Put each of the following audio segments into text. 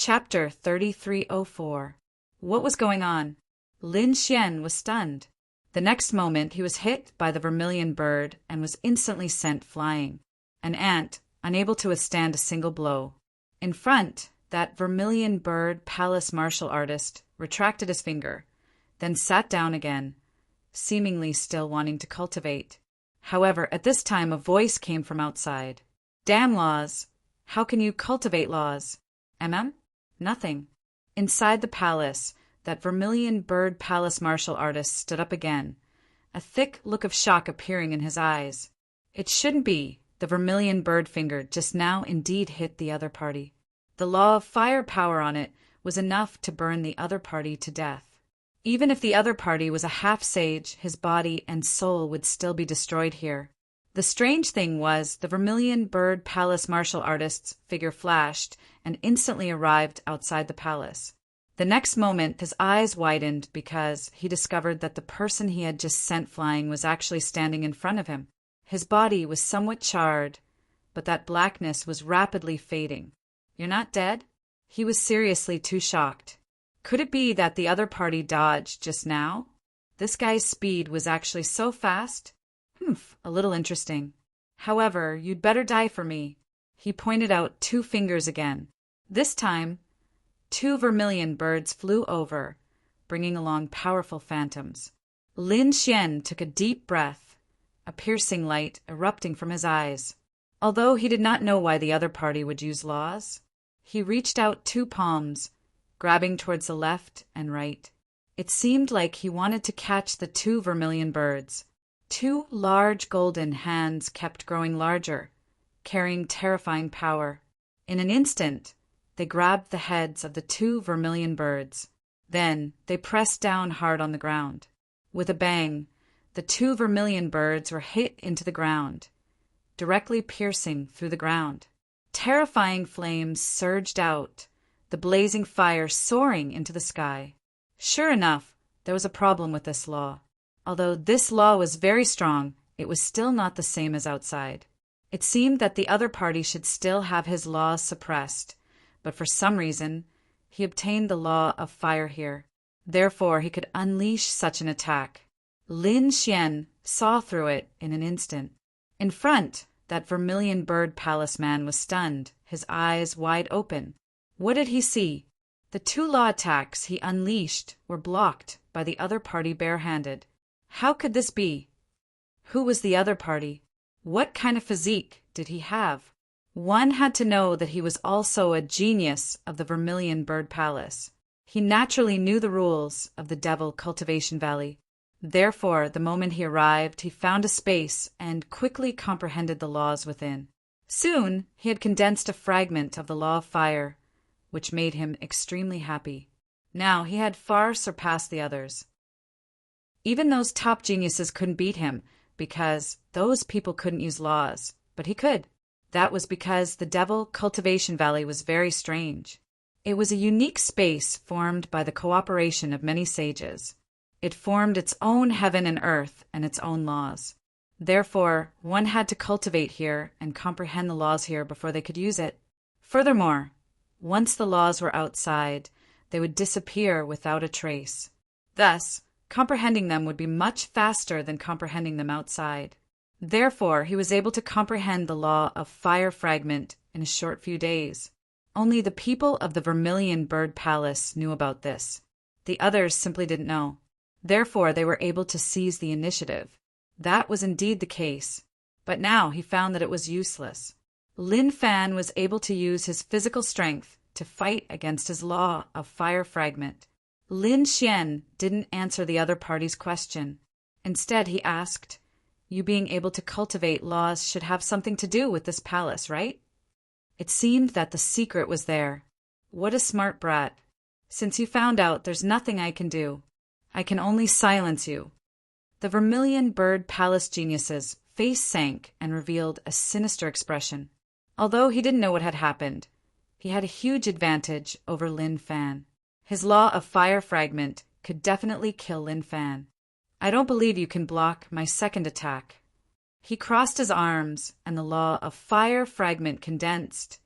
Chapter 3304. What was going on? Lin Xian was stunned. The next moment he was hit by the vermilion bird and was instantly sent flying. An ant, unable to withstand a single blow. In front, that vermilion bird palace martial artist retracted his finger, then sat down again, seemingly still wanting to cultivate. However, at this time a voice came from outside. Damn laws! How can you cultivate laws? Nothing. Inside the palace, that vermilion bird palace martial artist stood up again, a thick look of shock appearing in his eyes. It shouldn't be. The vermilion bird finger just now indeed hit the other party. The law of firepower on it was enough to burn the other party to death. Even if the other party was a half-sage, his body and soul would still be destroyed here. The strange thing was the vermilion bird palace martial artist's figure flashed and instantly arrived outside the palace. The next moment his eyes widened because he discovered that the person he had just sent flying was actually standing in front of him. His body was somewhat charred, but that blackness was rapidly fading. You're not dead? He was seriously too shocked. Could it be that the other party dodged just now? This guy's speed was actually so fast? A little interesting. However, you'd better die for me. He pointed out two fingers again. This time, two vermilion birds flew over, bringing along powerful phantoms. Lin Xian took a deep breath, a piercing light erupting from his eyes. Although he did not know why the other party would use laws, he reached out two palms, grabbing towards the left and right. It seemed like he wanted to catch the two vermilion birds. Two large golden hands kept growing larger, carrying terrifying power. In an instant, they grabbed the heads of the two vermilion birds. Then they pressed down hard on the ground. With a bang, the two vermilion birds were hit into the ground, directly piercing through the ground. Terrifying flames surged out, the blazing fire soaring into the sky. Sure enough, there was a problem with this law. Although this law was very strong, it was still not the same as outside. It seemed that the other party should still have his laws suppressed, but for some reason, he obtained the law of fire here. Therefore, he could unleash such an attack. Lin Xian saw through it in an instant. In front, that vermilion bird palace man was stunned, his eyes wide open. What did he see? The two law attacks he unleashed were blocked by the other party barehanded. How could this be? Who was the other party? What kind of physique did he have? One had to know that he was also a genius of the Vermilion Bird Palace. He naturally knew the rules of the Devil Cultivation Valley. Therefore, the moment he arrived, he found a space and quickly comprehended the laws within. Soon, he had condensed a fragment of the law of fire, which made him extremely happy. Now he had far surpassed the others. Even those top geniuses couldn't beat him, because those people couldn't use laws, but he could. That was because the Devil Cultivation Valley was very strange. It was a unique space formed by the cooperation of many sages. It formed its own heaven and earth and its own laws. Therefore, one had to cultivate here and comprehend the laws here before they could use it. Furthermore, once the laws were outside, they would disappear without a trace. Thus, comprehending them would be much faster than comprehending them outside. Therefore, he was able to comprehend the law of fire fragment in a short few days. Only the people of the Vermilion Bird Palace knew about this. The others simply didn't know. Therefore, they were able to seize the initiative. That was indeed the case. But now he found that it was useless. Lin Fan was able to use his physical strength to fight against his law of fire fragment. Lin Xian didn't answer the other party's question. Instead, he asked, "You being able to cultivate laws should have something to do with this palace, right?" It seemed that the secret was there. What a smart brat. Since you found out, there's nothing I can do. I can only silence you. The Vermilion Bird Palace genius's face sank and revealed a sinister expression. Although he didn't know what had happened, he had a huge advantage over Lin Fan. His law of fire fragment could definitely kill Lin Fan. I don't believe you can block my second attack. He crossed his arms, and the law of fire fragment condensed,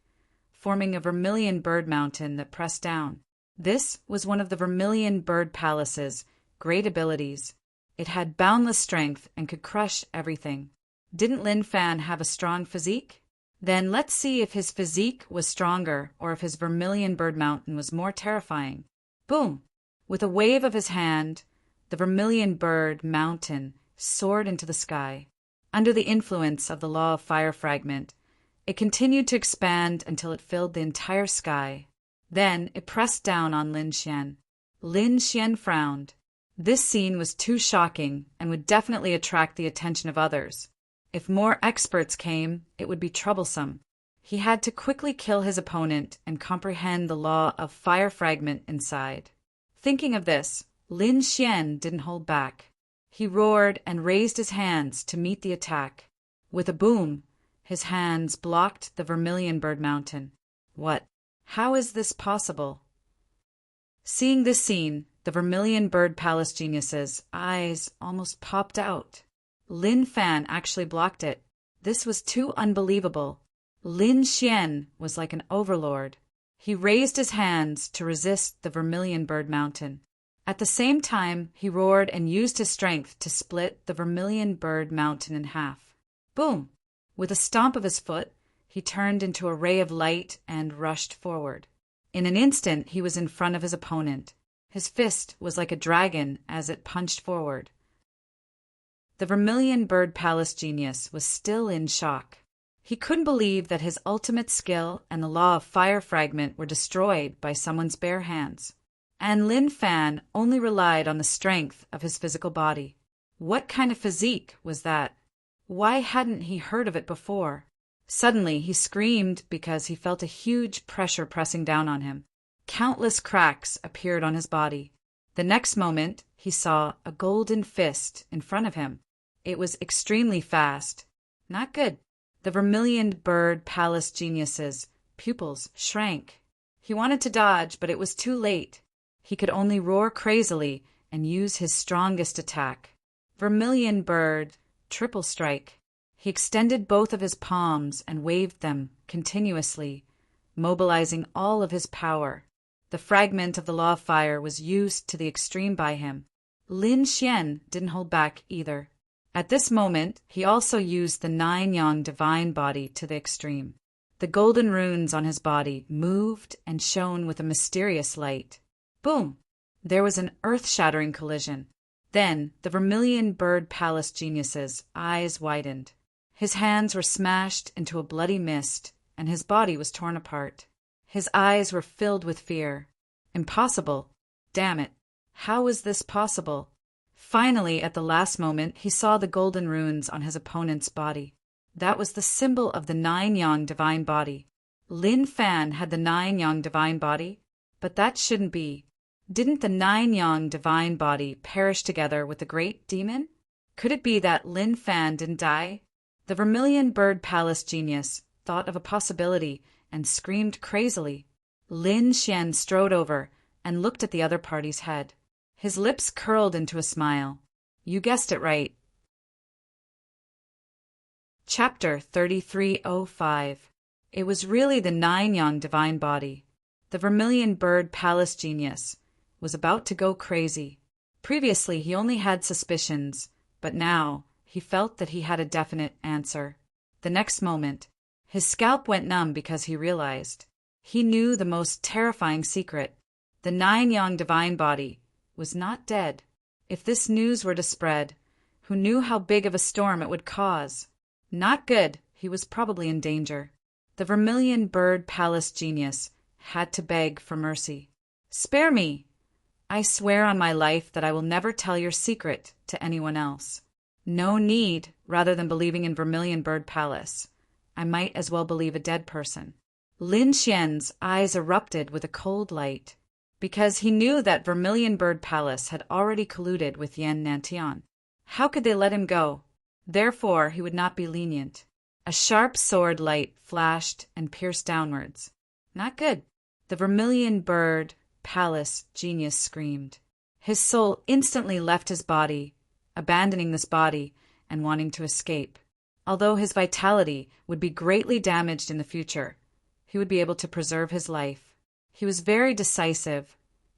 forming a vermilion bird mountain that pressed down. This was one of the Vermilion Bird Palace's great abilities. It had boundless strength and could crush everything. Didn't Lin Fan have a strong physique? Then let's see if his physique was stronger or if his Vermilion Bird Mountain was more terrifying. Boom! With a wave of his hand, the Vermilion Bird Mountain soared into the sky. Under the influence of the law of fire fragment, it continued to expand until it filled the entire sky. Then it pressed down on Lin Xian. Lin Xian frowned. This scene was too shocking and would definitely attract the attention of others. If more experts came, it would be troublesome. He had to quickly kill his opponent and comprehend the law of fire fragment inside. Thinking of this, Lin Xian didn't hold back. He roared and raised his hands to meet the attack. With a boom, his hands blocked the Vermilion Bird Mountain. What? How is this possible? Seeing this scene, the Vermilion Bird Palace genius's eyes almost popped out. Lin Fan actually blocked it. This was too unbelievable. Lin Xian was like an overlord. He raised his hands to resist the Vermilion Bird Mountain. At the same time, he roared and used his strength to split the Vermilion Bird Mountain in half. Boom! With a stomp of his foot, he turned into a ray of light and rushed forward. In an instant, he was in front of his opponent. His fist was like a dragon as it punched forward. The Vermilion Bird Palace genius was still in shock. He couldn't believe that his ultimate skill and the law of fire fragment were destroyed by someone's bare hands. And Lin Fan only relied on the strength of his physical body. What kind of physique was that? Why hadn't he heard of it before? Suddenly he screamed because he felt a huge pressure pressing down on him. Countless cracks appeared on his body. The next moment, he saw a golden fist in front of him. It was extremely fast. Not good. The Vermilion Bird Palace genius's pupils shrank. He wanted to dodge, but it was too late. He could only roar crazily and use his strongest attack. Vermilion Bird Triple Strike. He extended both of his palms and waved them continuously, mobilizing all of his power. The fragment of the law of fire was used to the extreme by him. Lin Xian didn't hold back either. At this moment, he also used the 9-yang divine body to the extreme. The golden runes on his body moved and shone with a mysterious light. Boom! There was an earth-shattering collision. Then the Vermilion Bird Palace genius's eyes widened. His hands were smashed into a bloody mist, and his body was torn apart. His eyes were filled with fear. Impossible! Damn it! How was this possible? Finally, at the last moment, he saw the golden runes on his opponent's body. That was the symbol of the 9-yang divine body. Lin Fan had the 9-yang divine body, but that shouldn't be. Didn't the 9-yang divine body perish together with the great demon? Could it be that Lin Fan didn't die? The Vermilion Bird Palace genius thought of a possibility and screamed crazily. Lin Xian strode over and looked at the other party's head. His lips curled into a smile. You guessed it right. Chapter 3305. It was really the 9-yang divine body. The Vermilion Bird Palace genius was about to go crazy. Previously, he only had suspicions, but now he felt that he had a definite answer. The next moment, his scalp went numb because he realized. He knew the most terrifying secret. The 9-yang divine body was not dead. If this news were to spread, who knew how big of a storm it would cause? Not good. He was probably in danger. The Vermilion Bird Palace genius had to beg for mercy. Spare me! I swear on my life that I will never tell your secret to anyone else. No need. Rather than believing in Vermilion Bird Palace, I might as well believe a dead person. Lin Xian's eyes erupted with a cold light, because he knew that Vermilion Bird Palace had already colluded with Yan Nantian. How could they let him go? Therefore, he would not be lenient. A sharp sword light flashed and pierced downwards. Not good. The Vermilion Bird Palace genius screamed. His soul instantly left his body, abandoning this body and wanting to escape. Although his vitality would be greatly damaged in the future, he would be able to preserve his life. He was very decisive,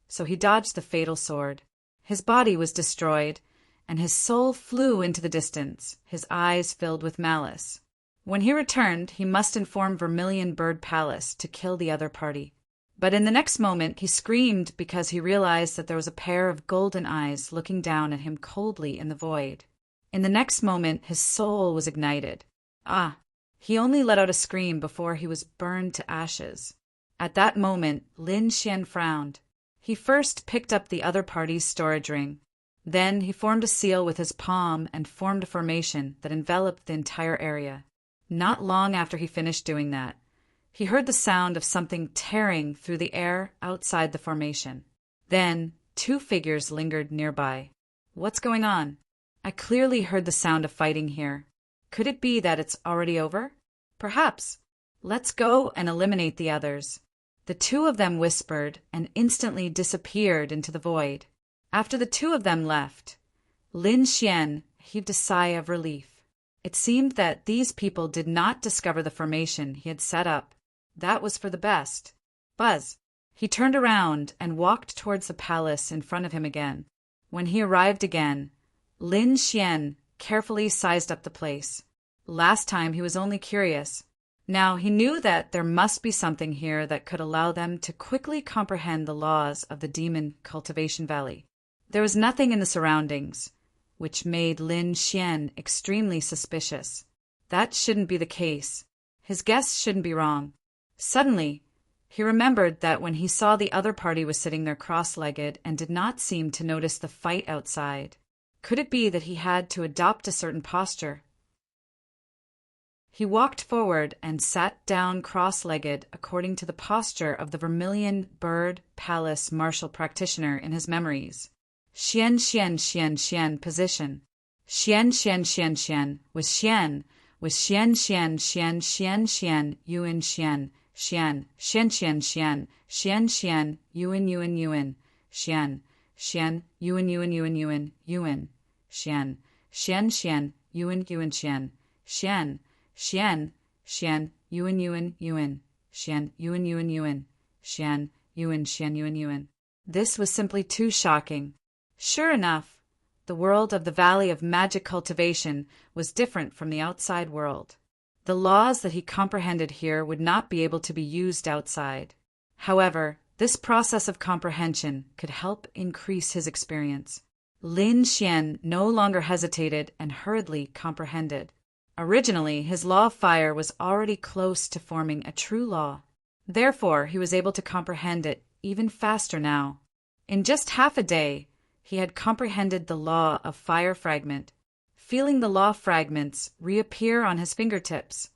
so he dodged the fatal sword. His body was destroyed, and his soul flew into the distance, his eyes filled with malice. When he returned, he must inform Vermilion Bird Palace to kill the other party. But in the next moment, he screamed because he realized that there was a pair of golden eyes looking down at him coldly in the void. In the next moment, his soul was ignited. He only let out a scream before he was burned to ashes. At that moment, Lin Xian frowned. He first picked up the other party's storage ring. Then he formed a seal with his palm and formed a formation that enveloped the entire area. Not long after he finished doing that, he heard the sound of something tearing through the air outside the formation. Then 2 figures lingered nearby. What's going on? I clearly heard the sound of fighting here. Could it be that it's already over? Perhaps. Let's go and eliminate the others. The 2 of them whispered and instantly disappeared into the void. After the 2 of them left, Lin Xian heaved a sigh of relief. It seemed that these people did not discover the formation he had set up. That was for the best. Buzz. He turned around and walked towards the palace in front of him again. When he arrived again, Lin Xian carefully sized up the place. Last time he was only curious. Now he knew that there must be something here that could allow them to quickly comprehend the laws of the Demon Cultivation Valley. There was nothing in the surroundings, which made Lin Xian extremely suspicious. That shouldn't be the case. His guess shouldn't be wrong. Suddenly, he remembered that when he saw the other party was sitting there cross-legged and did not seem to notice the fight outside. Could it be that he had to adopt a certain posture? He walked forward and sat down cross-legged according to the posture of the Vermilion Bird Palace martial practitioner in his memories. Xian Xian Xian Xian position. Xian Xian Xian Xian was Xian Xian Xian Xian Xian Yuan Xian Xian Xian Xian Xian Xian Xian Yuan Yuan Yuan Xian Xian Yuan Yuan Yuan Yuan Yuan Xian Xian Xian Yuan Yuan Xian Xian Xian Xian Yuan Yuan Yuan Xian Yuan Yuan Yuan Xian Yuan Xian Yuan Yuan. This was simply too shocking. Sure enough, the world of the Valley of Magic Cultivation was different from the outside world. The laws that he comprehended here would not be able to be used outside. However, this process of comprehension could help increase his experience. Lin Xian no longer hesitated and hurriedly comprehended. Originally, his law of fire was already close to forming a true law. Therefore, he was able to comprehend it even faster now. In just half a day, he had comprehended the law of fire fragment. Feeling the law fragments reappear on his fingertips,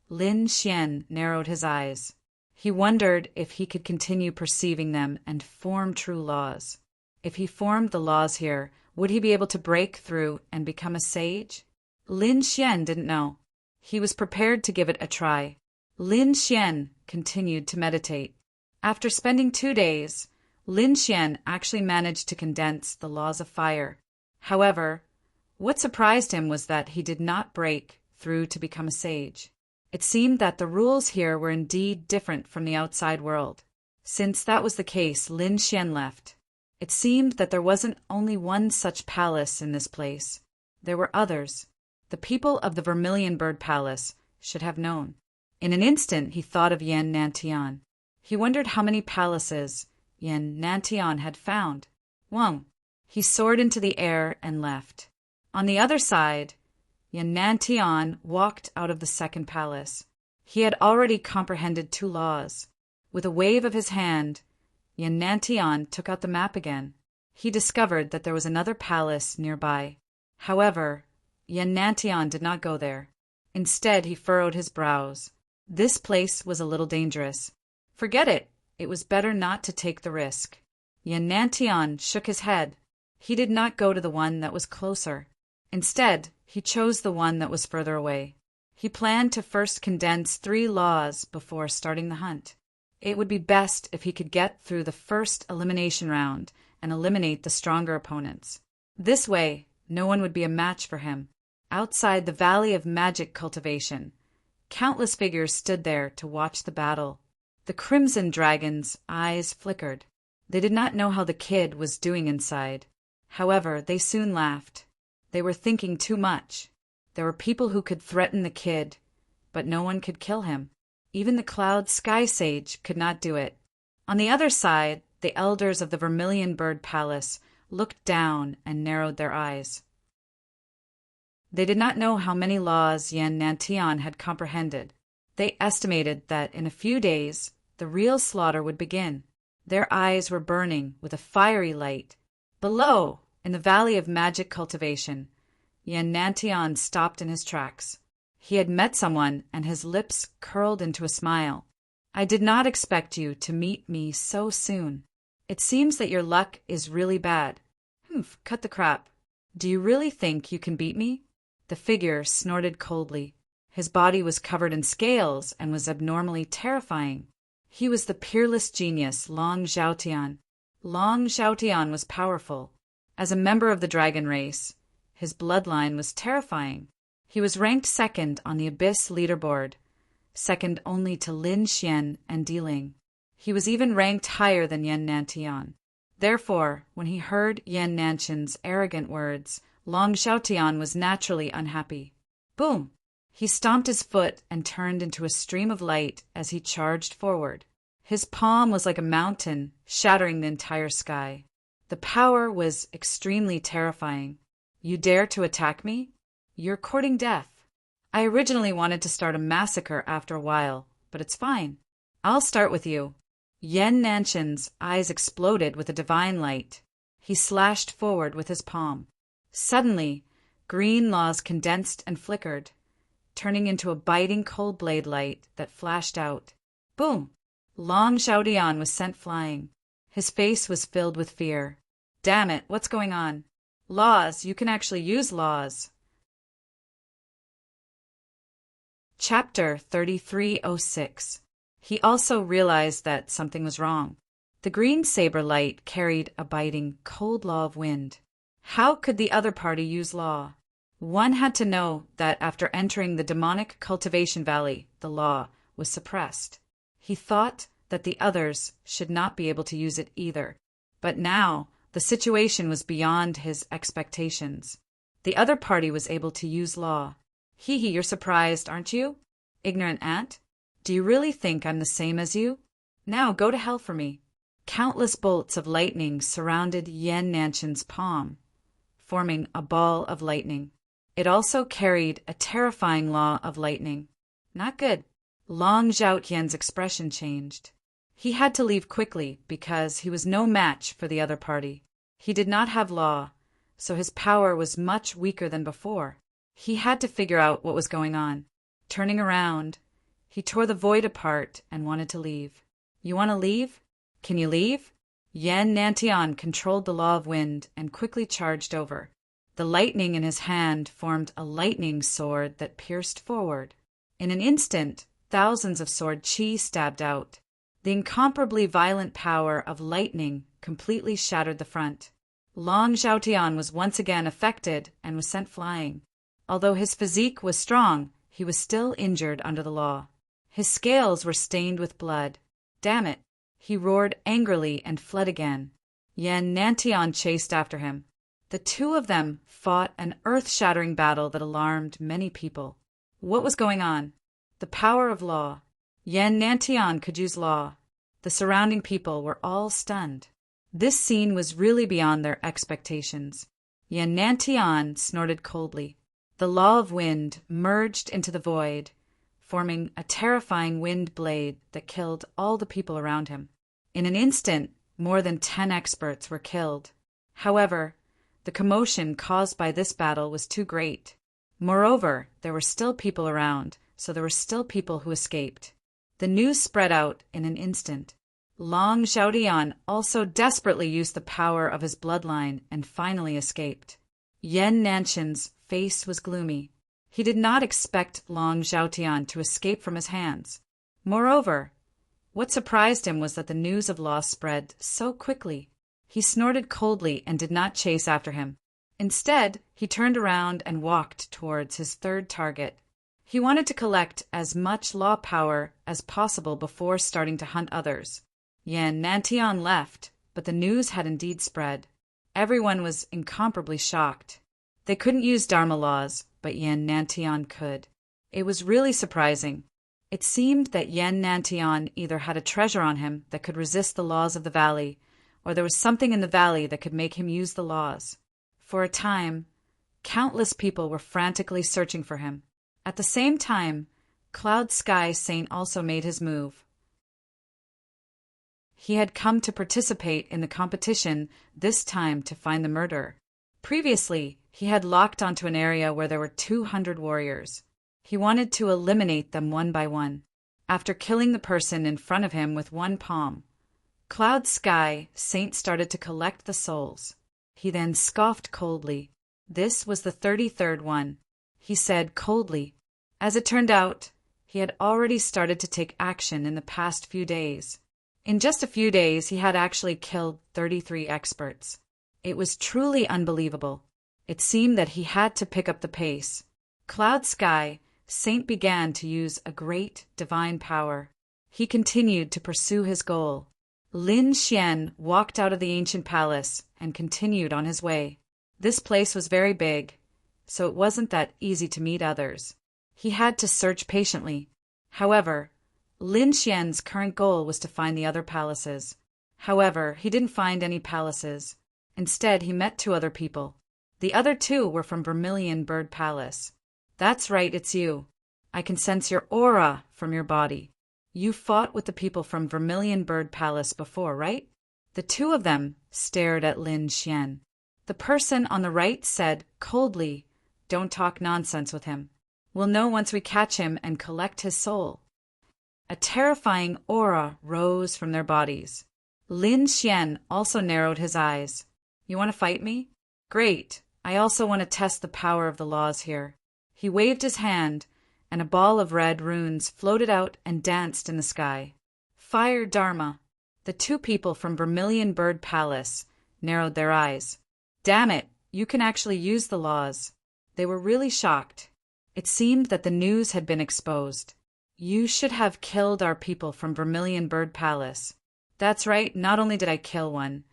Lin Xian narrowed his eyes. He wondered if he could continue perceiving them and form true laws. If he formed the laws here, would he be able to break through and become a sage? Lin Xian didn't know. He was prepared to give it a try. Lin Xian continued to meditate. After spending 2 days, Lin Xian actually managed to condense the laws of fire. However, what surprised him was that he did not break through to become a sage. It seemed that the rules here were indeed different from the outside world. Since that was the case, Lin Xian left. It seemed that there wasn't only one such palace in this place. There were others. The people of the Vermilion Bird Palace should have known. In an instant, he thought of Yan Nantian. He wondered how many palaces Yan Nantian had found. He soared into the air and left. On the other side, Yan Nantian walked out of the second palace. He had already comprehended 2 laws. With a wave of his hand, Yan Nantian took out the map again. He discovered that there was another palace nearby. However, Yan Nantian did not go there. Instead, he furrowed his brows. This place was a little dangerous. Forget it. It was better not to take the risk. Yan Nantian shook his head. He did not go to the one that was closer. Instead, he chose the one that was further away. He planned to first condense 3 laws before starting the hunt. It would be best if he could get through the first elimination round and eliminate the stronger opponents. This way, no one would be a match for him. Outside the Valley of Magic Cultivation, countless figures stood there to watch the battle The crimson dragon's eyes flickered. They did not know how the kid was doing inside. However, they soon laughed. They were thinking too much. There were people who could threaten the kid, but no one could kill him. Even the Cloud Sky Sage could not do it. On the other side, the elders of the Vermilion Bird Palace looked down and narrowed their eyes. They did not know how many laws Yen Nantian had comprehended. They estimated that in a few days, the real slaughter would begin. Their eyes were burning with a fiery light. Below, in the Valley of Magic Cultivation, Yen Nantian stopped in his tracks. He had met someone, and his lips curled into a smile. I did not expect you to meet me so soon. It seems that your luck is really bad. Humph, cut the crap. Do you really think you can beat me? The figure snorted coldly. His body was covered in scales and was abnormally terrifying. He was the peerless genius, Long Zhaotian. Long Zhaotian was powerful. As a member of the dragon race, his bloodline was terrifying. He was ranked second on the Abyss leaderboard, second only to Lin Xian and Diling. He was even ranked higher than Yen Nantian. Therefore, when he heard Yen Nantian's arrogant words, Long Zhaotian was naturally unhappy. Boom! He stomped his foot and turned into a stream of light as he charged forward. His palm was like a mountain, shattering the entire sky. The power was extremely terrifying. You dare to attack me? You're courting death. I originally wanted to start a massacre after a while, but it's fine. I'll start with you. Yen Nantian's eyes exploded with a divine light. He slashed forward with his palm. Suddenly, green laws condensed and flickered, turning into a biting cold blade light that flashed out. Boom! Long Zhaotian was sent flying. His face was filled with fear. Damn it, what's going on? Laws, you can actually use laws. Chapter 3306. He also realized that something was wrong. The green saber light carried a biting, cold law of wind. How could the other party use law? One had to know that after entering the demonic cultivation valley, the law was suppressed. He thought that the others should not be able to use it either. But now, the situation was beyond his expectations. The other party was able to use law. Hee hee, you're surprised, aren't you? Ignorant ant? Do you really think I'm the same as you? Now go to hell for me. Countless bolts of lightning surrounded Yen Nantian's palm, forming a ball of lightning. It also carried a terrifying law of lightning. Not good. Long Zhaotian's expression changed. He had to leave quickly because he was no match for the other party. He did not have law, so his power was much weaker than before. He had to figure out what was going on. Turning around, he tore the void apart and wanted to leave. You want to leave? Can you leave? Yen Nantian controlled the law of wind and quickly charged over. The lightning in his hand formed a lightning sword that pierced forward. In an instant, thousands of sword chi stabbed out. The incomparably violent power of lightning completely shattered the front. Long Zhaotian was once again affected and was sent flying. Although his physique was strong, he was still injured under the law. His scales were stained with blood. Damn it! He roared angrily and fled again. Yen Nantian chased after him. The two of them fought an earth-shattering battle that alarmed many people. What was going on? The power of law. Yen Nantian could use law. The surrounding people were all stunned. This scene was really beyond their expectations. Yen Nantian snorted coldly. The law of wind merged into the void, forming a terrifying wind blade that killed all the people around him. In an instant, more than 10 experts were killed. However, the commotion caused by this battle was too great. Moreover, there were still people around, so there were still people who escaped. The news spread out in an instant. Long Zhaotian also desperately used the power of his bloodline and finally escaped. Yen Nantian's face was gloomy. He did not expect Long Zhaotian to escape from his hands. Moreover, what surprised him was that the news of law spread so quickly. He snorted coldly and did not chase after him. Instead, he turned around and walked towards his third target. He wanted to collect as much law power as possible before starting to hunt others. Yan Nantian left, but the news had indeed spread. Everyone was incomparably shocked. They couldn't use Dharma laws, but Yan Nantian could. It was really surprising. It seemed that Yan Nantian either had a treasure on him that could resist the laws of the valley, or there was something in the valley that could make him use the laws. For a time, countless people were frantically searching for him. At the same time, Cloud Sky Saint also made his move. He had come to participate in the competition, this time to find the murderer. Previously, he had locked onto an area where there were 200 warriors. He wanted to eliminate them one by one, after killing the person in front of him with one palm. Cloud Sky Saint started to collect the souls. He then scoffed coldly. This was the 33rd one. He said coldly. As it turned out, he had already started to take action in the past few days. In just a few days, he had actually killed 33 experts. It was truly unbelievable. It seemed that he had to pick up the pace. Cloud Sky Saint began to use a great divine power. He continued to pursue his goal. Lin Xian walked out of the ancient palace and continued on his way. This place was very big, so it wasn't that easy to meet others. He had to search patiently. However, Lin Xian's current goal was to find the other palaces. However, he didn't find any palaces. Instead, he met 2 other people. The other 2 were from Vermilion Bird Palace. That's right, it's you. I can sense your aura from your body. You fought with the people from Vermilion Bird Palace before, right? The 2 of them stared at Lin Xian. The person on the right said coldly, "Don't talk nonsense with him. We'll know once we catch him and collect his soul." A terrifying aura rose from their bodies. Lin Xian also narrowed his eyes. "You want to fight me? Great. I also want to test the power of the laws here." He waved his hand, and a ball of red runes floated out and danced in the sky. Fire Dharma. The 2 people from Vermilion Bird Palace narrowed their eyes. "Damn it, you can actually use the laws." They were really shocked. It seemed that the news had been exposed. "You should have killed our people from Vermilion Bird Palace." "That's right, not only did I kill one,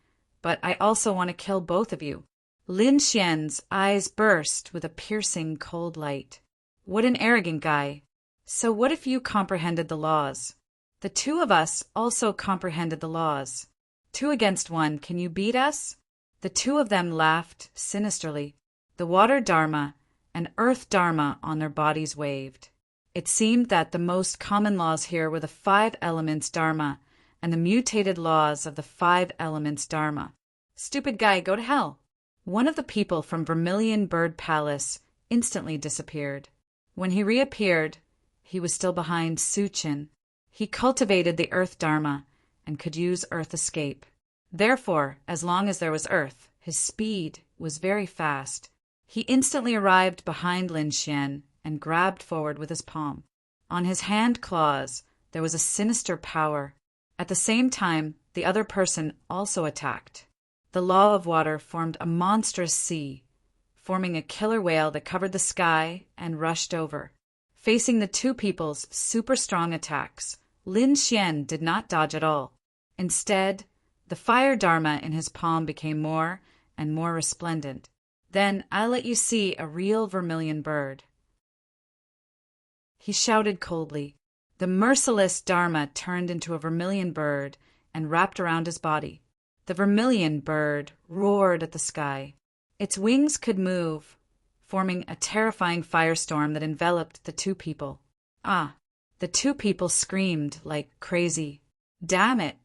but I also want to kill both of you." Lin Xian's eyes burst with a piercing cold light. What an arrogant guy. "So what if you comprehended the laws?" "The 2 of us also comprehended the laws. 2 against 1, can you beat us?" The 2 of them laughed sinisterly. The water Dharma and earth Dharma on their bodies waved. It seemed that the most common laws here were the 5 elements Dharma and the mutated laws of the 5 elements Dharma. "Stupid guy, go to hell." One of the people from Vermilion Bird Palace instantly disappeared. When he reappeared, he was still behind Suchin. He cultivated the earth Dharma and could use earth escape. Therefore, as long as there was earth, his speed was very fast. He instantly arrived behind Lin Xian and grabbed forward with his palm. On his hand claws, there was a sinister power. At the same time, the other person also attacked. The law of water formed a monstrous sea, forming a killer whale that covered the sky and rushed over. Facing the 2 people's super strong attacks, Lin Xian did not dodge at all. Instead, the fire Dharma in his palm became more and more resplendent. "Then I'll let you see a real vermilion bird." He shouted coldly. The merciless Dharma turned into a vermilion bird and wrapped around his body. The vermilion bird roared at the sky. Its wings could move, forming a terrifying firestorm that enveloped the 2 people. The 2 people screamed like crazy. Damn it!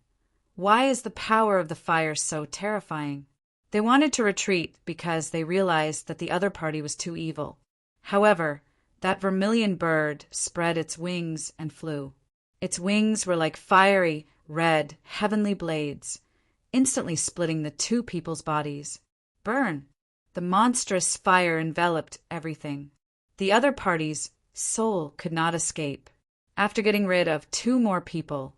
Why is the power of the fire so terrifying? They wanted to retreat because they realized that the other party was too evil. However, that vermilion bird spread its wings and flew. Its wings were like fiery, red, heavenly blades, instantly splitting the 2 people's bodies. Burn! The monstrous fire enveloped everything. The other party's soul could not escape. After getting rid of 2 more people,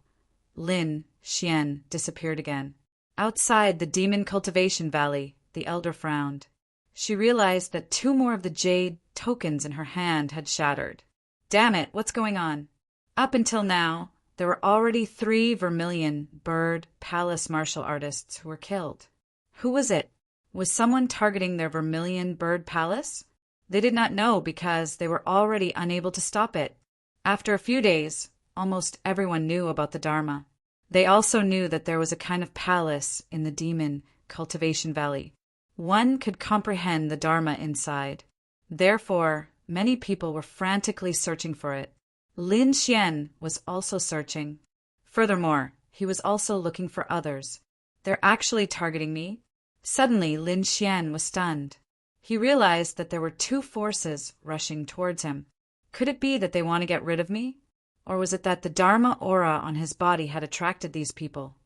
Lin Xian disappeared again. Outside the demon cultivation valley, the elder frowned. She realized that 2 more of the jade tokens in her hand had shattered. Damn it, what's going on? Up until now, there were already 3 Vermilion Bird Palace martial artists who were killed. Who was it? Was someone targeting their Vermilion Bird Palace? They did not know because they were already unable to stop it. After a few days, almost everyone knew about the Dharma. They also knew that there was a kind of palace in the Demon Cultivation Valley. One could comprehend the Dharma inside. Therefore, many people were frantically searching for it. Lin Xian was also searching. Furthermore, he was also looking for others. They're actually targeting me? Suddenly, Lin Xian was stunned. He realized that there were 2 forces rushing towards him. Could it be that they want to get rid of me? Or was it that the Dharma aura on his body had attracted these people?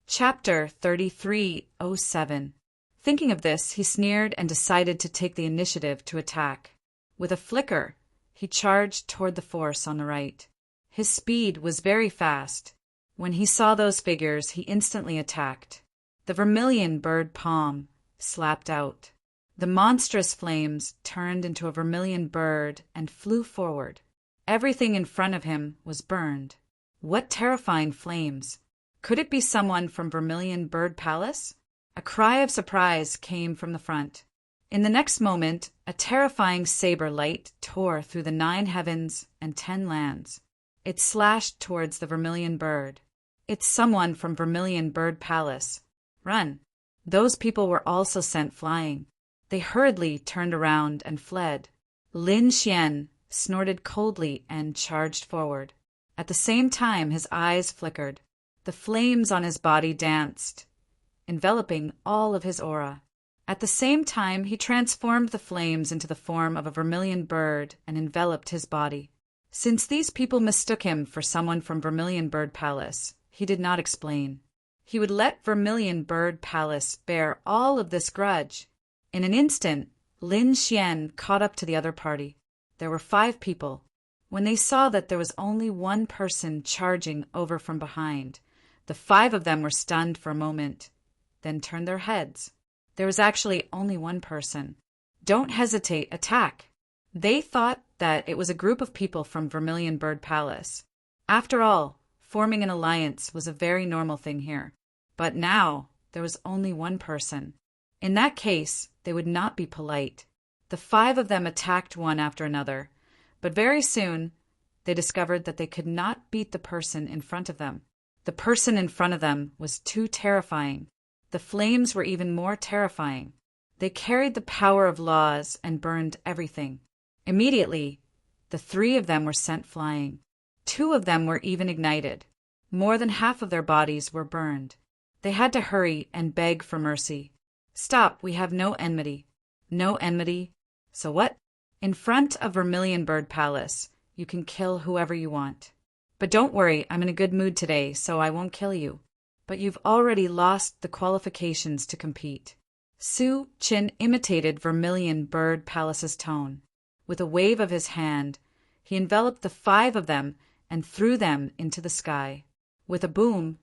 Chapter 3307. Thinking of this, he sneered and decided to take the initiative to attack. With a flicker, he charged toward the force on the right. His speed was very fast. When he saw those figures, he instantly attacked. The Vermilion Bird palm slapped out. The monstrous flames turned into a vermilion bird and flew forward. Everything in front of him was burned. What terrifying flames! Could it be someone from Vermilion Bird Palace? A cry of surprise came from the front. In the next moment, a terrifying saber light tore through the 9 heavens and 10 lands. It slashed towards the Vermilion Bird. It's someone from Vermilion Bird Palace. Run! Those people were also sent flying. They hurriedly turned around and fled. Lin Xian snorted coldly and charged forward. At the same time, his eyes flickered. The flames on his body danced, enveloping all of his aura. At the same time, he transformed the flames into the form of a vermilion bird and enveloped his body. Since these people mistook him for someone from Vermilion Bird Palace, he did not explain. He would let Vermilion Bird Palace bear all of this grudge. In an instant, Lin Xian caught up to the other party. There were 5 people. When they saw that there was only one person charging over from behind, the 5 of them were stunned for a moment, then turned their heads. There was actually only one person. Don't hesitate, attack. They thought that it was a group of people from Vermilion Bird Palace. After all, forming an alliance was a very normal thing here. But now, there was only one person. In that case, they would not be polite. The 5 of them attacked one after another, but very soon, they discovered that they could not beat the person in front of them. The person in front of them was too terrifying. The flames were even more terrifying. They carried the power of laws and burned everything. Immediately, the 3 of them were sent flying. 2 of them were even ignited. More than half of their bodies were burned. They had to hurry and beg for mercy. Stop, we have no enmity. No enmity? So what? In front of Vermilion Bird Palace, you can kill whoever you want. But don't worry, I'm in a good mood today, so I won't kill you. But you've already lost the qualifications to compete. Su Qin imitated Vermilion Bird Palace's tone. With a wave of his hand, he enveloped the 5 of them and threw them into the sky. With a boom,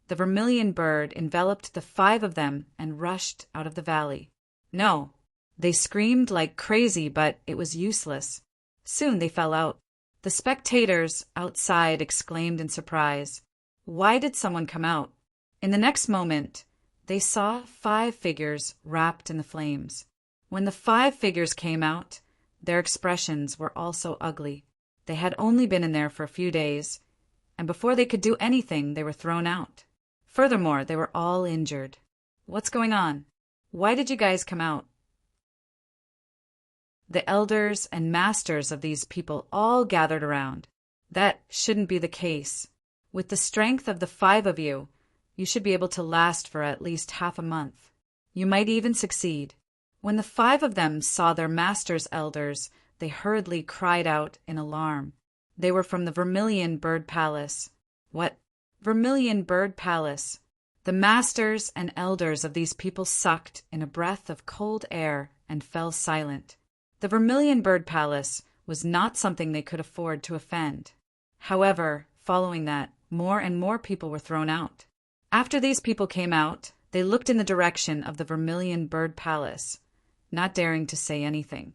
the Vermilion Bird enveloped the 5 of them and rushed out of the valley. No, they screamed like crazy, but it was useless. Soon they fell out. The spectators outside exclaimed in surprise, "Why did someone come out?" In the next moment, they saw 5 figures wrapped in the flames. When the 5 figures came out, their expressions were also ugly. They had only been in there for a few days, and before they could do anything, they were thrown out. Furthermore, they were all injured. What's going on? Why did you guys come out? The elders and masters of these people all gathered around. That shouldn't be the case. With the strength of the 5 of you, you should be able to last for at least half a month. You might even succeed. When the 5 of them saw their master's elders, they hurriedly cried out in alarm. They were from the Vermilion Bird Palace. What? Vermilion Bird Palace. The masters and elders of these people sucked in a breath of cold air and fell silent. The Vermilion Bird Palace was not something they could afford to offend. However, following that, more and more people were thrown out. After these people came out, they looked in the direction of the Vermilion Bird Palace, not daring to say anything.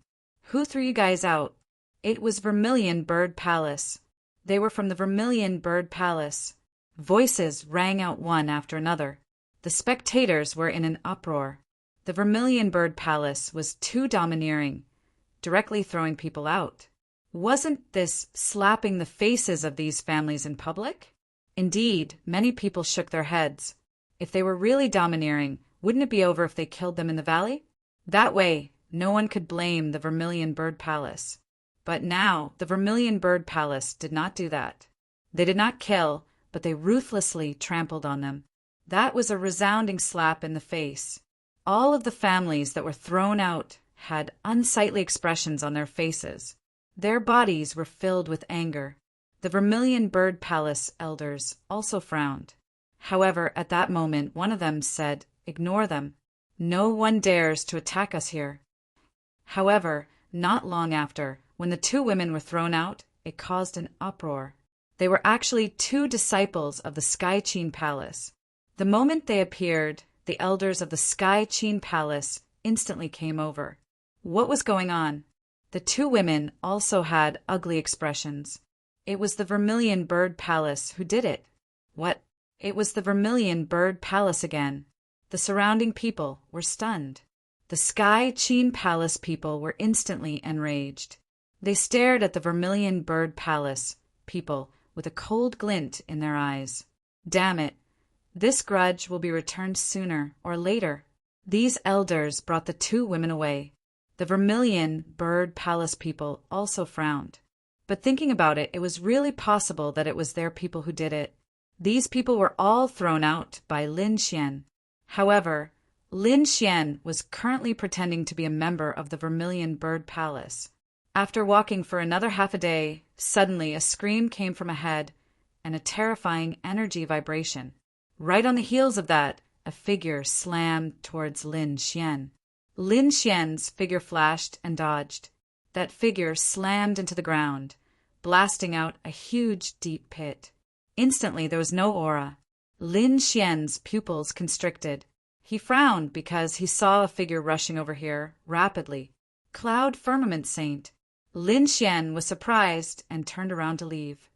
Who threw you guys out? It was Vermilion Bird Palace. They were from the Vermilion Bird Palace. Voices rang out one after another. The spectators were in an uproar. The Vermilion Bird Palace was too domineering, directly throwing people out. Wasn't this slapping the faces of these families in public? Indeed, many people shook their heads. If they were really domineering, wouldn't it be over if they killed them in the valley? That way, no one could blame the Vermilion Bird Palace. But now, the Vermilion Bird Palace did not do that. They did not kill, but they ruthlessly trampled on them. That was a resounding slap in the face. All of the families that were thrown out had unsightly expressions on their faces. Their bodies were filled with anger. The Vermilion Bird Palace elders also frowned. However, at that moment, one of them said, "Ignore them. No one dares to attack us here." However, not long after, when the two women were thrown out, it caused an uproar. They were actually two disciples of the Sky Qin Palace. The moment they appeared, the elders of the Sky Qin Palace instantly came over. What was going on? The two women also had ugly expressions. It was the Vermilion Bird Palace who did it. What? It was the Vermilion Bird Palace again. The surrounding people were stunned. The Sky Qin Palace people were instantly enraged. They stared at the Vermilion Bird Palace people with a cold glint in their eyes. Damn it! This grudge will be returned sooner or later. These elders brought the two women away. The Vermilion Bird Palace people also frowned. But thinking about it, it was really possible that it was their people who did it. These people were all thrown out by Lin Xian. However, Lin Xian was currently pretending to be a member of the Vermilion Bird Palace. After walking for another half a day, suddenly a scream came from ahead and a terrifying energy vibration. Right on the heels of that, a figure slammed towards Lin Xian. Lin Xian's figure flashed and dodged. That figure slammed into the ground, blasting out a huge deep pit. Instantly there was no aura. Lin Xian's pupils constricted. He frowned because he saw a figure rushing over here rapidly. Cloud Firmament Saint. Lin Xian was surprised and turned around to leave.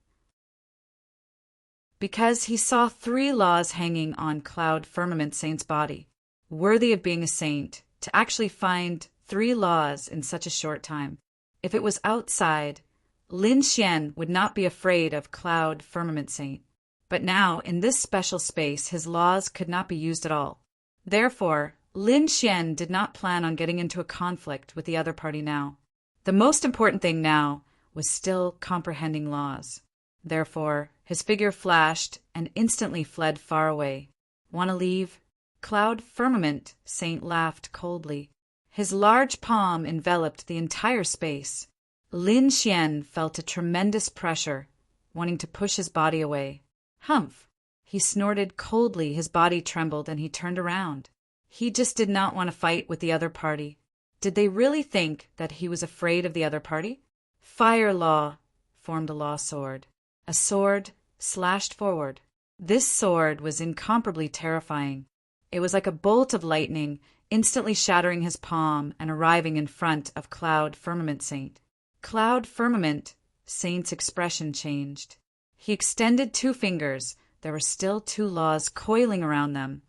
Because he saw 3 laws hanging on Cloud Firmament Saint's body. Worthy of being a saint, to actually find 3 laws in such a short time. If it was outside, Lin Xian would not be afraid of Cloud Firmament Saint. But now, in this special space, his laws could not be used at all. Therefore, Lin Xian did not plan on getting into a conflict with the other party now. The most important thing now was still comprehending laws. Therefore, his figure flashed and instantly fled far away. "Want to leave?" Cloud Firmament Saint laughed coldly. His large palm enveloped the entire space. Lin Xian felt a tremendous pressure, wanting to push his body away. Humph! He snorted coldly, his body trembled, and he turned around. He just did not want to fight with the other party. Did they really think that he was afraid of the other party? Fire Law formed a law sword. A sword slashed forward. This sword was incomparably terrifying. It was like a bolt of lightning, instantly shattering his palm and arriving in front of Cloud Firmament Saint. Cloud Firmament Saint's expression changed. He extended 2 fingers. There were still 2 laws coiling around them,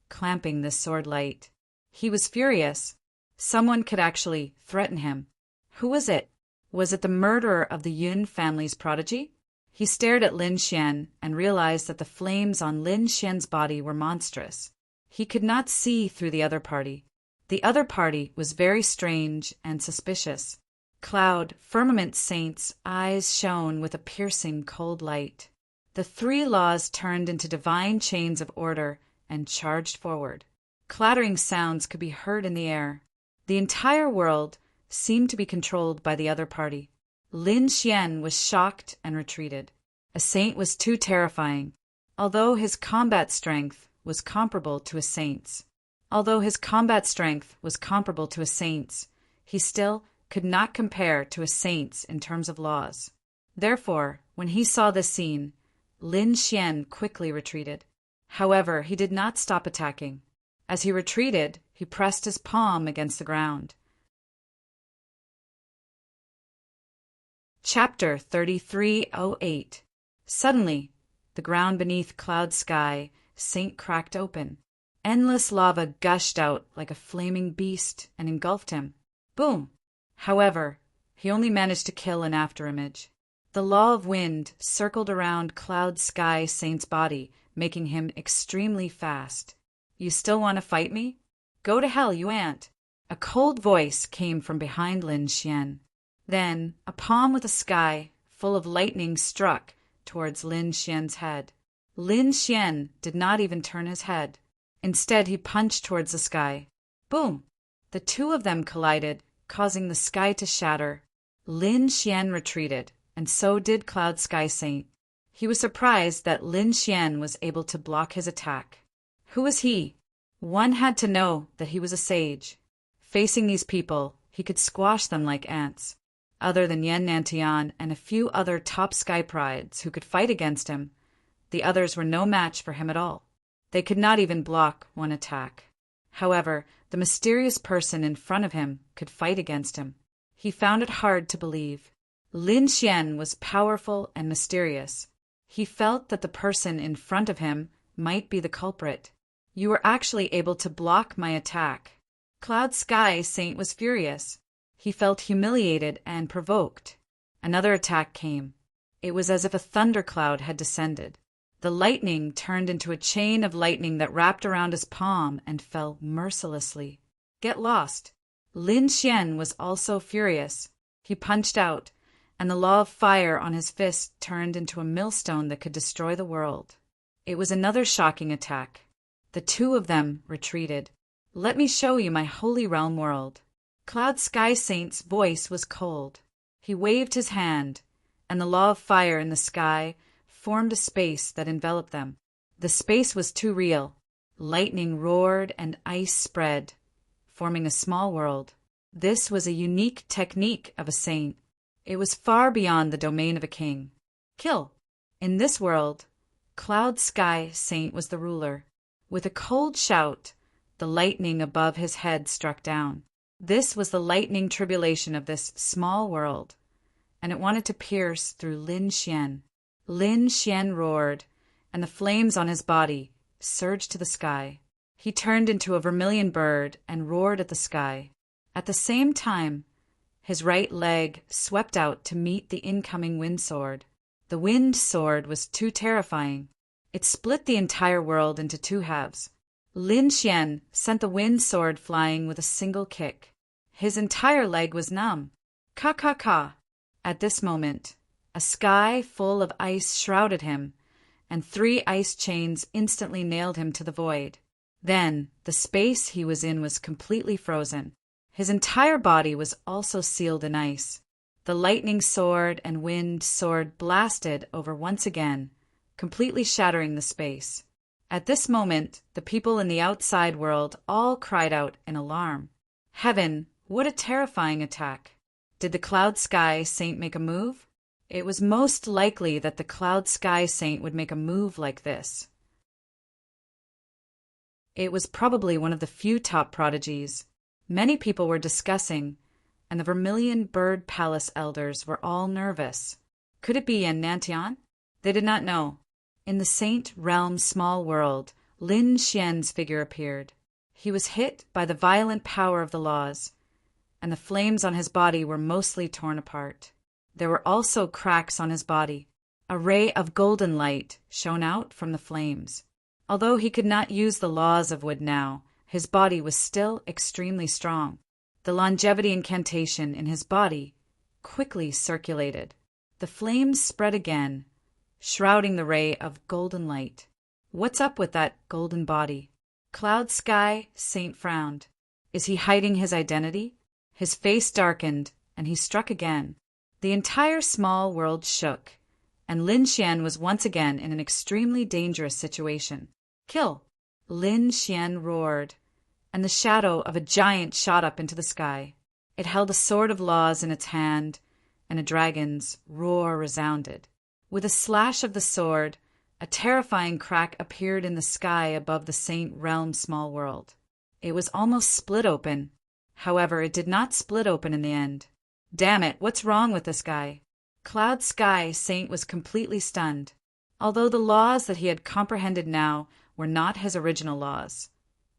clamping this sword light. He was furious. Someone could actually threaten him. Who was it? Was it the murderer of the Yun family's prodigy? He stared at Lin Xian and realized that the flames on Lin Xian's body were monstrous. He could not see through the other party. The other party was very strange and suspicious. Cloud Firmament Saint's eyes shone with a piercing cold light. The 3 laws turned into divine chains of order and charged forward. Clattering sounds could be heard in the air. The entire world seemed to be controlled by the other party. Lin Xian was shocked and retreated. A saint was too terrifying. Although his combat strength was comparable to a saint's, he still could not compare to a saint's in terms of laws. Therefore, when he saw this scene, Lin Xian quickly retreated. However, he did not stop attacking. As he retreated, he pressed his palm against the ground. Chapter 3308. Suddenly, the ground beneath Cloud Sky Saint cracked open. Endless lava gushed out like a flaming beast and engulfed him. Boom! However, he only managed to kill an afterimage. The law of wind circled around Cloud Sky Saint's body, making him extremely fast. You still want to fight me? Go to hell, you ant! A cold voice came from behind Lin Xian. Then, a palm with a sky full of lightning struck towards Lin Xian's head. Lin Xian did not even turn his head. Instead, he punched towards the sky. Boom! The two of them collided, causing the sky to shatter. Lin Xian retreated, and so did Cloud Sky Saint. He was surprised that Lin Xian was able to block his attack. Who was he? One had to know that he was a sage. Facing these people, he could squash them like ants. Other than Yan Nantian and a few other top sky prides who could fight against him, the others were no match for him at all. They could not even block one attack. However, the mysterious person in front of him could fight against him. He found it hard to believe. Lin Xian was powerful and mysterious. He felt that the person in front of him might be the culprit. You were actually able to block my attack. Cloud Sky Saint was furious. He felt humiliated and provoked. Another attack came. It was as if a thundercloud had descended. The lightning turned into a chain of lightning that wrapped around his palm and fell mercilessly. Get lost. Lin Xian was also furious. He punched out, and the law of fire on his fist turned into a millstone that could destroy the world. It was another shocking attack. The two of them retreated. Let me show you my holy realm world. Cloud Sky Saint's voice was cold. He waved his hand, and the law of fire in the sky formed a space that enveloped them. The space was too real. Lightning roared and ice spread, forming a small world. This was a unique technique of a saint. It was far beyond the domain of a king. Kill. In this world, Cloud Sky Saint was the ruler. With a cold shout, the lightning above his head struck down. This was the lightning tribulation of this small world, and it wanted to pierce through Lin Xian. Lin Xian roared, and the flames on his body surged to the sky. He turned into a vermilion bird and roared at the sky. At the same time, his right leg swept out to meet the incoming wind sword. The wind sword was too terrifying. It split the entire world into two halves. Lin Xian sent the wind sword flying with a single kick. His entire leg was numb. Ka ka ka! At this moment, a sky full of ice shrouded him, and 3 ice chains instantly nailed him to the void. Then, the space he was in was completely frozen. His entire body was also sealed in ice. The lightning sword and wind sword blasted over once again, completely shattering the space. At this moment, the people in the outside world all cried out in alarm. Heaven, what a terrifying attack! Did the Cloud Sky Saint make a move? It was most likely that the Cloud Sky Saint would make a move like this. It was probably one of the few top prodigies. Many people were discussing, and the Vermilion Bird Palace elders were all nervous. Could it be Yan Nantian? They did not know. In the Saint Realm small world, Lin Xian's figure appeared. He was hit by the violent power of the laws, and the flames on his body were mostly torn apart. There were also cracks on his body. A ray of golden light shone out from the flames. Although he could not use the laws of wood now, his body was still extremely strong. The longevity incantation in his body quickly circulated. The flames spread again, shrouding the ray of golden light. What's up with that golden body? Cloud Sky Saint frowned. Is he hiding his identity? His face darkened, and he struck again. The entire small world shook, and Lin Xian was once again in an extremely dangerous situation. Kill! Lin Xian roared, and the shadow of a giant shot up into the sky. It held a sword of laws in its hand, and a dragon's roar resounded. With a slash of the sword, a terrifying crack appeared in the sky above the Saint Realm small world. It was almost split open. However, it did not split open in the end. Damn it, what's wrong with this guy? Cloud Sky Saint was completely stunned, although the laws that he had comprehended now were not his original laws.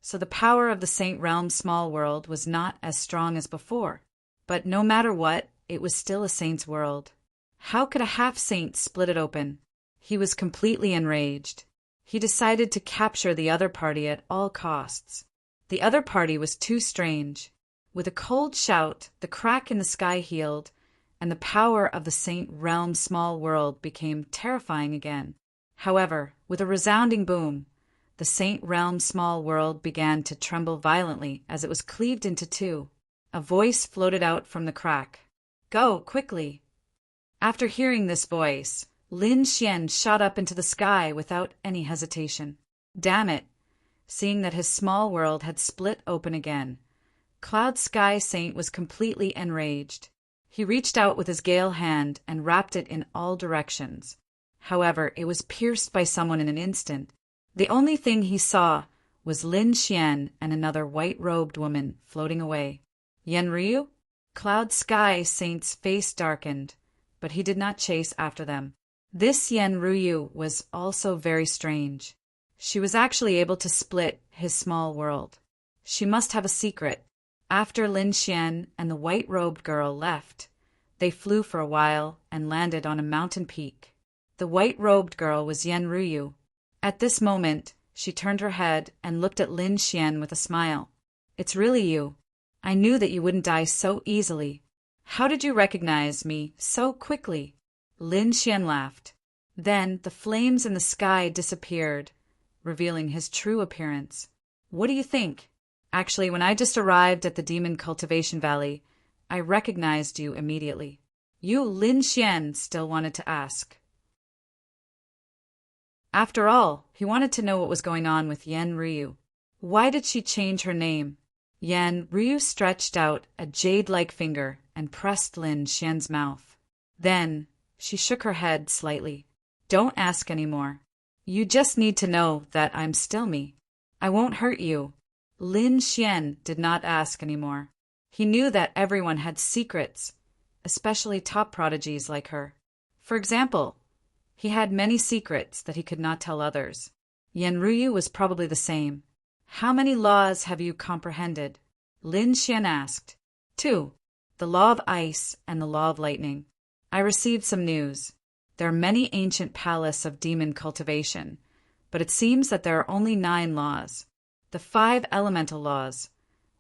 So the power of the Saint Realm Small World was not as strong as before. But no matter what, it was still a saint's world. How could a half-saint split it open? He was completely enraged. He decided to capture the other party at all costs. The other party was too strange. With a cold shout, the crack in the sky healed, and the power of the Saint Realm Small World became terrifying again. However, with a resounding boom, the Saint Realm Small World began to tremble violently as it was cleaved into two. A voice floated out from the crack. "Go, quickly!" After hearing this voice, Lin Xian shot up into the sky without any hesitation. Damn it! Seeing that his small world had split open again, Cloud Sky Saint was completely enraged. He reached out with his gale hand and wrapped it in all directions. However, it was pierced by someone in an instant. The only thing he saw was Lin Xian and another white-robed woman floating away. Yen Ryu? Cloud Sky Saint's face darkened, but he did not chase after them. This Yen Ryu was also very strange. She was actually able to split his small world. She must have a secret. After Lin Xian and the white-robed girl left, they flew for a while and landed on a mountain peak. The white-robed girl was Yen Ryu. At this moment, she turned her head and looked at Lin Xian with a smile. "It's really you. I knew that you wouldn't die so easily. How did you recognize me so quickly?" Lin Xian laughed. Then the flames in the sky disappeared, revealing his true appearance. "What do you think? Actually, when I just arrived at the Demon Cultivation Valley, I recognized you immediately." You, Lin Xian, still wanted to ask. After all, he wanted to know what was going on with Yen Ryu. Why did she change her name? Yen Ryu stretched out a jade-like finger and pressed Lin Xian's mouth. Then she shook her head slightly. "Don't ask anymore. You just need to know that I'm still me. I won't hurt you." Lin Xian did not ask anymore. He knew that everyone had secrets, especially top prodigies like her. For example, he had many secrets that he could not tell others. Yen Ryu was probably the same. "How many laws have you comprehended?" Lin Xian asked. "2. The law of ice and the law of lightning. I received some news. There are many ancient palaces of demon cultivation, but it seems that there are only 9 laws. The 5 elemental laws: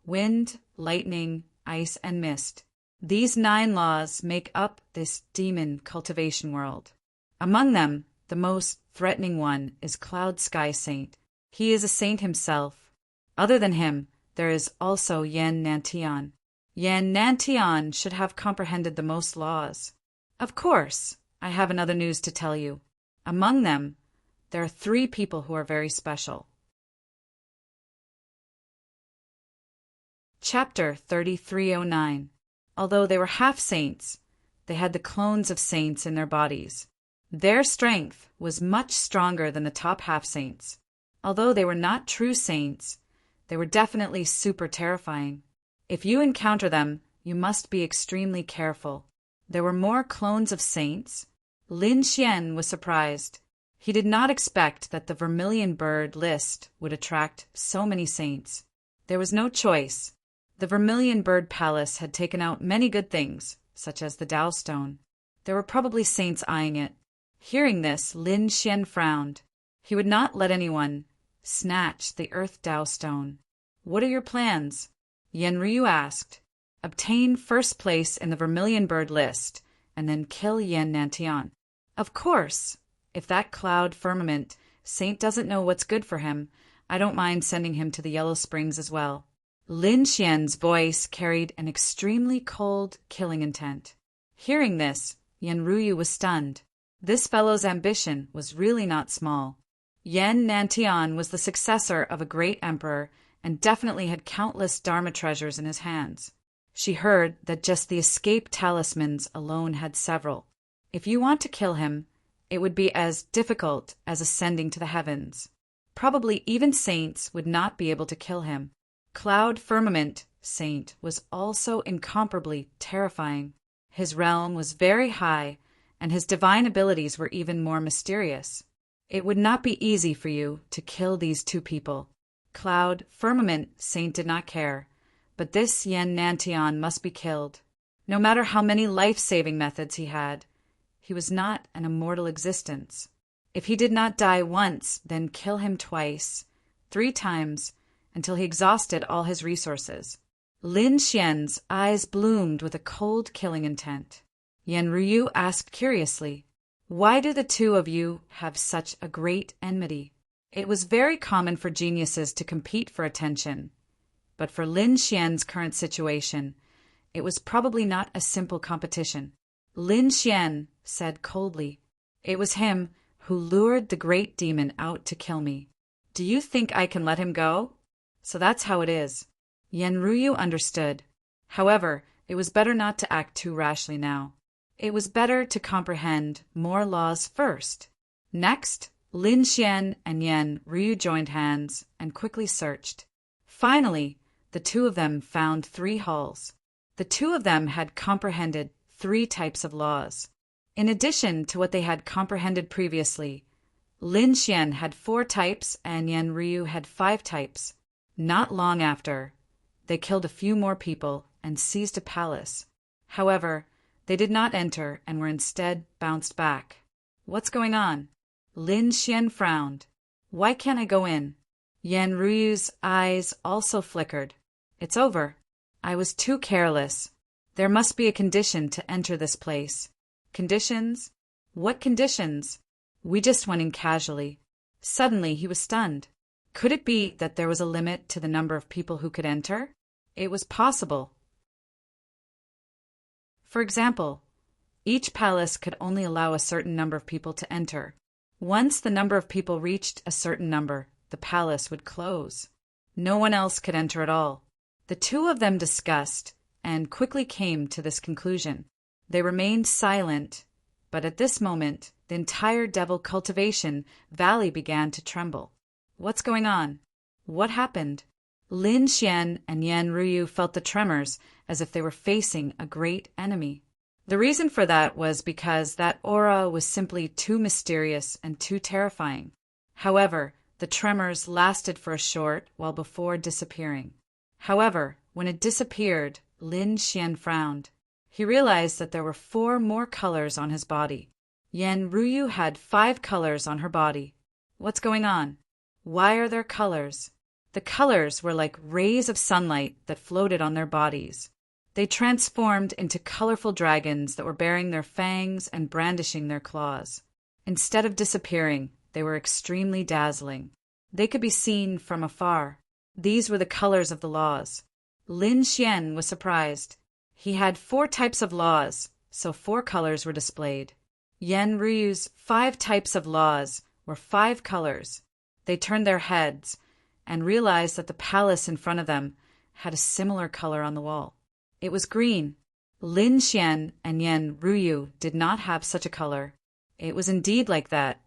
wind, lightning, ice, and mist. These 9 laws make up this demon cultivation world. Among them, the most threatening one is Cloud Sky Saint. He is a saint himself. Other than him, there is also Yen Nantian. Yen Nantian should have comprehended the most laws. Of course, I have another news to tell you. Among them, there are 3 people who are very special." Chapter 3309. Although they were half-saints, they had the clones of saints in their bodies. Their strength was much stronger than the top half-saints. Although they were not true saints, they were definitely super terrifying. If you encounter them, you must be extremely careful. There were more clones of saints. Lin Xian was surprised. He did not expect that the Vermilion Bird list would attract so many saints. There was no choice. The Vermilion Bird Palace had taken out many good things, such as the Tao Stone. There were probably saints eyeing it. Hearing this, Lin Xian frowned. He would not let anyone snatch the Earth Tao Stone. "What are your plans?" Yen Ryu asked. "Obtain first place in the Vermilion Bird list, and then kill Yen Nantian." "Of course. If that cloud firmament saint doesn't know what's good for him, I don't mind sending him to the Yellow Springs as well." Lin Xian's voice carried an extremely cold, killing intent. Hearing this, Yen Ryu was stunned. This fellow's ambition was really not small. Yen Nantian was the successor of a great emperor and definitely had countless Dharma treasures in his hands. She heard that just the escape talismans alone had several. If you want to kill him, it would be as difficult as ascending to the heavens. Probably even saints would not be able to kill him. Cloud Firmament Saint was also incomparably terrifying. His realm was very high, and his divine abilities were even more mysterious. It would not be easy for you to kill these two people. Cloud, Firmament Saint did not care, but this Yen Nantian must be killed. No matter how many life-saving methods he had, he was not an immortal existence. If he did not die once, then kill him twice, 3 times, until he exhausted all his resources. Lin Xian's eyes bloomed with a cold killing intent. Yen Ryu asked curiously, "Why do the two of you have such a great enmity?" It was very common for geniuses to compete for attention, but for Lin Xian's current situation, it was probably not a simple competition. Lin Xian said coldly, "It was him who lured the great demon out to kill me. Do you think I can let him go? So that's how it is." Yen Ryu understood. However, it was better not to act too rashly now. It was better to comprehend more laws first. Next, Lin Xian and Yen Ryu joined hands and quickly searched. Finally, the two of them found 3 halls. The two of them had comprehended 3 types of laws. In addition to what they had comprehended previously, Lin Xian had 4 types and Yen Ryu had 5 types. Not long after, they killed a few more people and seized a palace. However, they did not enter and were instead bounced back. "What's going on?" Lin Xian frowned. "Why can't I go in?" Yen Ryu's eyes also flickered. "It's over. I was too careless. There must be a condition to enter this place." "Conditions? What conditions?" "We just went in casually." Suddenly he was stunned. Could it be that there was a limit to the number of people who could enter? It was possible. For example, each palace could only allow a certain number of people to enter. Once the number of people reached a certain number, the palace would close. No one else could enter at all. The two of them discussed and quickly came to this conclusion. They remained silent, but at this moment, the entire Devil Cultivation Valley began to tremble. "What's going on? What happened?" Lin Xian and Yen Ryu felt the tremors as if they were facing a great enemy. The reason for that was because that aura was simply too mysterious and too terrifying. However, the tremors lasted for a short while before disappearing. However, when it disappeared, Lin Xian frowned. He realized that there were 4 more colors on his body. Yen Ryu had 5 colors on her body. "What's going on? Why are there colors?" The colors were like rays of sunlight that floated on their bodies. They transformed into colorful dragons that were baring their fangs and brandishing their claws. Instead of disappearing, they were extremely dazzling. They could be seen from afar. These were the colors of the laws. Lin Xian was surprised. He had 4 types of laws, so 4 colors were displayed. Yen Ryu's 5 types of laws were 5 colors. They turned their heads and realized that the palace in front of them had a similar color on the wall. It was green. Lin Xian and Yen Ryu did not have such a color. It was indeed like that.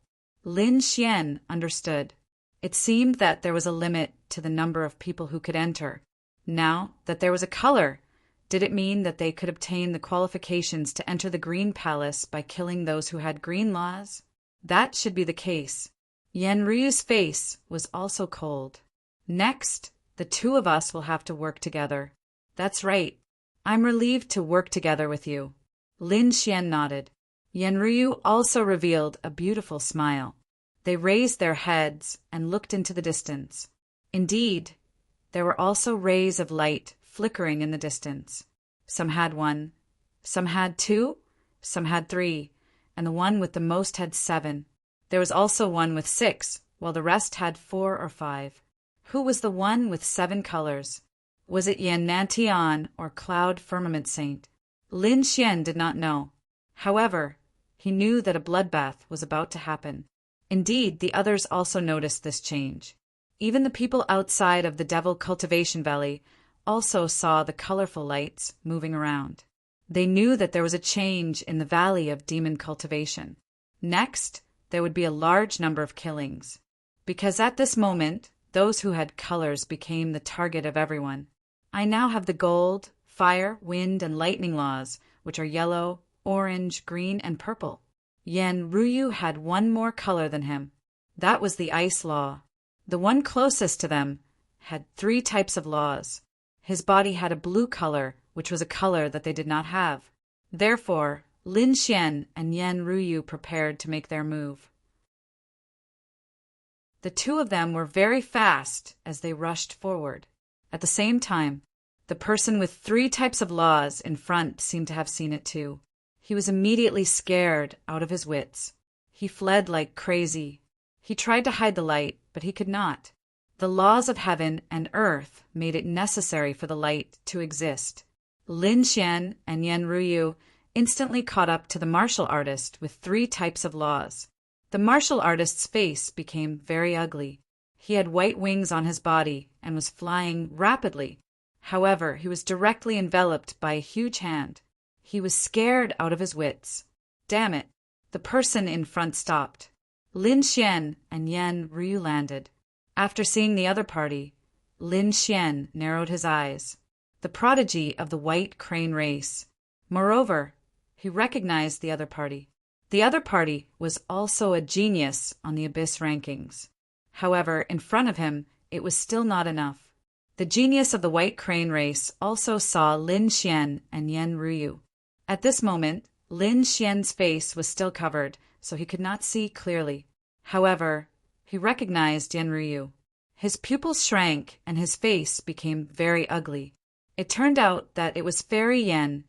Lin Xian understood. It seemed that there was a limit to the number of people who could enter. Now that there was a color, did it mean that they could obtain the qualifications to enter the Green Palace by killing those who had green laws? That should be the case. Yen Ryu's face was also cold. "Next, the two of us will have to work together." "That's right. I'm relieved to work together with you." Lin Xian nodded. Yen Ryu also revealed a beautiful smile. They raised their heads and looked into the distance. Indeed, there were also rays of light flickering in the distance. Some had 1, some had 2, some had 3, and the one with the most had 7. There was also one with 6, while the rest had 4 or 5. Who was the one with 7 colors? Was it Yen Nantian or Cloud Firmament Saint? Lin Xian did not know. However, he knew that a bloodbath was about to happen. Indeed, the others also noticed this change. Even the people outside of the Devil Cultivation Valley also saw the colorful lights moving around. They knew that there was a change in the Valley of Demon Cultivation. Next, there would be a large number of killings. Because at this moment, those who had colors became the target of everyone. I now have the gold, fire, wind, and lightning laws, which are yellow, orange, green, and purple. Yan Ruyu had one more color than him. That was the ice law. The one closest to them had 3 types of laws. His body had a blue color, which was a color that they did not have. Therefore, Lin Xian and Yan Ruyu prepared to make their move. The 2 of them were very fast as they rushed forward. At the same time, the person with 3 types of laws in front seemed to have seen it too. He was immediately scared out of his wits. He fled like crazy. He tried to hide the light, but he could not. The laws of heaven and earth made it necessary for the light to exist. Lin Xian and Yan Ruyu instantly caught up to the martial artist with 3 types of laws. The martial artist's face became very ugly. He had white wings on his body and was flying rapidly. However, he was directly enveloped by a huge hand. He was scared out of his wits. Damn it! The person in front stopped. Lin Xian and Yan Ruyu landed. After seeing the other party, Lin Xian narrowed his eyes. The prodigy of the white crane race. Moreover, he recognized the other party. The other party was also a genius on the Abyss rankings. However, in front of him, it was still not enough. The genius of the white crane race also saw Lin Xian and Yan Ruyu. At this moment, Lin Xian's face was still covered, so he could not see clearly. However, he recognized Yan Ruyu. His pupils shrank and his face became very ugly. It turned out that it was Fairy Yan,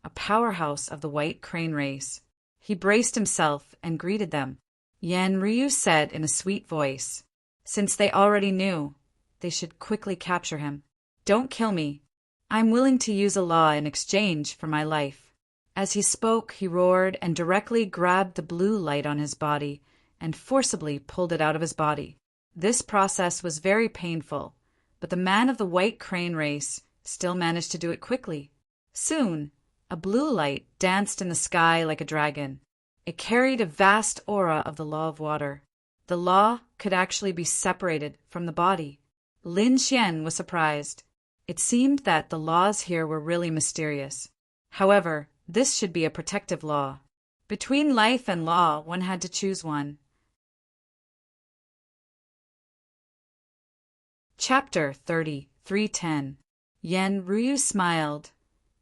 a powerhouse of the white crane race. He braced himself and greeted them. Yan Ruyu said in a sweet voice, since they already knew, they should quickly capture him. Don't kill me. I'm willing to use a law in exchange for my life. As he spoke, he roared and directly grabbed the blue light on his body and forcibly pulled it out of his body. This process was very painful, but the man of the white crane race still managed to do it quickly. Soon, a blue light danced in the sky like a dragon. It carried a vast aura of the law of water. The law could actually be separated from the body. Lin Xian was surprised. It seemed that the laws here were really mysterious. However, this should be a protective law. Between life and law, one had to choose one. Chapter 30, 310. Yan Ruyu smiled,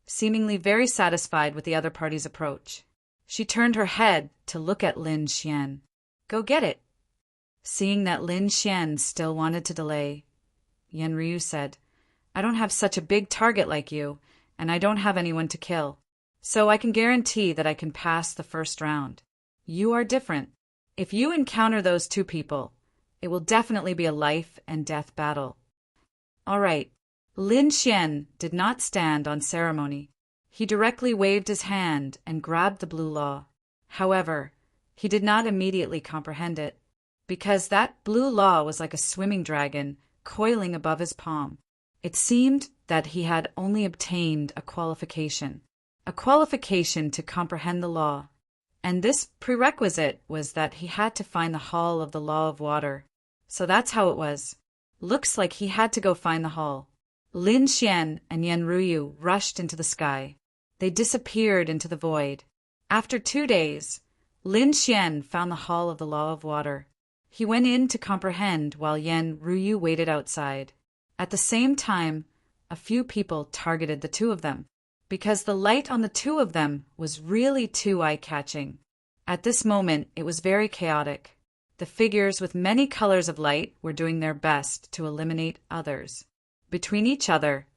seemingly very satisfied with the other party's approach. She turned her head to look at Lin Xian. Go get it. Seeing that Lin Xian still wanted to delay, Yan Ruyu said, I don't have such a big target like you, and I don't have anyone to kill. So I can guarantee that I can pass the first round. You are different. If you encounter those 2 people, it will definitely be a life and death battle. All right. Lin Xian did not stand on ceremony. He directly waved his hand and grabbed the blue law. However, he did not immediately comprehend it, because that blue law was like a swimming dragon coiling above his palm. It seemed that he had only obtained a qualification to comprehend the law, and this prerequisite was that he had to find the hall of the law of water. So that's how it was. Looks like he had to go find the hall. Lin Xian and Yan Ruyu rushed into the sky. They disappeared into the void. After 2 days, Lin Xian found the hall of the law of water. He went in to comprehend while Yan Ruyu waited outside. At the same time, a few people targeted the 2 of them, because the light on the 2 of them was really too eye-catching. At this moment, it was very chaotic. The figures with many colors of light were doing their best to eliminate others. Between each other,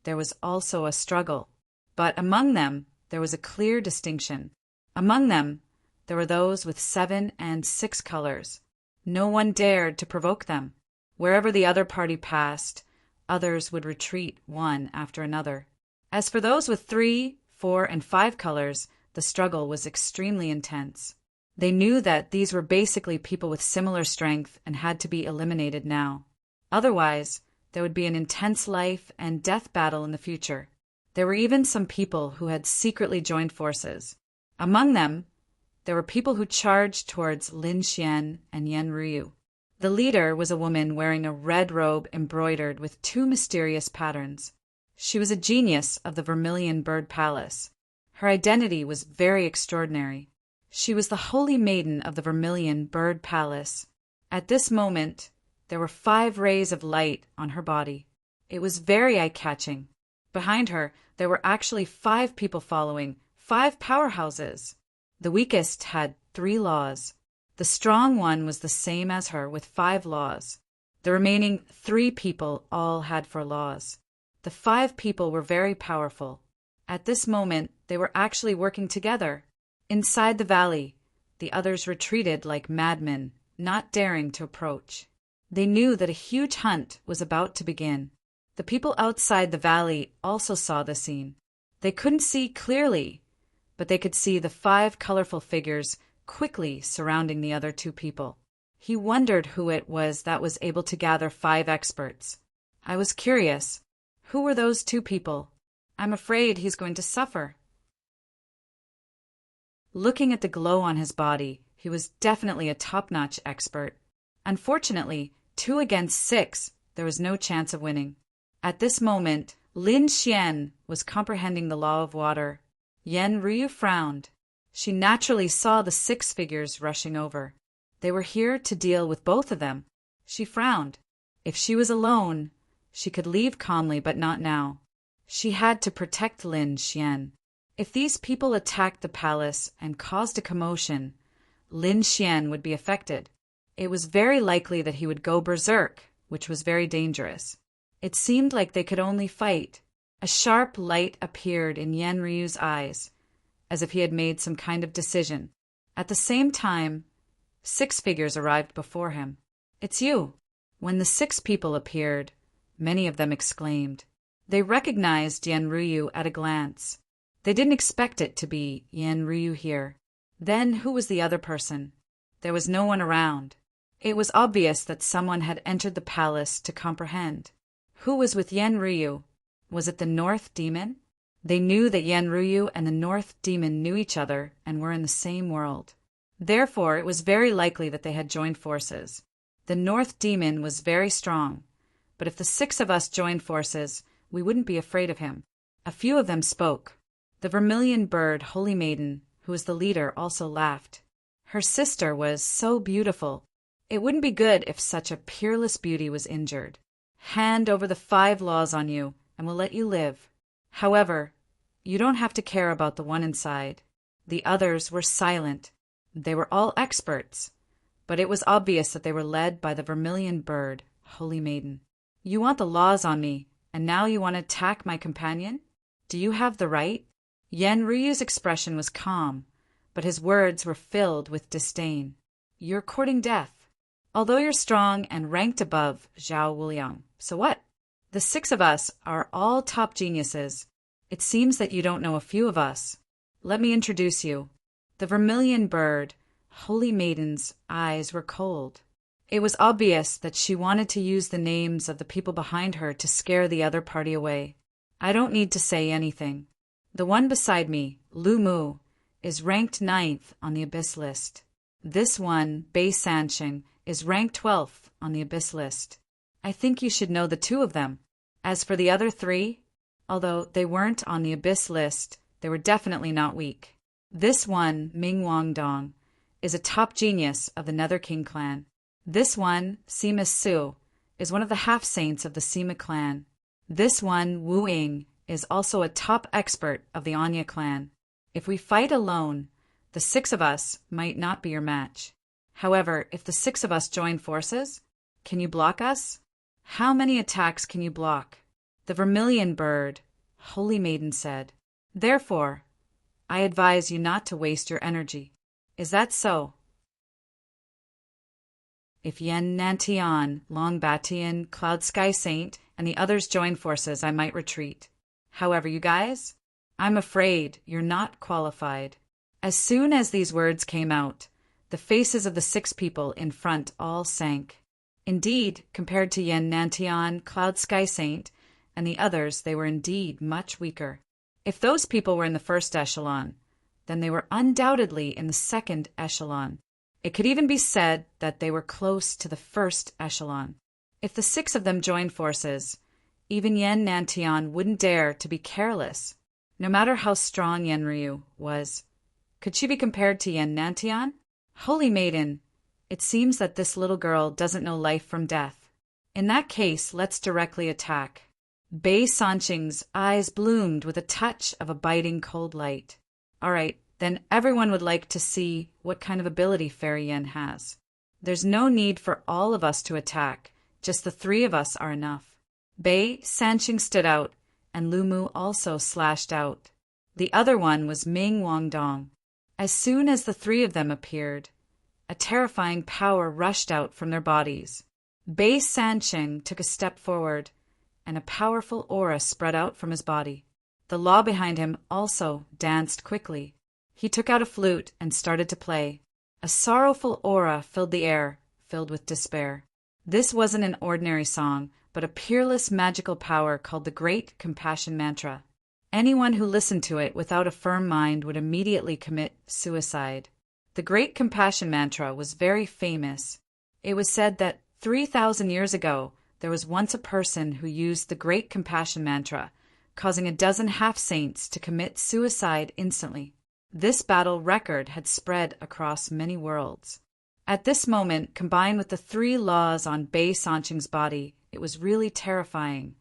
there was also a struggle, but among them, there was a clear distinction. Among them, there were those with 7 and 6 colors. No one dared to provoke them. Wherever the other party passed, others would retreat one after another. As for those with 3, 4, and 5 colors, the struggle was extremely intense. They knew that these were basically people with similar strength and had to be eliminated now. Otherwise, there would be an intense life and death battle in the future. There were even some people who had secretly joined forces. Among them, there were people who charged towards Lin Xian and Yan Ruyu. The leader was a woman wearing a red robe embroidered with 2 mysterious patterns. She was a genius of the Vermilion Bird Palace. Her identity was very extraordinary. She was the holy maiden of the Vermilion Bird Palace. At this moment, there were 5 rays of light on her body. It was very eye-catching. Behind her, there were actually 5 people following, 5 powerhouses. The weakest had 3 laws. The strong one was the same as her with 5 laws. The remaining 3 people all had 4 laws. The 5 people were very powerful. At this moment, they were actually working together. Inside the valley, the others retreated like madmen, not daring to approach. They knew that a huge hunt was about to begin. The people outside the valley also saw the scene. They couldn't see clearly, but they could see the 5 colorful figures quickly surrounding the other 2 people. He wondered who it was that was able to gather 5 experts. I was curious. Who were those 2 people? I'm afraid he's going to suffer. Looking at the glow on his body, he was definitely a top-notch expert. Unfortunately, 2 against 6, there was no chance of winning. At this moment, Lin Xian was comprehending the law of water. Yan Ryu frowned. She naturally saw the 6 figures rushing over. They were here to deal with both of them. She frowned. If she was alone, she could leave calmly, but not now. She had to protect Lin Xian. If these people attacked the palace and caused a commotion, Lin Xian would be affected. It was very likely that he would go berserk, which was very dangerous. It seemed like they could only fight. A sharp light appeared in Yan Ryu's eyes, as if he had made some kind of decision. At the same time, 6 figures arrived before him. "It's you." When the 6 people appeared, many of them exclaimed. They recognized Yan Ryu at a glance. They didn't expect it to be Yan Ryu here. Then who was the other person? There was no one around. It was obvious that someone had entered the palace to comprehend. Who was with Yan Ryu? Was it the North Demon? They knew that Yan Ryu and the North Demon knew each other and were in the same world. Therefore, it was very likely that they had joined forces. The North Demon was very strong, but if the 6 of us joined forces, we wouldn't be afraid of him. A few of them spoke. The Vermilion Bird, Holy Maiden, who was the leader, also laughed. Her sister was so beautiful. It wouldn't be good if such a peerless beauty was injured. Hand over the 5 laws on you, and we'll let you live. However, you don't have to care about the one inside. The others were silent. They were all experts, but it was obvious that they were led by the Vermilion Bird, Holy Maiden. You want the laws on me, and now you want to attack my companion? Do you have the right? Yan Ryu's expression was calm, but his words were filled with disdain. You're courting death. Although you're strong and ranked above Zhao Wuliang, so what? The 6 of us are all top geniuses. It seems that you don't know a few of us. Let me introduce you. The Vermilion Bird, Holy Maiden's eyes were cold. It was obvious that she wanted to use the names of the people behind her to scare the other party away. I don't need to say anything. The one beside me, Lu Mu, is ranked 9th on the Abyss list. This one, Bei Sansheng, is ranked 12th on the Abyss list. I think you should know the 2 of them. As for the other 3, although they weren't on the Abyss list, they were definitely not weak. This one, Ming Wangdong, is a top genius of the Nether King clan. This one, Sima Su, is one of the half-saints of the Sima clan. This one, Wu Ying, is also a top expert of the Anya clan. If we fight alone, the 6 of us might not be your match. However, if the 6 of us join forces, can you block us? How many attacks can you block? The Vermilion Bird, Holy Maiden said. Therefore, I advise you not to waste your energy. Is that so? If Yen Nantian, Long Batian, Cloud Sky Saint, and the others join forces, I might retreat. However, you guys, I'm afraid you're not qualified. As soon as these words came out, the faces of the 6 people in front all sank. Indeed, compared to Yen Nantian, Cloud Sky Saint, and the others, they were indeed much weaker. If those people were in the 1st echelon, then they were undoubtedly in the 2nd echelon. It could even be said that they were close to the 1st echelon. If the 6 of them joined forces, even Yen Nantian wouldn't dare to be careless. No matter how strong Yen Ryu was, Could she be compared to Yen Nantian? Holy maiden, it seems that this little girl doesn't know life from death. In that case, let's directly attack. Bei Sanqing's eyes bloomed with a touch of a biting cold light. All right, then everyone would like to see what kind of ability Fairy Yen has. There's no need for all of us to attack, just the three of us are enough. Bei Sanqing stood out, and Lu Mu also slashed out. The other one was Ming Wangdong. As soon as the three of them appeared, a terrifying power rushed out from their bodies. Bei Sanqing took a step forward, and a powerful aura spread out from his body. The law behind him also danced quickly. He took out a flute and started to play. A sorrowful aura filled the air, filled with despair. This wasn't an ordinary song, but a peerless magical power called the Great Compassion Mantra. Anyone who listened to it without a firm mind would immediately commit suicide. The Great Compassion Mantra was very famous. It was said that 3,000 years ago, there was once a person who used the Great Compassion Mantra, causing a dozen half-saints to commit suicide instantly. This battle record had spread across many worlds. At this moment, combined with the three laws on Bei Sanqing's body, it was really terrifying.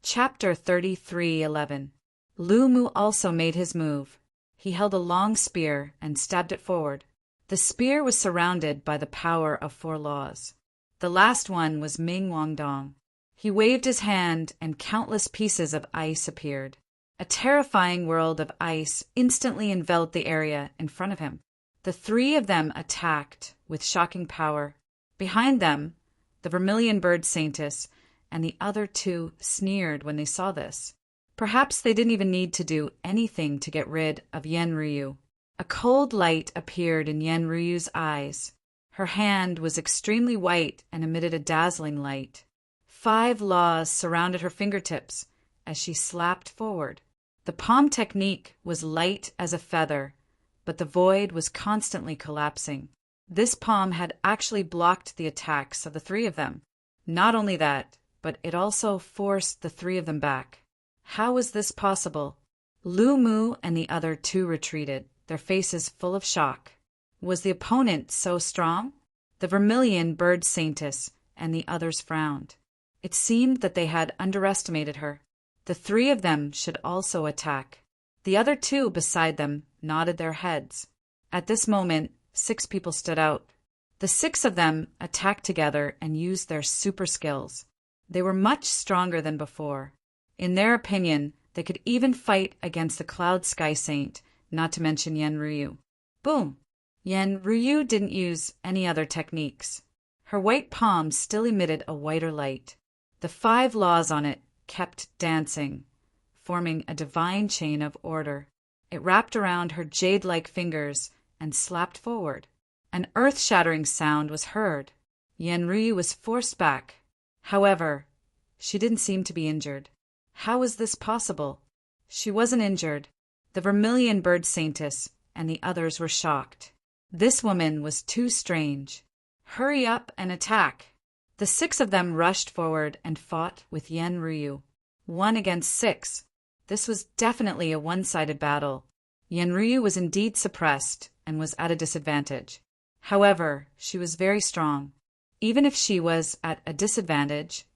Chapter 33:11. Lu Mu also made his move. He held a long spear and stabbed it forward. The spear was surrounded by the power of 4 laws. The last one was Ming Wangdong. He waved his hand and countless pieces of ice appeared. A terrifying world of ice instantly enveloped the area in front of him. The three of them attacked with shocking power. Behind them, the Vermilion Bird Saintess and the other 2 sneered when they saw this. Perhaps they didn't even need to do anything to get rid of Yen Ryu. A cold light appeared in Yen Ryu's eyes. Her hand was extremely white and emitted a dazzling light. 5 laws surrounded her fingertips as she slapped forward. The palm technique was light as a feather, but the void was constantly collapsing. This palm had actually blocked the attacks of the 3 of them. Not only that, but it also forced the 3 of them back. How was this possible? Lu Mu and the other 2 retreated, their faces full of shock. Was the opponent so strong? The Vermilion Bird Saintess and the others frowned. It seemed that they had underestimated her. The 3 of them should also attack. The other 2 beside them nodded their heads. At this moment, 6 people stood out. The 6 of them attacked together and used their super skills. They were much stronger than before. In their opinion, they could even fight against the Cloud Sky Saint, not to mention Yen Ryu. Boom! Yen Ryu didn't use any other techniques. Her white palm still emitted a whiter light. The 5 laws on it kept dancing, forming a divine chain of order. It wrapped around her jade-like fingers and slapped forward. An earth-shattering sound was heard. Yen Ryu was forced back. However, she didn't seem to be injured. How was this possible? She wasn't injured. The Vermilion Bird Saintess and the others were shocked. This woman was too strange. Hurry up and attack! The 6 of them rushed forward and fought with Yen Ryu. 1 against 6. This was definitely a one-sided battle. Yen Ryu was indeed suppressed and was at a disadvantage. However, she was very strong. Even if she was at a disadvantage,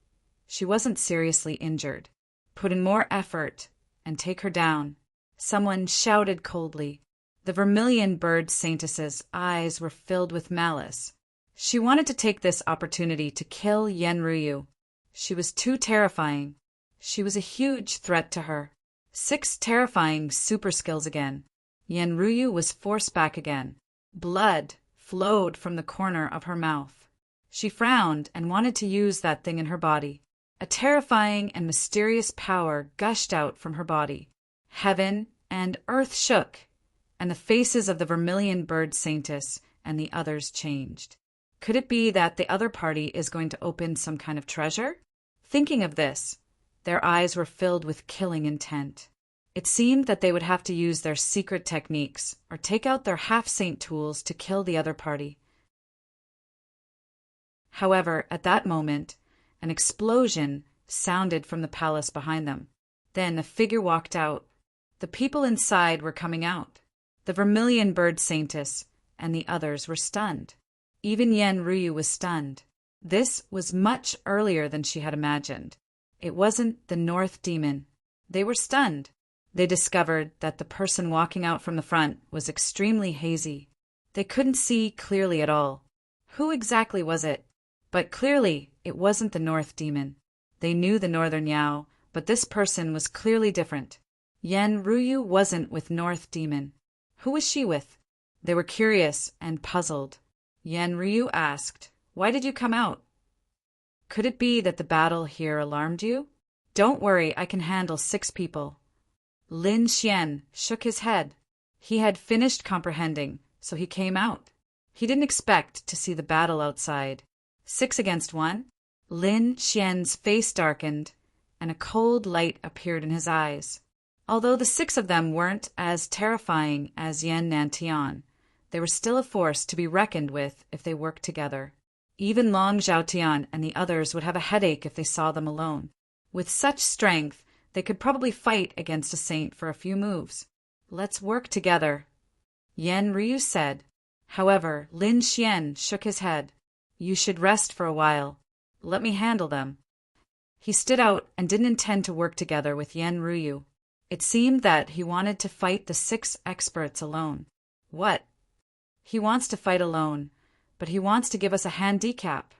she wasn't seriously injured. Put in more effort and take her down. Someone shouted coldly. The Vermilion Bird Saintess's eyes were filled with malice. She wanted to take this opportunity to kill Yen Ryu. She was too terrifying. She was a huge threat to her. 6 terrifying super skills again. Yen Ryu was forced back again. Blood flowed from the corner of her mouth. She frowned and wanted to use that thing in her body. A terrifying and mysterious power gushed out from her body. Heaven and earth shook, and the faces of the Vermilion Bird Saintess and the others changed. Could it be that the other party is going to open some kind of treasure? Thinking of this, their eyes were filled with killing intent. It seemed that they would have to use their secret techniques or take out their half-saint tools to kill the other party. However, at that moment, an explosion sounded from the palace behind them. Then a figure walked out. The people inside were coming out. The vermilion bird saintess and the others were stunned. Even Yen Ryu was stunned. This was much earlier than she had imagined. It wasn't the North Demon. They were stunned. They discovered that the person walking out from the front was extremely hazy. They couldn't see clearly at all. Who exactly was it? But clearly, it wasn't the North Demon. They knew the Northern Yao, but this person was clearly different. Yen Ryu wasn't with North Demon. Who was she with? They were curious and puzzled. Yen Ryu asked, "Why did you come out? Could it be that the battle here alarmed you?" "Don't worry, I can handle 6 people." Lin Xian shook his head. He had finished comprehending, so he came out. He didn't expect to see the battle outside. 6 against 1? Lin Xian's face darkened, and a cold light appeared in his eyes. Although the 6 of them weren't as terrifying as Yan Nantian, they were still a force to be reckoned with if they worked together. Even Long Zhaotian and the others would have a headache if they saw them alone. With such strength, they could probably fight against a saint for a few moves. "Let's work together," Yen Ryu said. However, Lin Xian shook his head. "You should rest for a while. Let me handle them." He stood out and didn't intend to work together with Yen Ryu. It seemed that he wanted to fight the 6 experts alone. What? He wants to fight alone, but he wants to give us a handicap.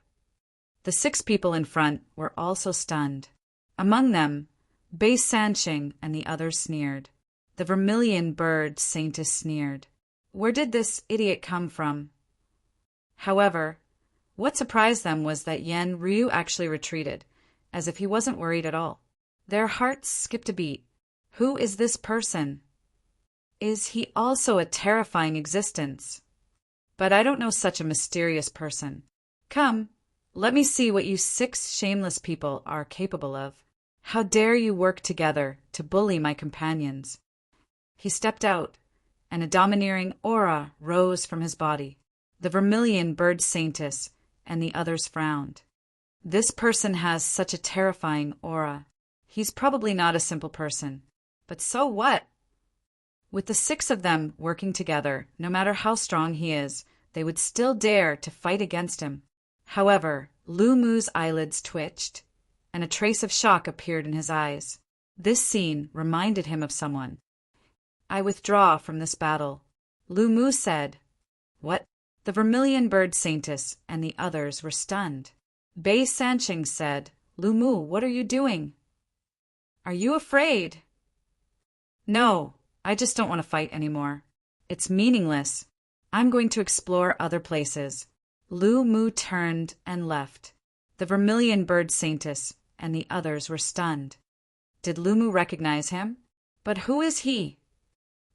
The 6 people in front were also stunned. Among them, Bei Sanqing and the others sneered. The vermilion bird saintess sneered. Where did this idiot come from? However, what surprised them was that Yen Ryu actually retreated, as if he wasn't worried at all. Their hearts skipped a beat. Who is this person? Is he also a terrifying existence? But I don't know such a mysterious person. Come, let me see what you 6 shameless people are capable of. How dare you work together to bully my companions? He stepped out, and a domineering aura rose from his body. The vermilion bird saintess and the others frowned. This person has such a terrifying aura. He's probably not a simple person. But so what? With the 6 of them working together, no matter how strong he is, they would still dare to fight against him. However, Lu Mu's eyelids twitched, and a trace of shock appeared in his eyes. This scene reminded him of someone. "I withdraw from this battle," Lu Mu said. "What?" The vermilion bird saintess and the others were stunned. Bei Sanqing said, "Lu Mu, what are you doing? Are you afraid?" "No, I just don't want to fight anymore. It's meaningless. I'm going to explore other places." Lu Mu turned and left. The vermilion bird saintess and the others were stunned. Did Lu Mu recognize him? But who is he?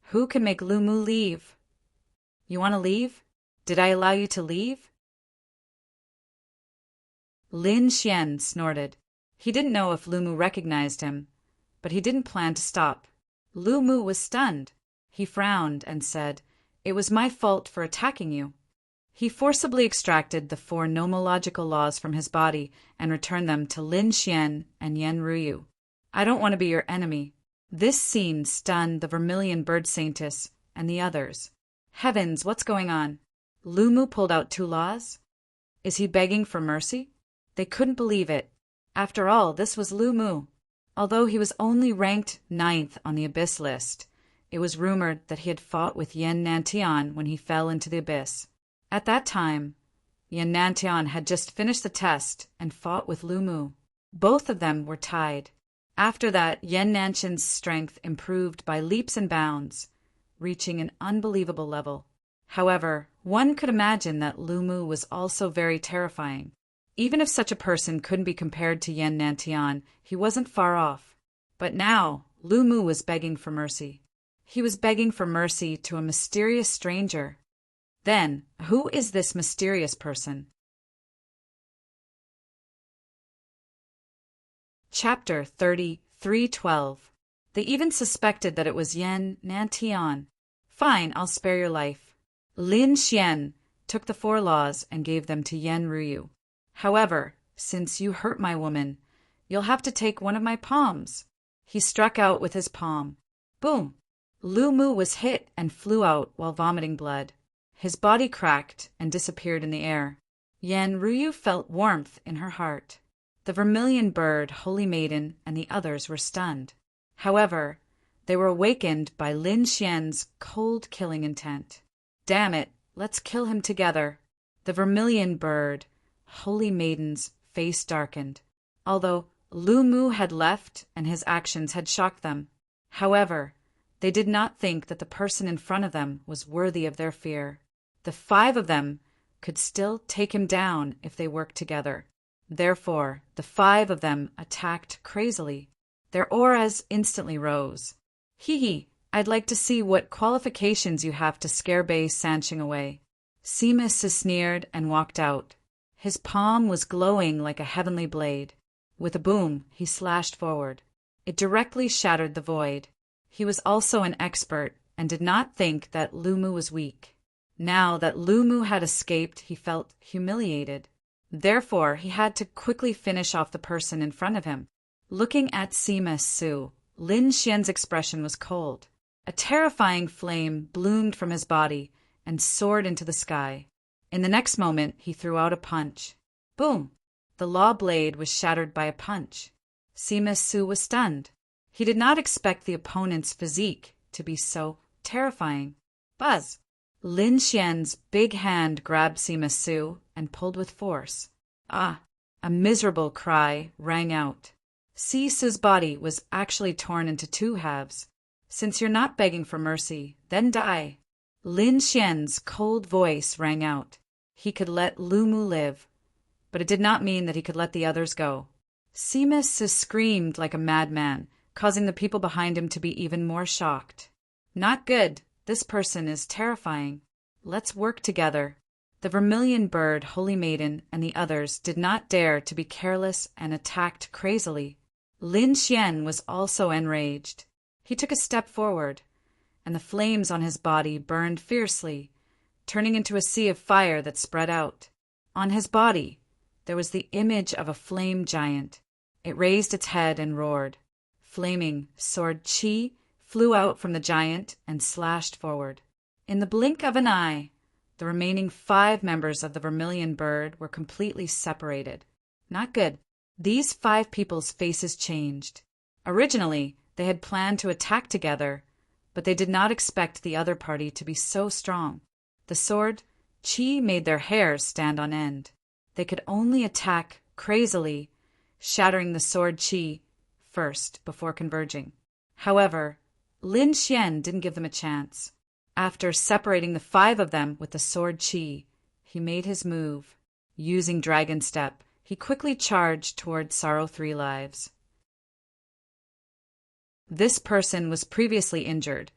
Who can make Lu Mu leave? You want to leave? Did I allow you to leave? Lin Xian snorted. He didn't know if Lu Mu recognized him, but he didn't plan to stop. Lu Mu was stunned. He frowned and said, "It was my fault for attacking you." He forcibly extracted the 4 nomological laws from his body and returned them to Lin Xian and Yen Ryu. "I don't want to be your enemy." This scene stunned the vermilion bird saintess and the others. Heavens, what's going on? Lu Mu pulled out 2 laws? Is he begging for mercy? They couldn't believe it. After all, this was Lu Mu. Although he was only ranked 9th on the Abyss list, it was rumored that he had fought with Yan Nantian when he fell into the Abyss. At that time, Yan Nantian had just finished the test and fought with Lu Mu. Both of them were tied. After that, Yan Nantian's strength improved by leaps and bounds, reaching an unbelievable level. However, one could imagine that Lu Mu was also very terrifying. Even if such a person couldn't be compared to Yan Nantian, he wasn't far off. But now, Lu Mu was begging for mercy. He was begging for mercy to a mysterious stranger. Then, who is this mysterious person? Chapter 33:12. They even suspected that it was Yan Nantian. "Fine, I'll spare your life." Lin Xian took the 4 laws and gave them to Yen Ryu. "However, since you hurt my woman, you'll have to take one of my palms." He struck out with his palm. Boom! Lu Mu was hit and flew out while vomiting blood. His body cracked and disappeared in the air. Yan Ruyu felt warmth in her heart. The vermilion bird, Holy Maiden, and the others were stunned. However, they were awakened by Lin Xian's cold killing intent. Damn it, let's kill him together. The vermilion bird, Holy Maiden's face darkened, although Lu Mu had left and his actions had shocked them. However, they did not think that the person in front of them was worthy of their fear. The 5 of them could still take him down if they worked together. Therefore, the 5 of them attacked crazily. Their auras instantly rose. Hee, I'd like to see what qualifications you have to scare Bei Sanqing away. Sima sneered and walked out. His palm was glowing like a heavenly blade. With a boom, he slashed forward. It directly shattered the void. He was also an expert and did not think that Lu Mu was weak. Now that Lu Mu had escaped, he felt humiliated. Therefore, he had to quickly finish off the person in front of him. Looking at Sima Su, Lin Xian's expression was cold. A terrifying flame bloomed from his body and soared into the sky. In the next moment, he threw out a punch. Boom! The law blade was shattered by a punch. Sima Su was stunned. He did not expect the opponent's physique to be so terrifying. Buzz! Lin Xian's big hand grabbed Sima Su and pulled with force. Ah! A miserable cry rang out. Su's body was actually torn into 2 halves. Since you're not begging for mercy, then die. Lin Xian's cold voice rang out. He could let Lu Mu live, but it did not mean that he could let the others go. Sima Su screamed like a madman, causing the people behind him to be even more shocked. Not good. This person is terrifying. Let's work together. The vermilion bird, Holy Maiden, and the others did not dare to be careless and attacked crazily. Lin Xian was also enraged. He took a step forward, and the flames on his body burned fiercely, turning into a sea of fire that spread out. On his body, there was the image of a flame giant. It raised its head and roared. Flaming sword Qi flew out from the giant and slashed forward. In the blink of an eye, the remaining 5 members of the vermilion bird were completely separated. Not good. These 5 people's faces changed. Originally, they had planned to attack together, but they did not expect the other party to be so strong. The sword Qi made their hair stand on end. They could only attack crazily, shattering the sword Qi first before converging. However, Lin Xian didn't give them a chance. After separating the 5 of them with the sword Qi, he made his move. Using Dragon Step, he quickly charged toward Sorrow 3 Lives. This person was previously injured,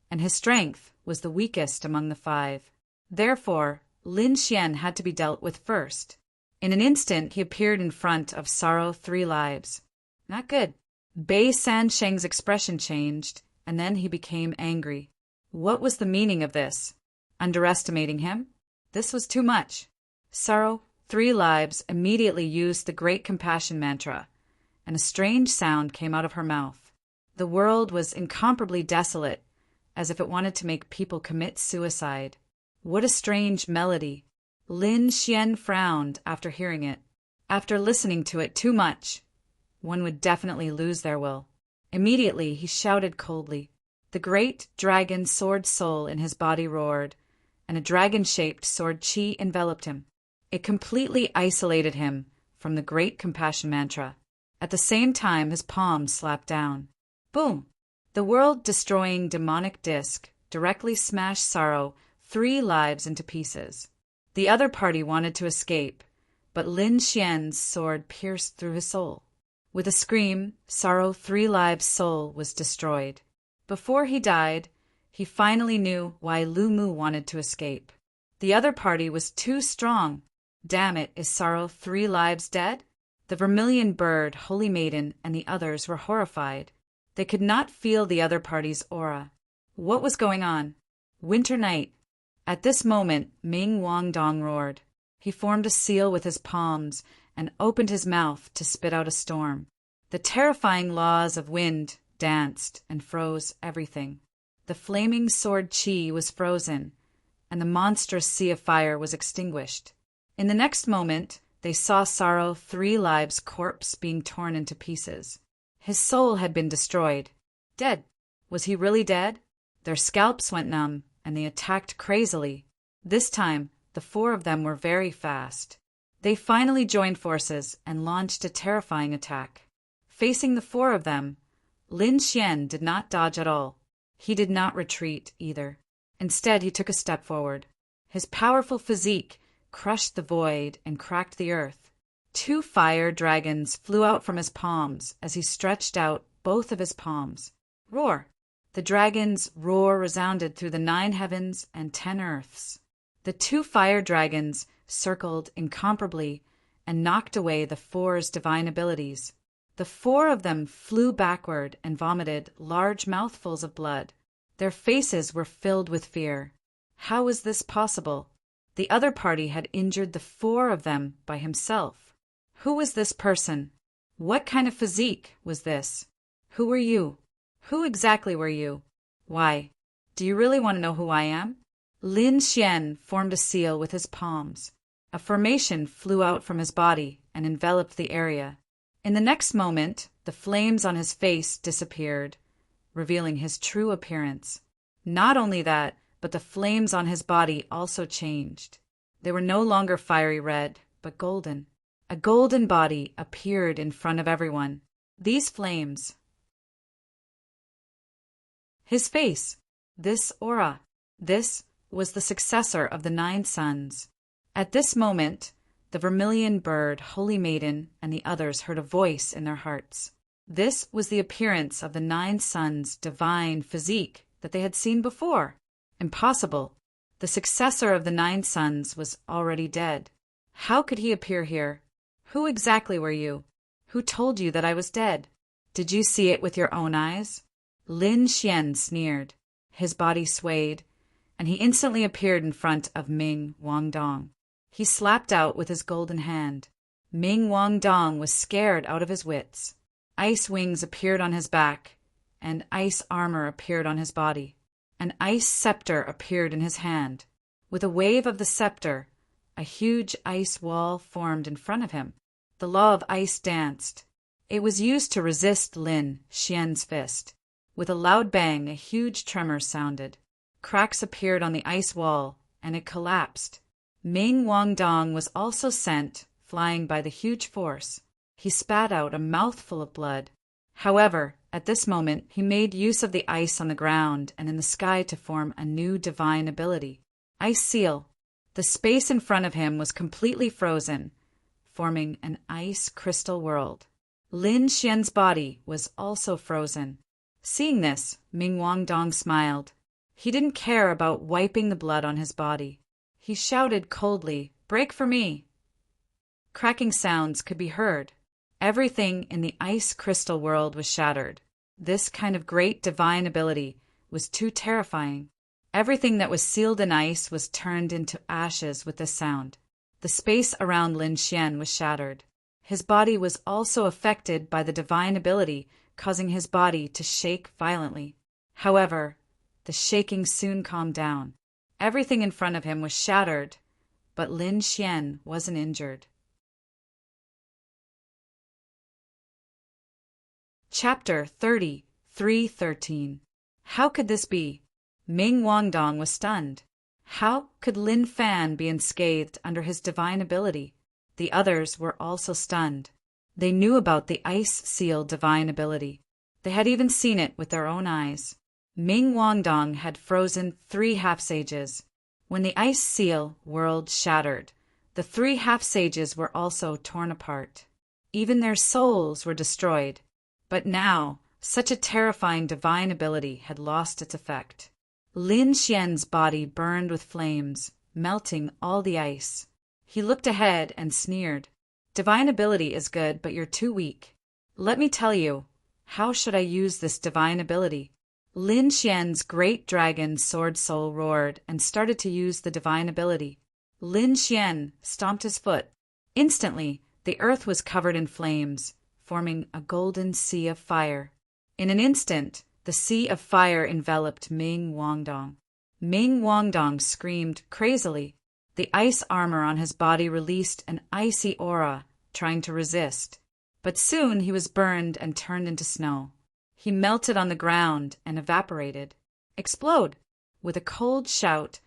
and his strength was the weakest among the 5. Therefore, Lin Xian had to be dealt with first. In an instant, he appeared in front of Sorrow 3 Lives. Not good. Bei Sansheng's expression changed, and then he became angry. What was the meaning of this? Underestimating him? This was too much. Sorrow 3 Lives immediately used the Great Compassion mantra, and a strange sound came out of her mouth. The world was incomparably desolate, as if it wanted to make people commit suicide. What a strange melody. Lin Xian frowned after hearing it. After listening to it too much, one would definitely lose their will. Immediately, he shouted coldly. The great dragon sword soul in his body roared, and a dragon-shaped sword Qi enveloped him. It completely isolated him from the Great Compassion mantra. At the same time, his palm slapped down. Boom! The world-destroying demonic disc directly smashed Sorrow 3 Lives into pieces. The other party wanted to escape, but Lin Xian's sword pierced through his soul. With a scream, Sorrow 3 Lives' soul was destroyed. Before he died, he finally knew why Lu Mu wanted to escape. The other party was too strong. Damn it, is Sorrow 3 Lives dead? The vermilion bird, Holy Maiden, and the others were horrified. They could not feel the other party's aura. What was going on? Winter night. At this moment, Ming Wangdong roared. He formed a seal with his palms and opened his mouth to spit out a storm. The terrifying laws of wind danced and froze everything. The flaming sword Chi was frozen, and the monstrous sea of fire was extinguished. In the next moment, they saw Sorrow 3 Lives' corpse being torn into pieces. His soul had been destroyed. Dead. Was he really dead? Their scalps went numb, and they attacked crazily. This time, the 4 of them were very fast. They finally joined forces and launched a terrifying attack. Facing the 4 of them, Lin Xian did not dodge at all. He did not retreat either. Instead, he took a step forward. His powerful physique crushed the void and cracked the earth. 2 fire dragons flew out from his palms as he stretched out both of his palms. Roar! The dragon's roar resounded through the 9 heavens and 10 earths. The 2 fire dragons circled incomparably and knocked away the 4's divine abilities. The 4 of them flew backward and vomited large mouthfuls of blood. Their faces were filled with fear. How was this possible? The other party had injured the 4 of them by himself. Who was this person? What kind of physique was this? Who were you? Who exactly were you? Why, do you really want to know who I am? Lin Xian formed a seal with his palms. A formation flew out from his body and enveloped the area. In the next moment, the flames on his face disappeared, revealing his true appearance. Not only that, but the flames on his body also changed. They were no longer fiery red, but golden. A golden body appeared in front of everyone. These flames. His face. This aura. This was the successor of the 9 suns. At this moment, the vermilion bird, Holy Maiden, and the others heard a voice in their hearts. This was the appearance of the 9 suns' divine physique that they had seen before. Impossible. The successor of the 9 suns was already dead. How could he appear here? Who exactly were you? Who told you that I was dead? Did you see it with your own eyes? Lin Xian sneered. His body swayed, and he instantly appeared in front of Ming Wangdong. He slapped out with his golden hand. Ming Wangdong was scared out of his wits. Ice wings appeared on his back, and ice armor appeared on his body. An ice scepter appeared in his hand. With a wave of the scepter, a huge ice wall formed in front of him. The law of ice danced. It was used to resist Lin Xian's fist. With a loud bang, a huge tremor sounded. Cracks appeared on the ice wall, and it collapsed. Ming Wangdong was also sent, flying by the huge force. He spat out a mouthful of blood. However, at this moment, he made use of the ice on the ground and in the sky to form a new divine ability. Ice Seal. The space in front of him was completely frozen, forming an ice crystal world. Lin Xian's body was also frozen. Seeing this, Ming Wangdong smiled. He didn't care about wiping the blood on his body. He shouted coldly, "Break for me!" Cracking sounds could be heard. Everything in the ice crystal world was shattered. This kind of great divine ability was too terrifying. Everything that was sealed in ice was turned into ashes with this sound. The space around Lin Xian was shattered. His body was also affected by the divine ability, causing his body to shake violently. However, the shaking soon calmed down. Everything in front of him was shattered, but Lin Xian wasn't injured. Chapter 33:13. How could this be? Ming Wangdong was stunned. How could Lin Fan be unscathed under his divine ability? The others were also stunned. They knew about the Ice Seal divine ability. They had even seen it with their own eyes. Ming Wangdong had frozen 3 half-sages. When the Ice Seal world shattered, the 3 half-sages were also torn apart. Even their souls were destroyed. But now, such a terrifying divine ability had lost its effect. Lin Xian's body burned with flames, melting all the ice. He looked ahead and sneered. Divine ability is good, but you're too weak. Let me tell you, how should I use this divine ability? Lin Xian's great dragon sword soul roared and started to use the divine ability. Lin Xian stomped his foot. Instantly, the earth was covered in flames, forming a golden sea of fire. In an instant, the sea of fire enveloped Ming Wangdong. Ming Wangdong screamed crazily. The ice armor on his body released an icy aura, trying to resist. But soon he was burned and turned into snow. He melted on the ground and evaporated. Explode! With a cold shout,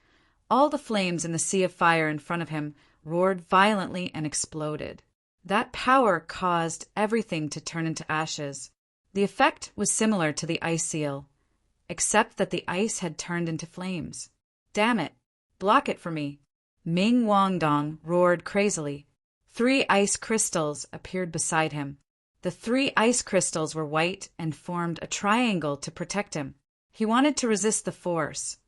all the flames in the sea of fire in front of him roared violently and exploded. That power caused everything to turn into ashes. The effect was similar to the ice seal, except that the ice had turned into flames. Damn it! Block it for me! Ming Wangdong roared crazily. 3 ice crystals appeared beside him. The 3 ice crystals were white and formed a triangle to protect him. He wanted to resist the force,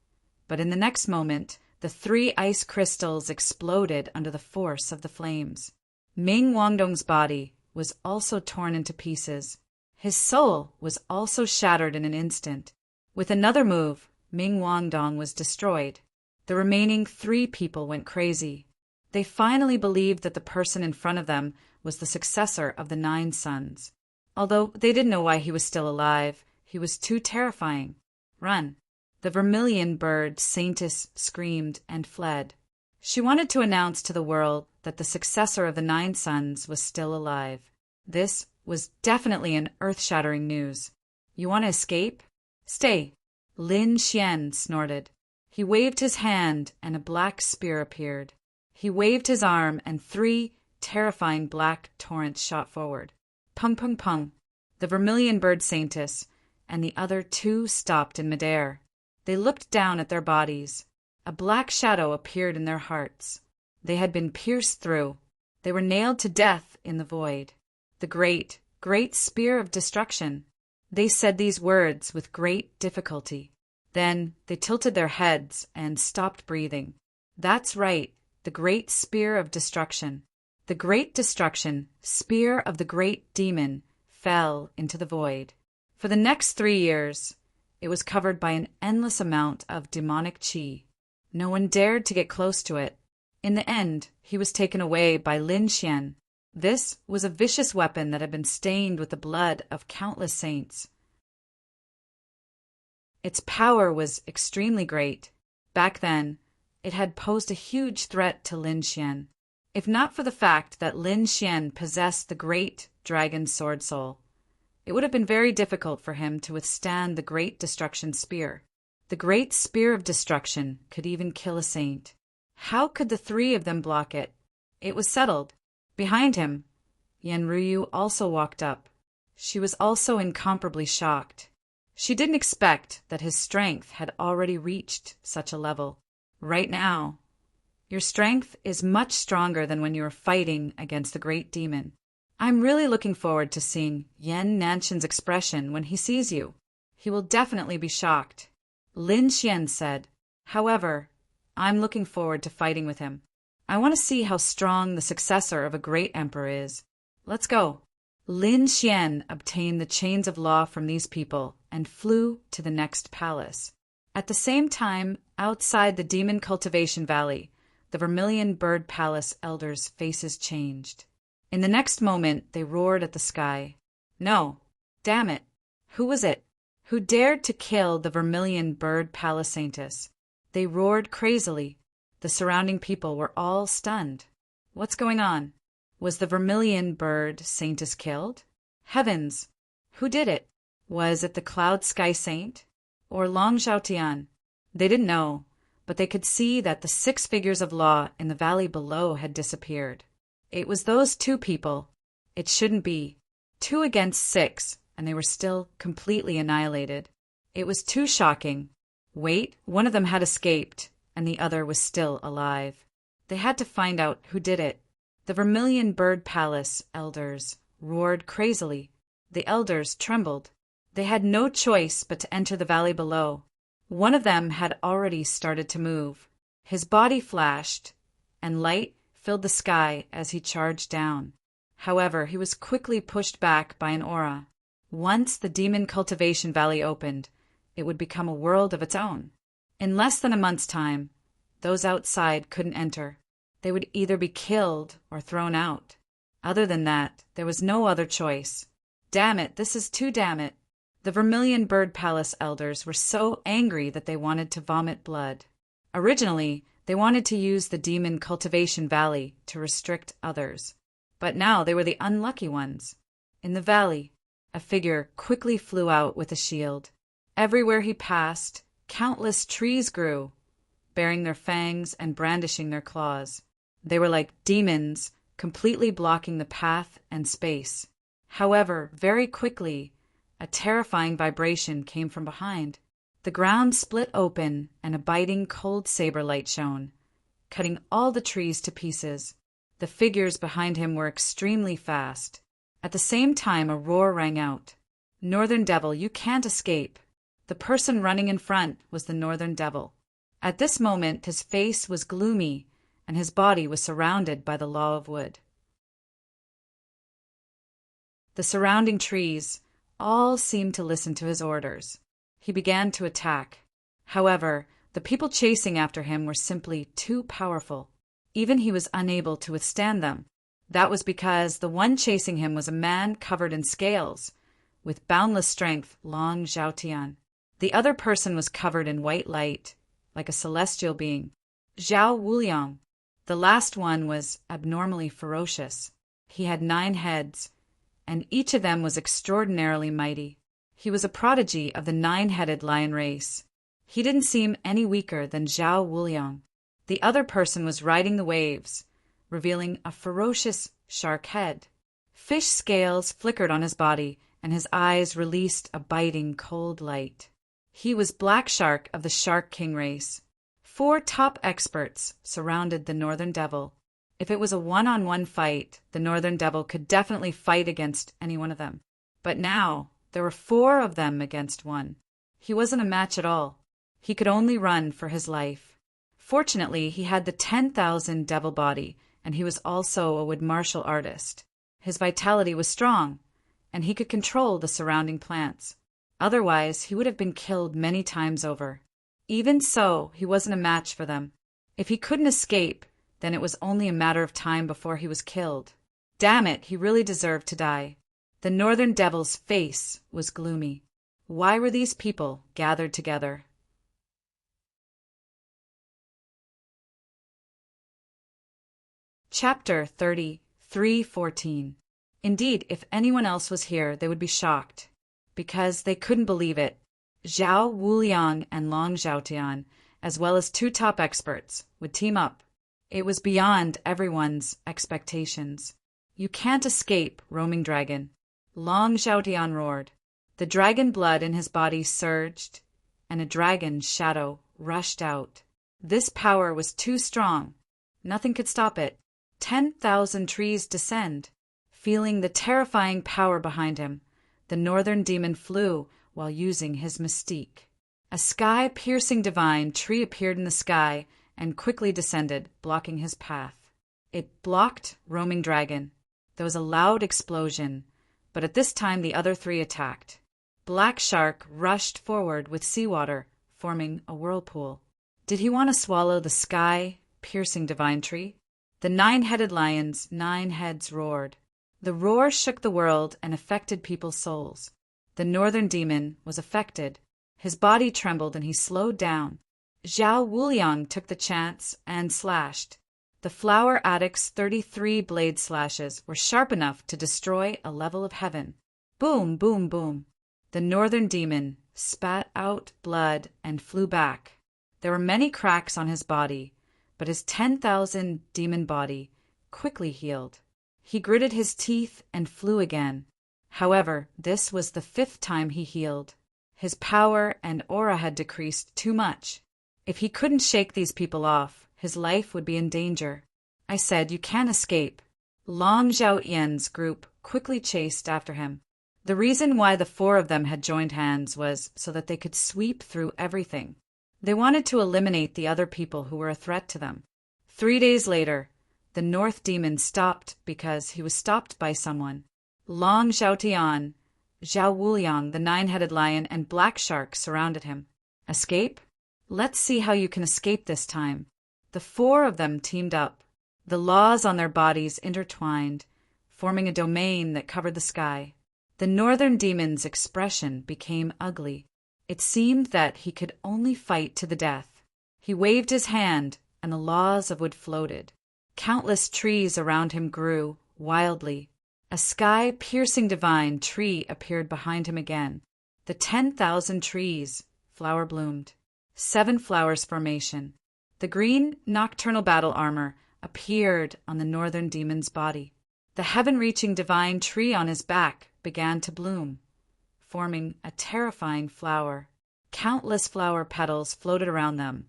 but in the next moment, the 3 ice crystals exploded under the force of the flames. Ming Wangdong's body was also torn into pieces. His soul was also shattered in an instant. With another move, Ming Wangdong was destroyed. The remaining 3 people went crazy. They finally believed that the person in front of them was the successor of the 9 sons. Although they didn't know why he was still alive, he was too terrifying. Run! The vermilion bird saintess screamed and fled. She wanted to announce to the world that the successor of the 9 sons was still alive. This was definitely an earth-shattering news. You want to escape? Stay! Lin Xian snorted. He waved his hand and a black spear appeared. He waved his arm and 3 terrifying black torrents shot forward. Pung pung pung. The vermilion bird saintess and the other 2 stopped in midair. They looked down at their bodies. A black shadow appeared in their hearts. They had been pierced through. They were nailed to death in the void. The great, great spear of destruction. They said these words with great difficulty. Then they tilted their heads and stopped breathing. That's right, the great spear of destruction. The great destruction, spear of the great demon, fell into the void. For the next 3 years, it was covered by an endless amount of demonic qi. No one dared to get close to it. In the end, he was taken away by Lin Xian. This was a vicious weapon that had been stained with the blood of countless saints. Its power was extremely great. Back then, it had posed a huge threat to Lin Xian, if not for the fact that Lin Xian possessed the great dragon sword soul. It would have been very difficult for him to withstand the great destruction spear. The great spear of destruction could even kill a saint. How could the 3 of them block it? It was settled. Behind him, Yan Ruyu also walked up. She was also incomparably shocked. She didn't expect that his strength had already reached such a level. Right now, your strength is much stronger than when you were fighting against the great demon. I'm really looking forward to seeing Yan Nanshan's expression when he sees you. He will definitely be shocked. Lin Xian said. However, I'm looking forward to fighting with him. I want to see how strong the successor of a great emperor is. Let's go. Lin Xian obtained the chains of law from these people and flew to the next palace. At the same time, outside the Demon Cultivation Valley, the Vermilion Bird Palace elders' faces changed. In the next moment, they roared at the sky. No! Damn it! Who was it? Who dared to kill the Vermilion Bird Palace Saintess? They roared crazily. The surrounding people were all stunned. What's going on? Was the Vermilion Bird Saintess killed? Heavens! Who did it? Was it the Cloud Sky Saint? Or Long Zhaotian? They didn't know, but they could see that the 6 figures of law in the valley below had disappeared. It was those 2 people. It shouldn't be. 2 against 6, and they were still completely annihilated. It was too shocking. Wait, one of them had escaped, and the other was still alive. They had to find out who did it. The Vermilion Bird Palace elders roared crazily. The elders trembled. They had no choice but to enter the valley below. One of them had already started to move. His body flashed, and light filled the sky as he charged down. However, he was quickly pushed back by an aura. Once the Demon Cultivation Valley opened, it would become a world of its own. In less than a month's time, those outside couldn't enter. They would either be killed or thrown out. Other than that, there was no other choice. Damn it, this is too damn it. The Vermilion Bird Palace elders were so angry that they wanted to vomit blood. Originally, they wanted to use the Demon Cultivation Valley to restrict others. But now they were the unlucky ones. In the valley, a figure quickly flew out with a shield. Everywhere he passed, countless trees grew, baring their fangs and brandishing their claws. They were like demons, completely blocking the path and space. However, very quickly, a terrifying vibration came from behind. The ground split open and a biting cold saber light shone, cutting all the trees to pieces. The figures behind him were extremely fast. At the same time, a roar rang out. "Northern Devil, you can't escape." The person running in front was the Northern Devil. At this moment, his face was gloomy, and his body was surrounded by the Law of Wood. The surrounding trees all seemed to listen to his orders. He began to attack. However, the people chasing after him were simply too powerful. Even he was unable to withstand them. That was because the one chasing him was a man covered in scales, with boundless strength, Long Zhaotian. The other person was covered in white light, like a celestial being, Zhao Wuliang. The last one was abnormally ferocious. He had 9 heads, and each of them was extraordinarily mighty. He was a prodigy of the 9-headed lion race. He didn't seem any weaker than Zhao Wuliang. The other person was riding the waves, revealing a ferocious shark head. Fish scales flickered on his body, and his eyes released a biting cold light. He was Black Shark of the Shark King race. 4 top experts surrounded the Northern Devil. If it was a one-on-one fight, the Northern Devil could definitely fight against any one of them. But now, there were 4 of them against one. He wasn't a match at all. He could only run for his life. Fortunately, he had the 10,000 devil body, and he was also a wood martial artist. His vitality was strong, and he could control the surrounding plants. Otherwise, he would have been killed many times over. Even so, he wasn't a match for them. If he couldn't escape, then it was only a matter of time before he was killed. Damn it, he really deserved to die. The Northern Devil's face was gloomy. Why were these people gathered together? Chapter 33:14. Indeed, if anyone else was here, they would be shocked, because they couldn't believe it. Zhao Wuliang and Long Zhaotian, as well as 2 top experts, would team up. It was beyond everyone's expectations. "You can't escape, roaming dragon," Long Zhaotian roared. The dragon blood in his body surged, and a dragon shadow rushed out. This power was too strong. Nothing could stop it. 10,000 trees descend. Feeling the terrifying power behind him, the Northern Demon flew while using his mystique. A sky-piercing divine tree appeared in the sky and quickly descended, blocking his path. It blocked Roaming Dragon. There was a loud explosion, but at this time the other 3 attacked. Black Shark rushed forward with seawater, forming a whirlpool. Did he want to swallow the sky-piercing divine tree? The 9-headed lion's 9 heads roared. The roar shook the world and affected people's souls. The Northern Demon was affected. His body trembled and he slowed down. Zhao Wuliang took the chance and slashed. The Flower Addict's 33 blade slashes were sharp enough to destroy a level of heaven. Boom, boom, boom. The Northern Demon spat out blood and flew back. There were many cracks on his body, but his 10,000 demon body quickly healed. He gritted his teeth and flew again. However, this was the 5th time he healed. His power and aura had decreased too much. If he couldn't shake these people off, his life would be in danger. I said, "You can't escape." Long Zhaotian's group quickly chased after him. The reason why the 4 of them had joined hands was so that they could sweep through everything. They wanted to eliminate the other people who were a threat to them. 3 days later, the North Demon stopped because he was stopped by someone. Long Zhaotian, Zhao Wuliang, the 9-headed lion, and Black Shark surrounded him. Escape? Let's see how you can escape this time. The 4 of them teamed up. The laws on their bodies intertwined, forming a domain that covered the sky. The northern demon's expression became ugly. It seemed that he could only fight to the death. He waved his hand, and the laws of wood floated. Countless trees around him grew, wildly. A sky-piercing divine tree appeared behind him again. The 10,000 trees, flower bloomed. 7 flowers formation. The green nocturnal battle armor appeared on the northern demon's body. The heaven-reaching divine tree on his back began to bloom, forming a terrifying flower. Countless flower petals floated around them,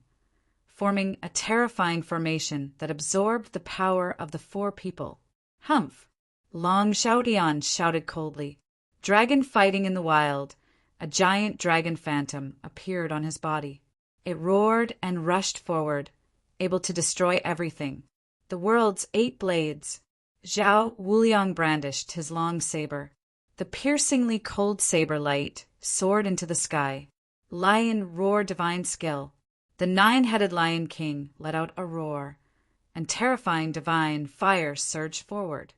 forming a terrifying formation that absorbed the power of the 4 people. Humph! Long Xiaotian shouted coldly. Dragon fighting in the wild, a giant dragon phantom appeared on his body. It roared and rushed forward, able to destroy everything. The world's 8 blades. Zhao Wuliang brandished his long saber. The piercingly cold saber light soared into the sky. Lion roared divine skill. The 9-headed Lion King let out a roar, and terrifying divine fire surged forward.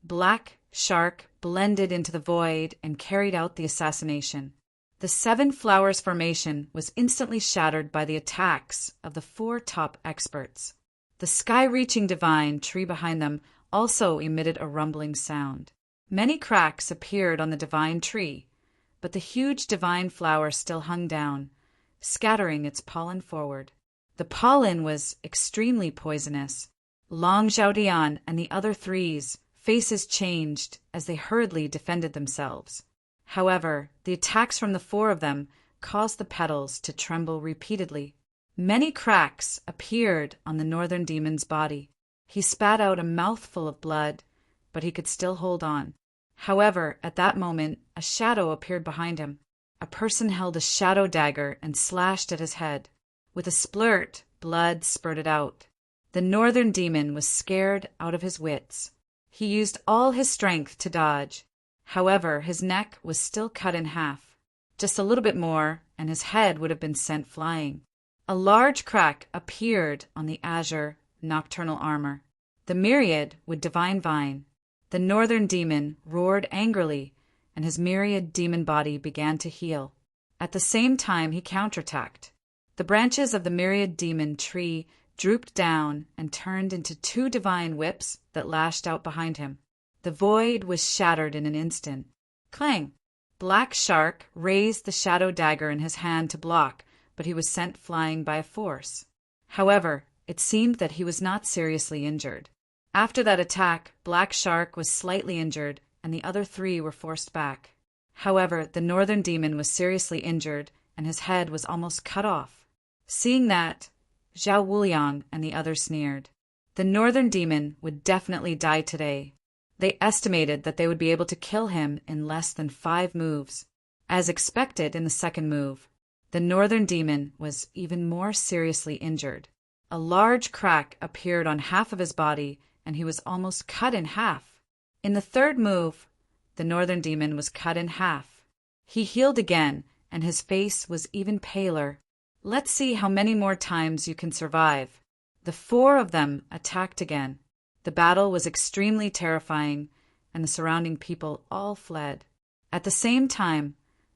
Black Shark blended into the void and carried out the assassination. The 7 flowers formation was instantly shattered by the attacks of the 4 top experts. The sky-reaching divine tree behind them also emitted a rumbling sound. Many cracks appeared on the divine tree, but the huge divine flower still hung down, scattering its pollen forward. The pollen was extremely poisonous. Long Xiaodian and the other 3's faces changed as they hurriedly defended themselves. However, the attacks from the 4 of them caused the petals to tremble repeatedly. Many cracks appeared on the northern demon's body. He spat out a mouthful of blood, but he could still hold on. However, at that moment, a shadow appeared behind him. A person held a shadow dagger and slashed at his head. With a splurt, blood spurted out. The northern demon was scared out of his wits. He used all his strength to dodge. However, his neck was still cut in half. Just a little bit more, and his head would have been sent flying. A large crack appeared on the azure nocturnal armor. The myriad with divine vine. The northern demon roared angrily, and his myriad demon body began to heal. At the same time, he counterattacked. The branches of the myriad demon tree drooped down and turned into 2 divine whips that lashed out behind him. The void was shattered in an instant. Clang! Black Shark raised the shadow dagger in his hand to block, but he was sent flying by a force. However, it seemed that he was not seriously injured. After that attack, Black Shark was slightly injured, and the other 3 were forced back. However, the northern demon was seriously injured, and his head was almost cut off. Seeing that, Zhao Wuliang and the others sneered. The northern demon would definitely die today. They estimated that they would be able to kill him in less than 5 moves. As expected in the second move, the northern demon was even more seriously injured. A large crack appeared on half of his body, and he was almost cut in half. In the third move, the northern demon was cut in half. He healed again, and his face was even paler. Let's see how many more times you can survive. The 4 of them attacked again. The battle was extremely terrifying, and the surrounding people all fled. At the same time,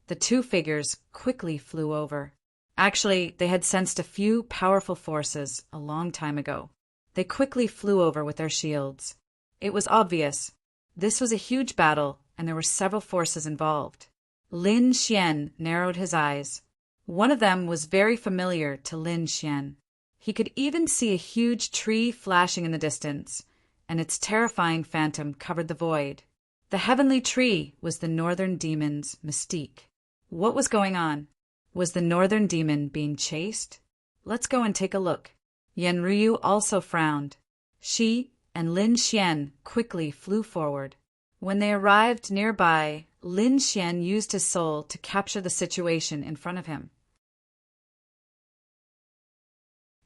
the 2 figures quickly flew over. Actually, they had sensed a few powerful forces a long time ago. They quickly flew over with their shields. It was obvious. This was a huge battle, and there were several forces involved. Lin Xian narrowed his eyes. One of them was very familiar to Lin Xian. He could even see a huge tree flashing in the distance, and its terrifying phantom covered the void. The heavenly tree was the northern demon's mystique. What was going on? Was the northern demon being chased? Let's go and take a look. Yan Ryu also frowned. She and Lin Xian quickly flew forward. When they arrived nearby, Lin Xian used his soul to capture the situation in front of him.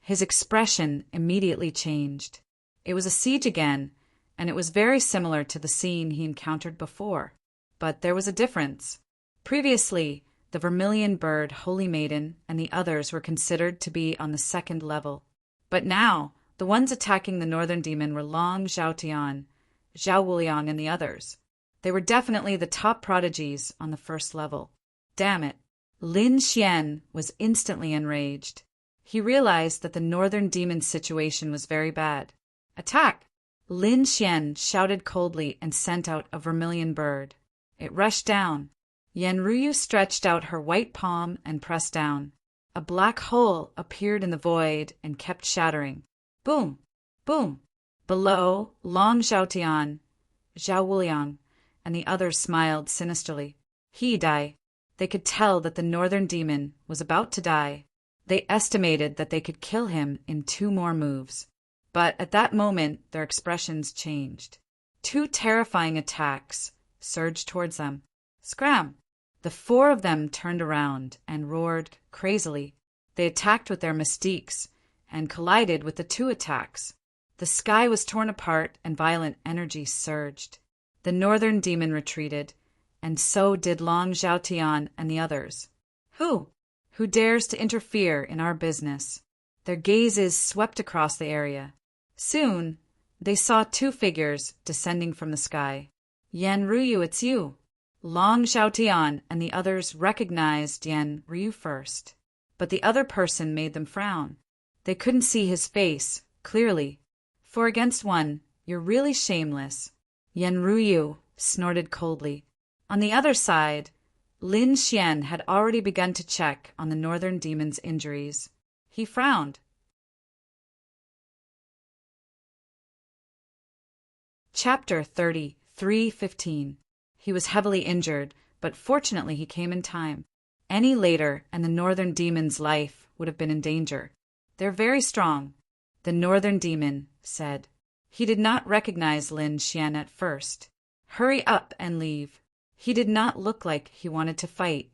His expression immediately changed. It was a siege again, and it was very similar to the scene he encountered before. But there was a difference. Previously, the Vermilion Bird, Holy Maiden, and the others were considered to be on the 2nd level. But now, the ones attacking the northern demon were Long Xiaotian, Zhao Wuliang and the others. They were definitely the top prodigies on the first level. Damn it. Lin Xian was instantly enraged. He realized that the northern demon's situation was very bad. Attack! Lin Xian shouted coldly and sent out a vermilion bird. It rushed down. Yan Ruyu stretched out her white palm and pressed down. A black hole appeared in the void and kept shattering. Boom! Boom! Below, Long Zhaotian, Zhao Wuliang, and the others smiled sinisterly. He died. They could tell that the northern demon was about to die. They estimated that they could kill him in 2 more moves. But at that moment, their expressions changed. 2 terrifying attacks surged towards them. Scram! The 4 of them turned around and roared crazily. They attacked with their mystiques and collided with the 2 attacks. The sky was torn apart and violent energy surged. The northern demon retreated, and so did Long Zhaotian and the others. Who dares to interfere in our business? Their gazes swept across the area. Soon, they saw 2 figures descending from the sky. Yan Ruyu, it's you. Long Zhaotian and the others recognized Yan Ruyu first. But the other person made them frown. They couldn't see his face clearly. For against one, you're really shameless. Yan Ruyu snorted coldly. On the other side, Lin Xian had already begun to check on the northern demon's injuries. He frowned. Chapter 30, 3:15. He was heavily injured, but fortunately he came in time. Any later, and the northern demon's life would have been in danger. They're very strong, the northern demon said. He did not recognize Lin Xian at first. Hurry up and leave. He did not look like he wanted to fight.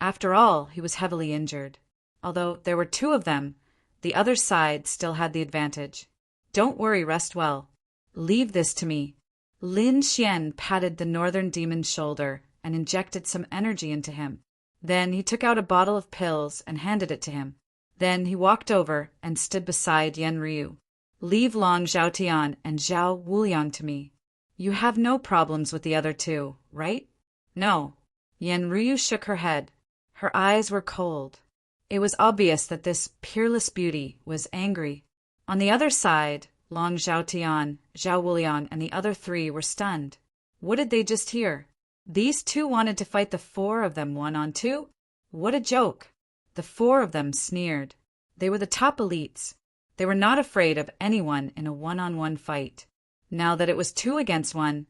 After all, he was heavily injured. Although there were 2 of them, the other side still had the advantage. Don't worry, rest well. Leave this to me. Lin Xian patted the northern demon's shoulder and injected some energy into him. Then he took out a bottle of pills and handed it to him. Then he walked over and stood beside Yan Ryu. Leave Long Zhaotian and Zhao Wuliang to me. You have no problems with the other 2, right? No. Yan Ryu shook her head. Her eyes were cold. It was obvious that this peerless beauty was angry. On the other side, Long Zhaotian, Zhao Wuliang, and the other 3 were stunned. What did they just hear? These 2 wanted to fight the 4 of them 1-on-2? What a joke! The 4 of them sneered. They were the top elites. They were not afraid of anyone in a 1-on-1 fight. Now that it was 2 against 1,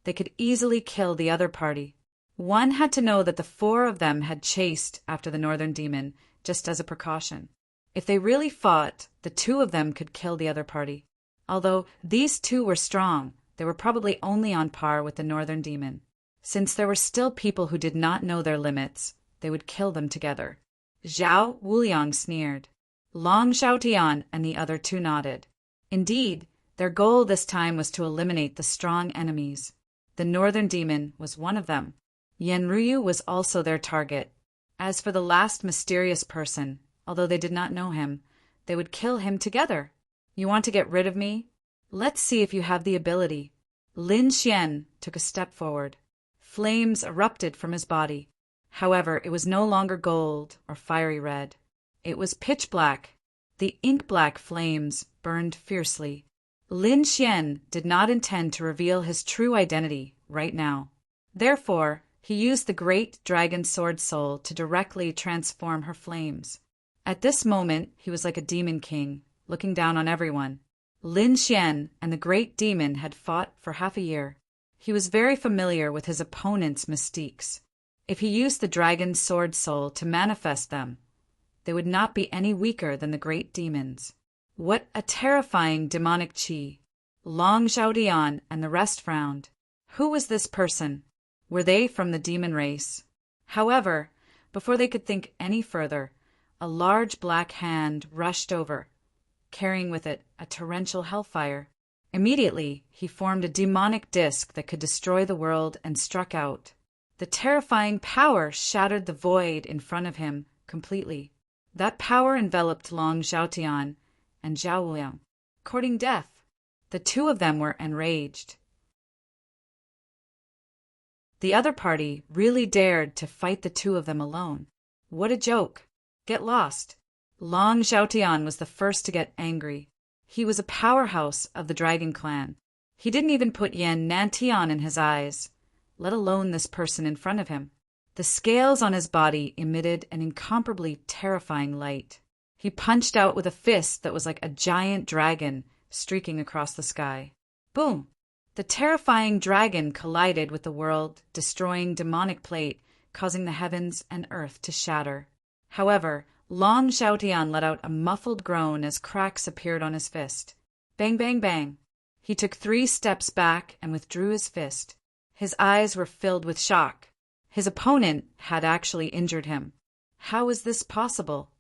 they could easily kill the other party. One had to know that the 4 of them had chased after the northern demon, just as a precaution. If they really fought, the 2 of them could kill the other party. Although these 2 were strong, they were probably only on par with the northern demon. Since there were still people who did not know their limits, they would kill them together. Zhao Wuliang sneered. Long Zhaotian and the other 2 nodded. Indeed, their goal this time was to eliminate the strong enemies. The northern demon was one of them. Yan Ruyu was also their target. As for the last mysterious person, although they did not know him, they would kill him together. You want to get rid of me? Let's see if you have the ability. Lin Xian took a step forward. Flames erupted from his body. However, it was no longer gold or fiery red. It was pitch black. The ink-black flames burned fiercely. Lin Xian did not intend to reveal his true identity right now. Therefore, he used the great dragon sword soul to directly transform her flames. At this moment, he was like a demon king, looking down on everyone. Lin Xian and the great demon had fought for half a year. He was very familiar with his opponent's mystiques. If he used the dragon sword soul to manifest them, they would not be any weaker than the great demons. What a terrifying demonic chi! Long Zhaotian and the rest frowned. Who was this person? Were they from the demon race? However, before they could think any further, a large black hand rushed over, carrying with it a torrential hellfire. Immediately, he formed a demonic disc that could destroy the world and struck out. The terrifying power shattered the void in front of him completely. That power enveloped Long Zhaotian and Zhao Wuliang, courting death. The 2 of them were enraged. The other party really dared to fight the two of them alone. What a joke. Get lost. Long Zhaotian was the first to get angry. He was a powerhouse of the dragon clan. He didn't even put Yan Nantian in his eyes, let alone this person in front of him. The scales on his body emitted an incomparably terrifying light. He punched out with a fist that was like a giant dragon streaking across the sky. Boom! The terrifying dragon collided with the world, destroying demonic plate, causing the heavens and earth to shatter. However, Long Zhaotian let out a muffled groan as cracks appeared on his fist. Bang, bang, bang. He took 3 steps back and withdrew his fist. His eyes were filled with shock. His opponent had actually injured him. How is this possible?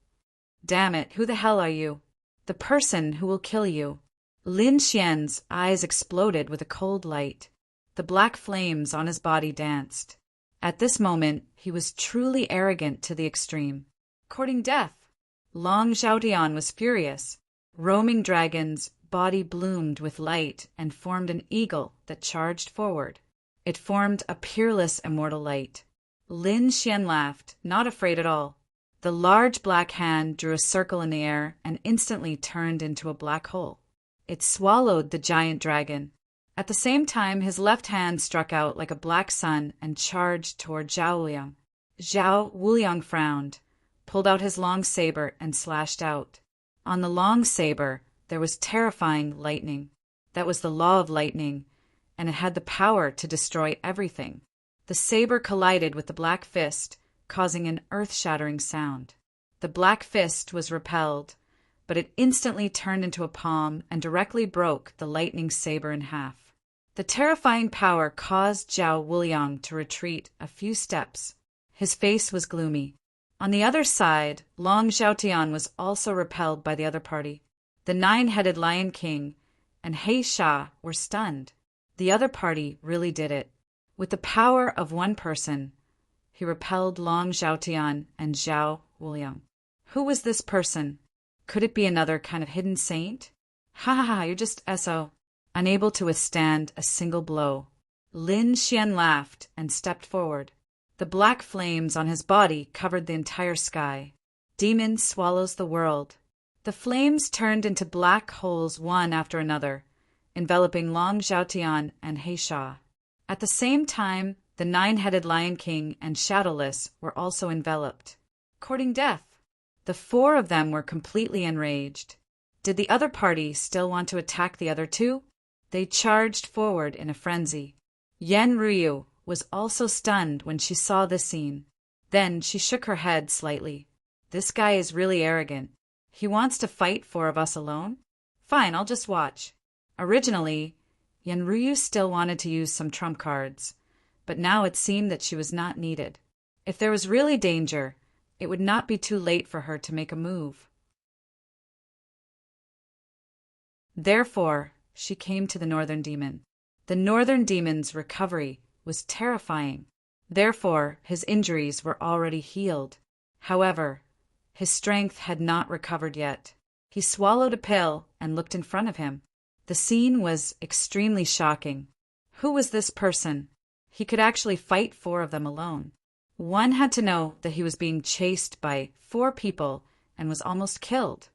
Damn it, who the hell are you? The person who will kill you. Lin Xian's eyes exploded with a cold light. The black flames on his body danced. At this moment, he was truly arrogant to the extreme. Courting death. Long Zhaotian was furious. Roaming dragon's body bloomed with light and formed an eagle that charged forward. It formed a peerless immortal light. Lin Xian laughed, not afraid at all. The large black hand drew a circle in the air and instantly turned into a black hole. It swallowed the giant dragon. At the same time, his left hand struck out like a black sun and charged toward Zhao Wuliang. Zhao Wuliang frowned, pulled out his long saber, and slashed out. On the long saber, there was terrifying lightning. That was the law of lightning, and it had the power to destroy everything. The saber collided with the black fist, causing an earth-shattering sound. The black fist was repelled, but it instantly turned into a palm and directly broke the lightning saber in half. The terrifying power caused Zhao Wuliang to retreat a few steps. His face was gloomy. On the other side, Long Zhaotian was also repelled by the other party. The 9-headed Lion King and He Sha were stunned. The other party really did it. With the power of one person, he repelled Long Zhaotian and Zhao Wuliang. Who was this person? Could it be another kind of hidden saint? Ha ha ha, you're just SO. Unable to withstand a single blow. Lin Xian laughed and stepped forward. The black flames on his body covered the entire sky. Demon swallows the world. The flames turned into black holes one after another, enveloping Long Zhaotian and He Sha. At the same time, the 9-headed Lion King and Shadowless were also enveloped. Courting death. The 4 of them were completely enraged. Did the other party still want to attack the other 2? They charged forward in a frenzy. Yan Ruyu was also stunned when she saw this scene. Then she shook her head slightly. This guy is really arrogant. He wants to fight 4 of us alone? Fine, I'll just watch. Originally, Yan Ruyu still wanted to use some trump cards, but now it seemed that she was not needed. If there was really danger, it would not be too late for her to make a move. Therefore, she came to the Northern Demon. The Northern Demon's recovery was terrifying. Therefore, his injuries were already healed. However, his strength had not recovered yet. He swallowed a pill and looked in front of him. The scene was extremely shocking. Who was this person? He could actually fight 4 of them alone. One had to know that he was being chased by 4 people and was almost killed.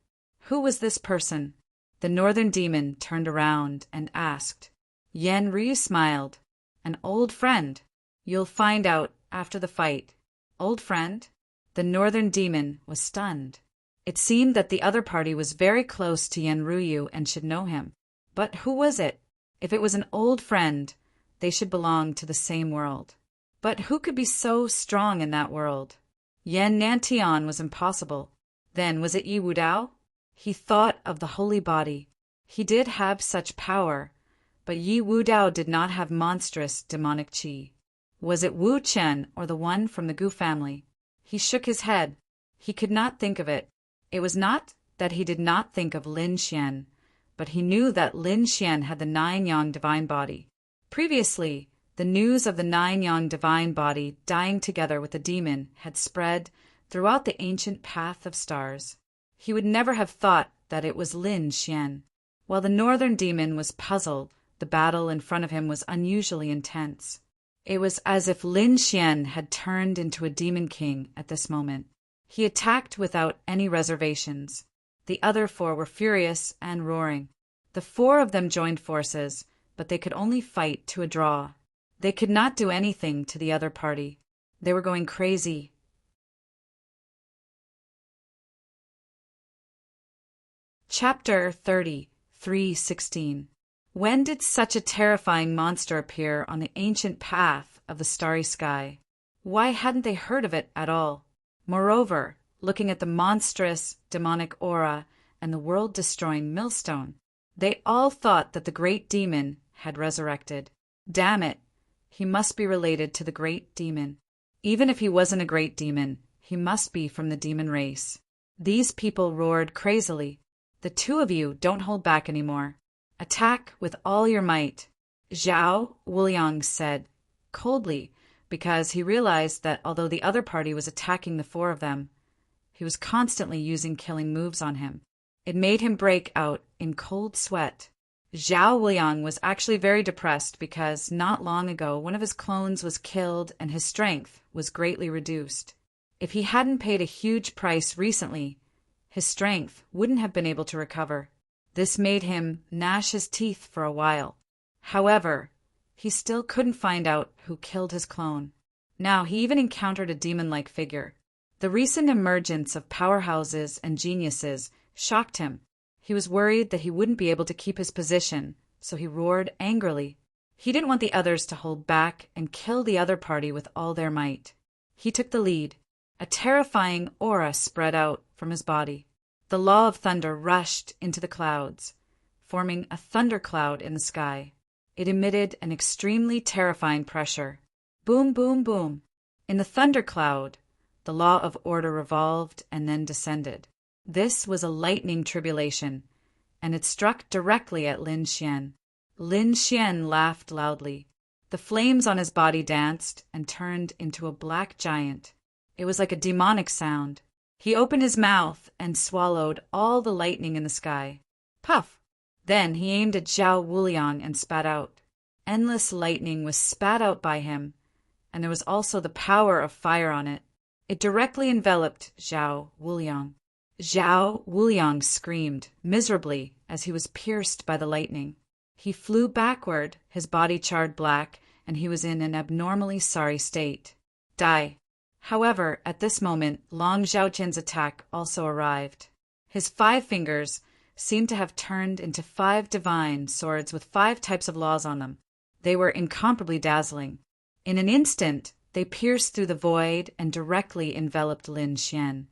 Who was this person? The Northern Demon turned around and asked. Yan Ryu smiled. An old friend. You'll find out after the fight. Old friend? The Northern Demon was stunned. It seemed that the other party was very close to Yan Ryu and should know him. But who was it? If it was an old friend, they should belong to the same world. But who could be so strong in that world? Yan Nantian was impossible. Then was it Yi Wudao? He thought of the holy body. He did have such power, but Yi Wudao did not have monstrous demonic qi. Was it Wu Chen or the one from the Gu family? He shook his head. He could not think of it. It was not that he did not think of Lin Xian, but he knew that Lin Xian had the 9-yang divine body. Previously, the news of the 9-yang divine body dying together with the demon had spread throughout the ancient path of stars. He would never have thought that it was Lin Xian. While the Northern Demon was puzzled, the battle in front of him was unusually intense. It was as if Lin Xian had turned into a demon king at this moment. He attacked without any reservations. The other four were furious and roaring. The four of them joined forces, but they could only fight to a draw. They could not do anything to the other party. They were going crazy. Chapter 30, 3:16. When did such a terrifying monster appear on the ancient path of the starry sky? Why hadn't they heard of it at all? Moreover, looking at the monstrous, demonic aura and the world-destroying millstone, they all thought that the great demon had resurrected. Damn it, he must be related to the great demon. Even if he wasn't a great demon, he must be from the demon race. These people roared crazily. The two of you don't hold back anymore. Attack with all your might, Zhao Wuliang said, coldly, because he realized that although the other party was attacking the four of them, he was constantly using killing moves on him. It made him break out in cold sweat. Zhao Wuliang was actually very depressed because not long ago one of his clones was killed and his strength was greatly reduced. If he hadn't paid a huge price recently, his strength wouldn't have been able to recover. This made him gnash his teeth for a while. However, he still couldn't find out who killed his clone. Now he even encountered a demon-like figure. The recent emergence of powerhouses and geniuses shocked him. He was worried that he wouldn't be able to keep his position, so he roared angrily. He didn't want the others to hold back and kill the other party with all their might. He took the lead. A terrifying aura spread out from his body. The law of thunder rushed into the clouds, forming a thundercloud in the sky. It emitted an extremely terrifying pressure. Boom, boom, boom. In the thundercloud, the law of order revolved and then descended. This was a lightning tribulation, and it struck directly at Lin Xian. Lin Xian laughed loudly. The flames on his body danced and turned into a black giant. It was like a demonic sound. He opened his mouth and swallowed all the lightning in the sky. Puff! Then he aimed at Zhao Wuliang and spat out. Endless lightning was spat out by him, and there was also the power of fire on it. It directly enveloped Zhao Wuliang. Zhao Wuliang screamed miserably as he was pierced by the lightning. He flew backward, his body charred black, and he was in an abnormally sorry state. Die. However, at this moment, Long Zhaoqian's attack also arrived. His 5 fingers seemed to have turned into 5 divine swords with 5 types of laws on them. They were incomparably dazzling. In an instant, they pierced through the void and directly enveloped Lin Xian.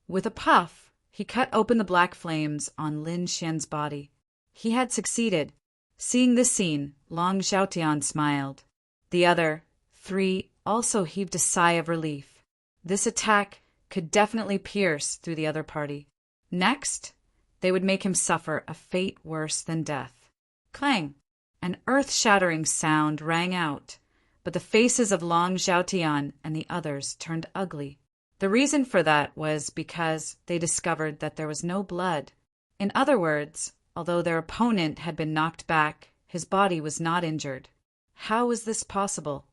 With a puff, he cut open the black flames on Lin Xian's body. He had succeeded. Seeing this scene, Long Zhaotian smiled. The other 3 also heaved a sigh of relief. This attack could definitely pierce through the other party. Next, they would make him suffer a fate worse than death. Clang! An earth-shattering sound rang out, but the faces of Long Zhaotian and the others turned ugly. The reason for that was because they discovered that there was no blood. In other words, although their opponent had been knocked back, his body was not injured. How was this possible?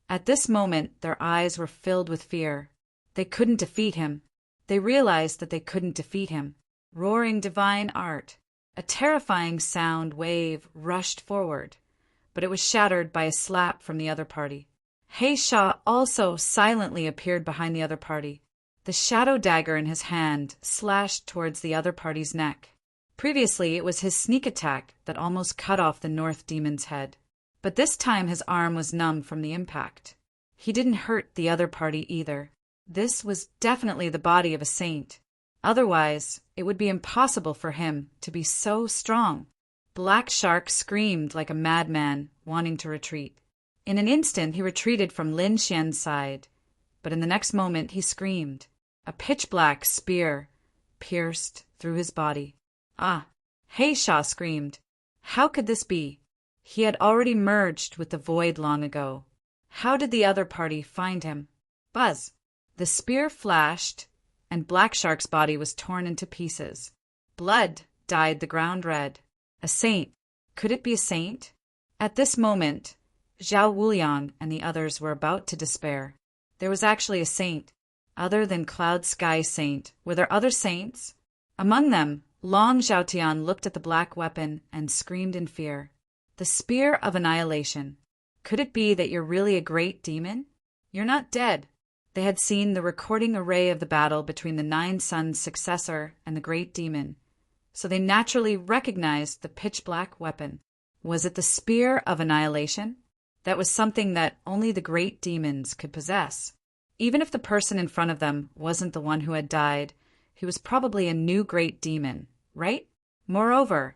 At this moment, their eyes were filled with fear. They couldn't defeat him. They realized that they couldn't defeat him. Roaring divine art. A terrifying sound wave rushed forward, but it was shattered by a slap from the other party. He Sha also silently appeared behind the other party. The shadow dagger in his hand slashed towards the other party's neck. Previously, it was his sneak attack that almost cut off the North Demon's head. But this time his arm was numb from the impact. He didn't hurt the other party either. This was definitely the body of a saint. Otherwise, it would be impossible for him to be so strong. Black Shark screamed like a madman, wanting to retreat. In an instant he retreated from Lin Xian's side, but in the next moment he screamed. A pitch-black spear pierced through his body. Ah! He Sha screamed. How could this be? He had already merged with the void long ago. How did the other party find him? Buzz! The spear flashed, and Black Shark's body was torn into pieces. Blood dyed the ground red. A saint. Could it be a saint? At this moment, Zhao Wuliang and the others were about to despair. There was actually a saint. Other than Cloud Sky Saint, were there other saints? Among them, Long Zhaotian looked at the black weapon and screamed in fear. The Spear of Annihilation. Could it be that you're really a great demon? You're not dead. They had seen the recording array of the battle between the Nine Suns' successor and the great demon, so they naturally recognized the pitch-black weapon. Was it the Spear of Annihilation? That was something that only the great demons could possess. Even if the person in front of them wasn't the one who had died, he was probably a new great demon, right? Moreover,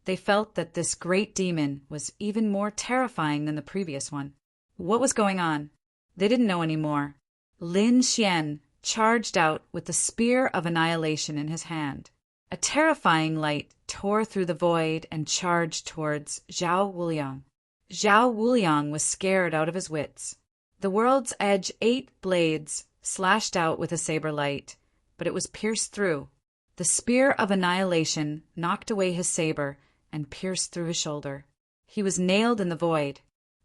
they felt that this great demon was even more terrifying than the previous one. What was going on? They didn't know anymore. Lin Xian charged out with the Spear of Annihilation in his hand. A terrifying light tore through the void and charged towards Zhao Wuliang. Zhao Wuliang was scared out of his wits. The world's edge 8 blades slashed out with a saber light, but it was pierced through. The Spear of Annihilation knocked away his saber and pierced through his shoulder. He was nailed in the void.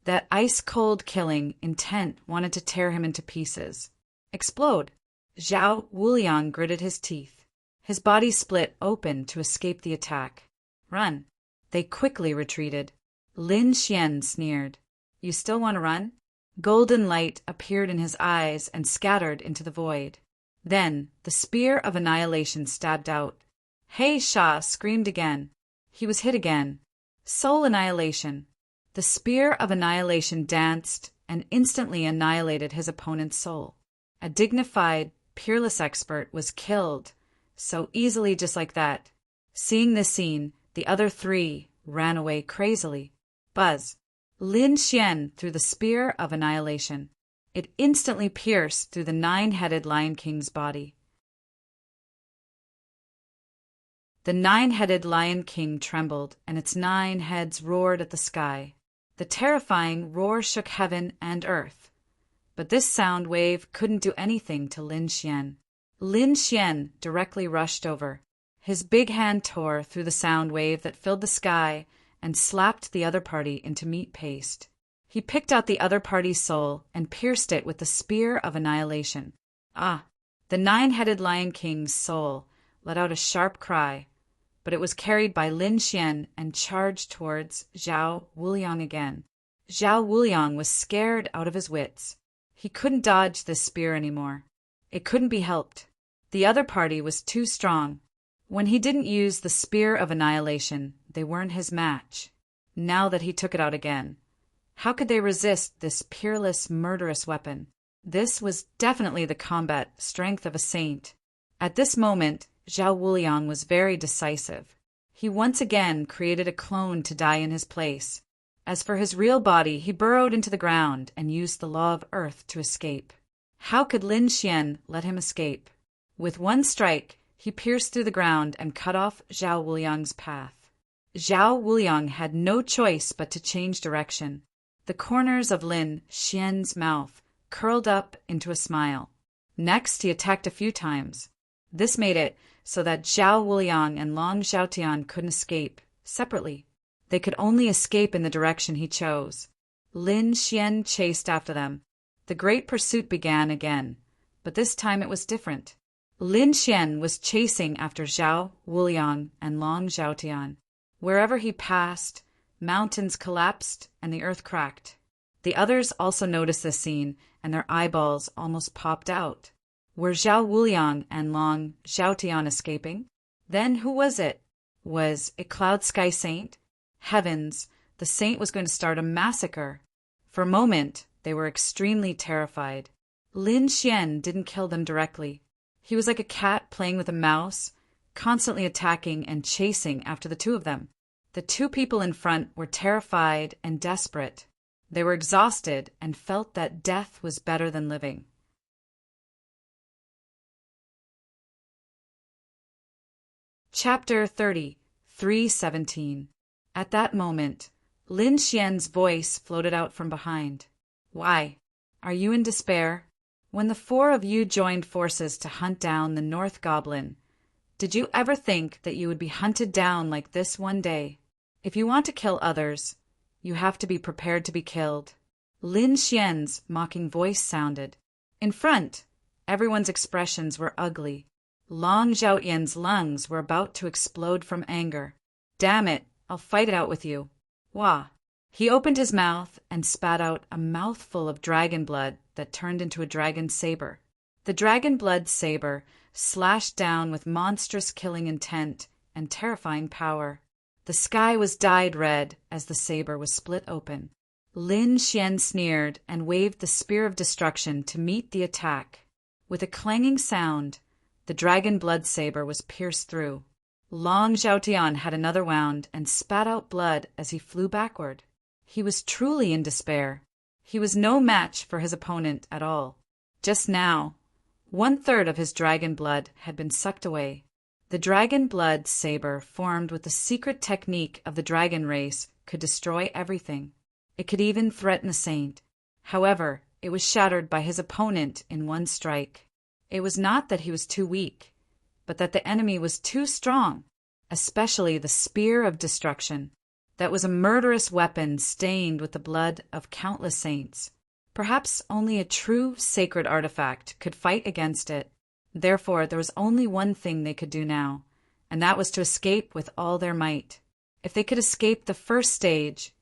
That ice-cold killing intent wanted to tear him into pieces. Explode! Zhao Wuliang gritted his teeth. His body split open to escape the attack. Run! They quickly retreated. Lin Xian sneered. You still want to run? Golden light appeared in his eyes and scattered into the void. Then the Spear of Annihilation stabbed out. He Sha screamed again. He was hit again. Soul Annihilation. The Spear of Annihilation danced and instantly annihilated his opponent's soul. A dignified, peerless expert was killed, so easily just like that. Seeing this scene, the other 3 ran away crazily. Buzz. Lin Xian threw the Spear of Annihilation. It instantly pierced through the 9-headed Lion King's body. The 9-headed Lion King trembled, and its 9 heads roared at the sky. The terrifying roar shook heaven and earth. But this sound wave couldn't do anything to Lin Xian. Lin Xian directly rushed over. His big hand tore through the sound wave that filled the sky and slapped the other party into meat paste. He picked out the other party's soul and pierced it with the Spear of Annihilation. Ah! The 9-headed Lion King's soul let out a sharp cry, but it was carried by Lin Xian and charged towards Zhao Wuliang again. Zhao Wuliang was scared out of his wits. He couldn't dodge this spear anymore. It couldn't be helped. The other party was too strong. When he didn't use the Spear of Annihilation, they weren't his match. Now that he took it out again, how could they resist this peerless, murderous weapon? This was definitely the combat strength of a saint. At this moment, Zhao Wuliang was very decisive. He once again created a clone to die in his place. As for his real body, he burrowed into the ground and used the law of earth to escape. How could Lin Xian let him escape? With one strike, he pierced through the ground and cut off Zhao Wuliang's path. Zhao Wuliang had no choice but to change direction. The corners of Lin Xian's mouth curled up into a smile. Next, he attacked a few times. This made it so that Zhao Wuliang and Long Zhaotian couldn't escape separately. They could only escape in the direction he chose. Lin Xian chased after them. The great pursuit began again, but this time it was different. Lin Xian was chasing after Zhao Wuliang and Long Zhaotian. Wherever he passed, mountains collapsed and the earth cracked. The others also noticed this scene, and their eyeballs almost popped out. Were Zhao Wuliang and Long Zhaotian escaping? Then who was it? Was it Cloud Sky Saint? Heavens, the saint was going to start a massacre. For a moment, they were extremely terrified. Lin Xian didn't kill them directly. He was like a cat playing with a mouse, constantly attacking and chasing after the 2 of them. The 2 people in front were terrified and desperate. They were exhausted and felt that death was better than living. Chapter 30, 317. At that moment, Lin Xian's voice floated out from behind. Why? Are you in despair? When the 4 of you joined forces to hunt down the North Goblin, did you ever think that you would be hunted down like this one day? If you want to kill others, You have to be prepared to be killed. Lin Xian's mocking voice sounded. In front, everyone's expressions were ugly. Long Zhaotian's lungs were about to explode from anger. Damn it, I'll fight it out with you. Wah. He opened his mouth and spat out a mouthful of dragon blood that turned into a dragon saber. The dragon blood saber slashed down with monstrous killing intent and terrifying power. The sky was dyed red as the saber was split open. Lin Xian sneered and waved the spear of destruction to meet the attack. With a clanging sound, the dragon blood saber was pierced through. Long Zhaotian had another wound and spat out blood as he flew backward. He was truly in despair. He was no match for his opponent at all. Just now, 1/3 of his dragon blood had been sucked away. The dragon blood saber, formed with the secret technique of the dragon race, could destroy everything. It could even threaten a saint. However, it was shattered by his opponent in one strike. It was not that he was too weak, but that the enemy was too strong, especially the spear of destruction. That was a murderous weapon stained with the blood of countless saints. Perhaps only a true sacred artifact could fight against it. Therefore, there was only one thing they could do now, and that was to escape with all their might. If they could escape the first stage,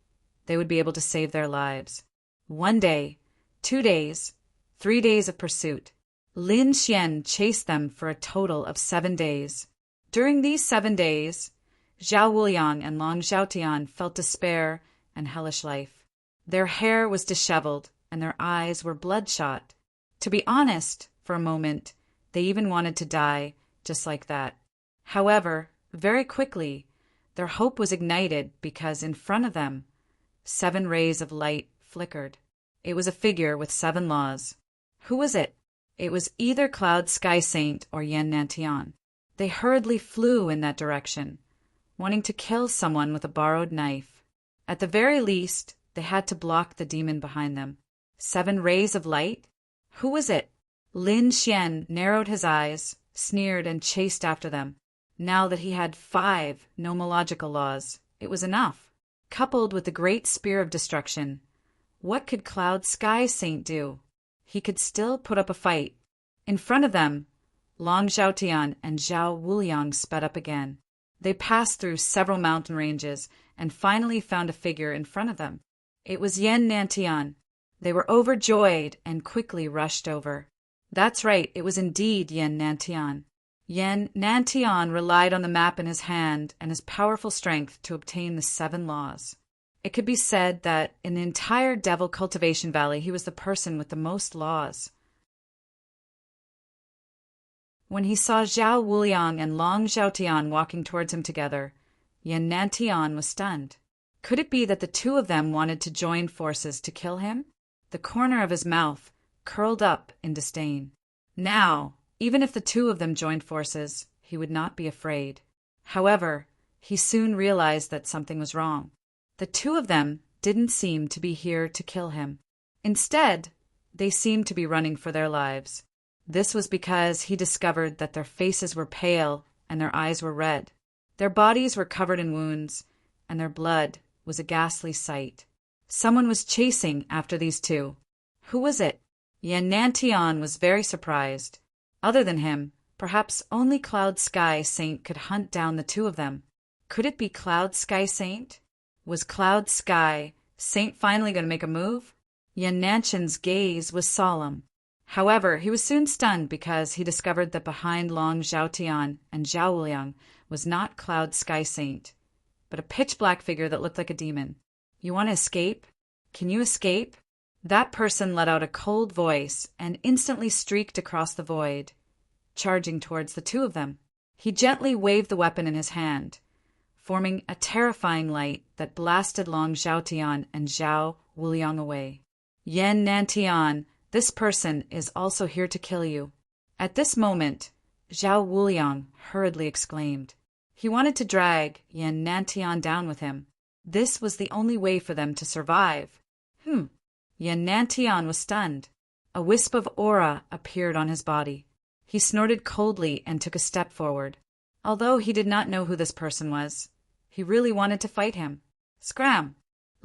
they would be able to save their lives. 1 day, 2 days, 3 days of pursuit. Lin Xian chased them for a total of 7 days. During these 7 days, Zhao Wuliang and Long Zhaotian felt despair and hellish life. Their hair was disheveled, and their eyes were bloodshot. To be honest, for a moment, they even wanted to die, just like that. However, very quickly, their hope was ignited because in front of them, 7 rays of light flickered. It was a figure with 7 laws. Who was it? It was either Cloud Sky Saint or Yan Nantian. They hurriedly flew in that direction, wanting to kill someone with a borrowed knife. At the very least, they had to block the demon behind them. 7 rays of light? Who was it? Lin Xian narrowed his eyes, sneered, and chased after them. Now that he had 5 nomological laws, it was enough. Coupled with the great spear of destruction, what could Cloud Sky Saint do? He could still put up a fight. In front of them, Long Zhaotian and Zhao Wuliang sped up again. They passed through several mountain ranges and finally found a figure in front of them. It was Yan Nantian. They were overjoyed and quickly rushed over. That's right, it was indeed Yan Nantian. Yan Nantian relied on the map in his hand and his powerful strength to obtain the 7 laws. It could be said that in the entire Devil Cultivation Valley, he was the person with the most laws. When he saw Zhao Wuliang and Long Zhaotian walking towards him together, Yan Nantian was stunned. Could it be that the 2 of them wanted to join forces to kill him? The corner of his mouth curled up in disdain. Now, even if the 2 of them joined forces, he would not be afraid. However, he soon realized that something was wrong. The 2 of them didn't seem to be here to kill him. Instead, they seemed to be running for their lives. This was because he discovered that their faces were pale and their eyes were red. Their bodies were covered in wounds, and their blood was a ghastly sight. Someone was chasing after these 2. Who was it? Yan Nantian was very surprised. Other than him, perhaps only Cloud Sky Saint could hunt down the 2 of them. Could it be Cloud Sky Saint? Was Cloud Sky Saint finally going to make a move? Yan Nantian's gaze was solemn. However, he was soon stunned because he discovered that behind Long Zhaotian and Zhao Wuliang was not Cloud Sky Saint, but a pitch-black figure that looked like a demon. You want to escape? Can you escape? That person let out a cold voice and instantly streaked across the void, charging towards the 2 of them. He gently waved the weapon in his hand, forming a terrifying light that blasted Long Zhaotian and Zhao Wuliang away. Yan Nantian, this person is also here to kill you. At this moment, Zhao Wuliang hurriedly exclaimed. He wanted to drag Yan Nantian down with him. This was the only way for them to survive. Yan Nantian was stunned. A wisp of aura appeared on his body. He snorted coldly and took a step forward. Although he did not know who this person was, he really wanted to fight him. Scram!